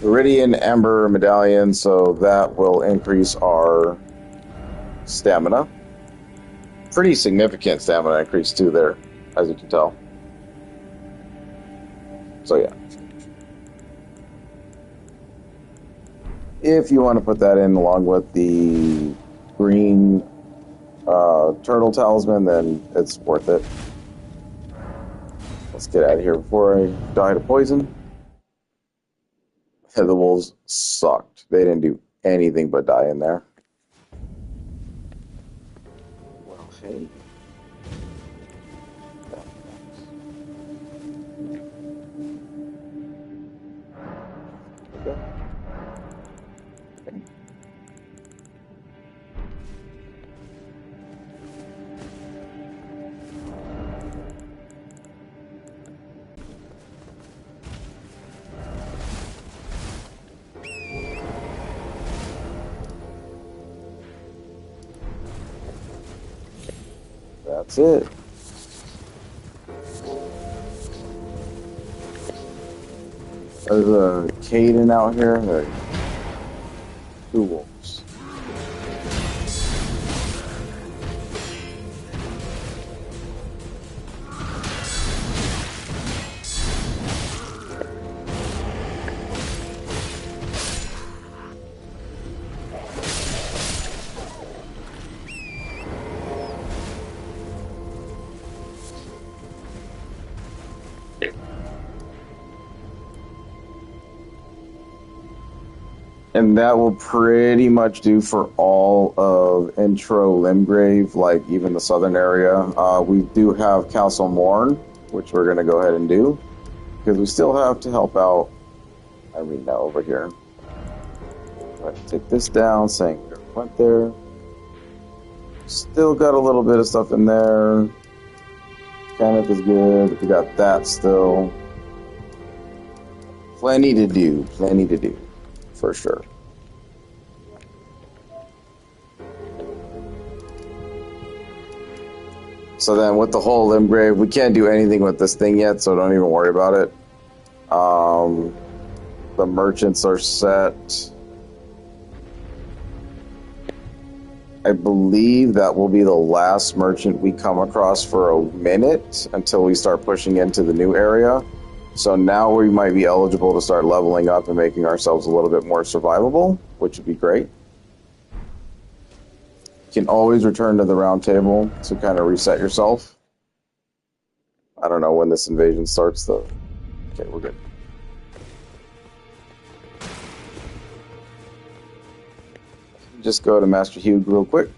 Iridian Ember Medallion, so that will increase our stamina. Pretty significant stamina increase too there, as you can tell. So yeah. If you want to put that in along with the green turtle talisman, then it's worth it. Let's get out of here before I die to poison. The wolves sucked. They didn't do anything but die in there. Well, hey. Okay. That's it. There's a Caden out here. There. Two wolves. And that will pretty much do for all of Intro Limgrave, like even the southern area. We do have Castle Morn, which we're going to go ahead and do, because we still have to help out Irina over here. Let's take this down, saying went there. Still got a little bit of stuff in there. Kenneth is good. We got that still. Plenty to do, for sure. So then with the whole Limgrave, we can't do anything with this thing yet, so don't even worry about it. The merchants are set. I believe that will be the last merchant we come across for a minute until we start pushing into the new area. So now we might be eligible to start leveling up and making ourselves a little bit more survivable, which would be great. You can always return to the round table to kind of reset yourself. I don't know when this invasion starts, though. Okay, we're good. Just go to Master Hugh real quick.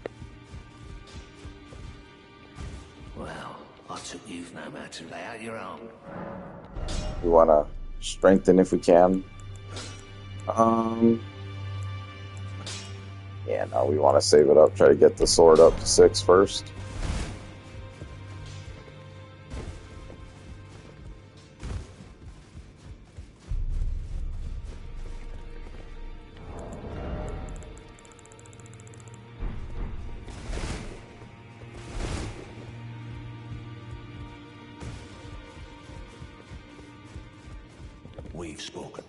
Well, I took you've no man to lay out your own. We want to strengthen if we can. Yeah, no, we want to save it up. Try to get the sword up to 6 first. we've spoken.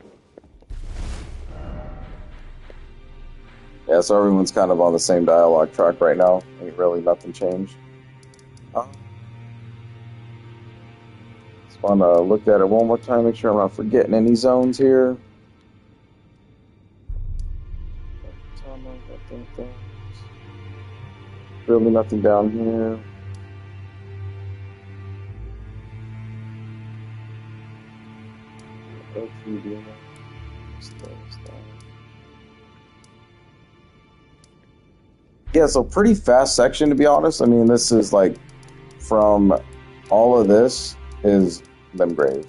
Yeah, so everyone's kind of on the same dialogue track right now. Ain't really nothing changed. Just want to look at it one more time, make sure I'm not forgetting any zones here. Really nothing down here. Yeah, so pretty fast section, to be honest. I mean, this is like from all of this is Limgrave.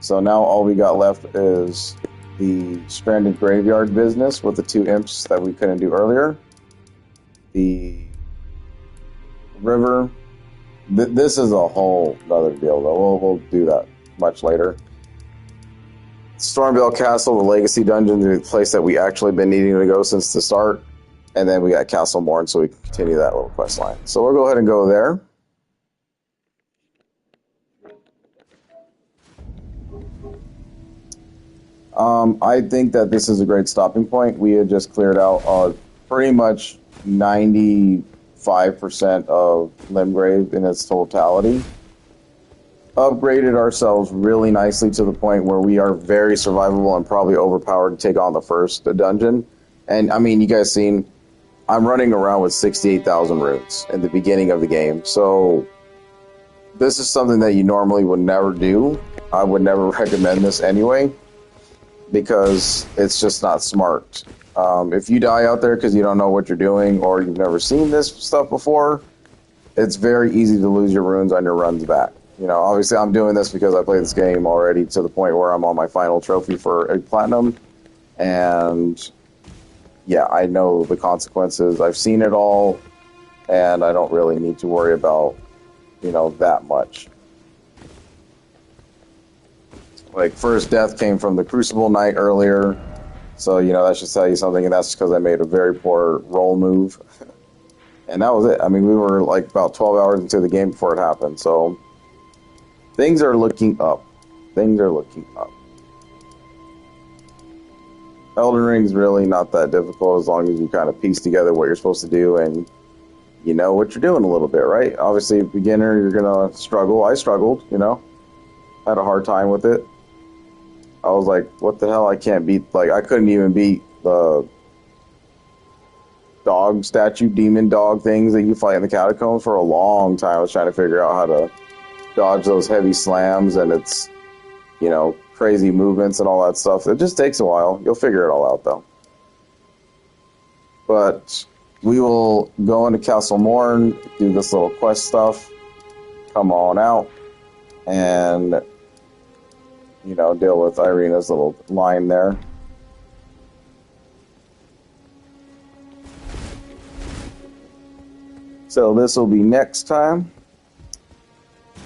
So now all we got left is the stranded graveyard business with the two imps that we couldn't do earlier. The river. This is a whole other deal, though. We'll do that much later. Stormvale Castle, the Legacy Dungeon, the place that we actually been needing to go since the start. And then we got Castle Morn, so we can continue that little quest line. So we'll go ahead and go there. I think that this is a great stopping point. We had just cleared out pretty much 95% of Limgrave in its totality. Upgraded ourselves really nicely to the point where we are very survivable and probably overpowered to take on the first dungeon. And I mean, you guys seen, I'm running around with 68,000 runes in the beginning of the game. So this is something that you normally would never do. I would never recommend this anyway, because it's just not smart. If you die out there because you don't know what you're doing or you've never seen this stuff before, it's very easy to lose your runes on your runs back. You know, obviously I'm doing this because I played this game already to the point where I'm on my final trophy for a platinum. And yeah, I know the consequences. I've seen it all, and I don't really need to worry about, you know, that much. Like, first death came from the Crucible Knight earlier, so, you know, that should tell you something, and that's because I made a very poor roll move. And that was it. I mean, we were like about 12 hours into the game before it happened, so things are looking up. Things are looking up. Elden Ring's really not that difficult as long as you kind of piece together what you're supposed to do and you know what you're doing a little bit, right? Obviously, beginner, you're going to struggle. I struggled, you know. Had a hard time with it. I was like, what the hell? I can't beat, like, I couldn't even beat the dog statue, demon dog things that you fight in the catacombs for a long time. I was trying to figure out how to dodge those heavy slams and it's, you know, crazy movements and all that stuff. It just takes a while. You'll figure it all out, though. But we will go into Castle Morn, do this little quest stuff, come on out, and, you know, deal with Irina's little line there. So this will be next time.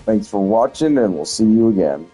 Thanks for watching, and we'll see you again.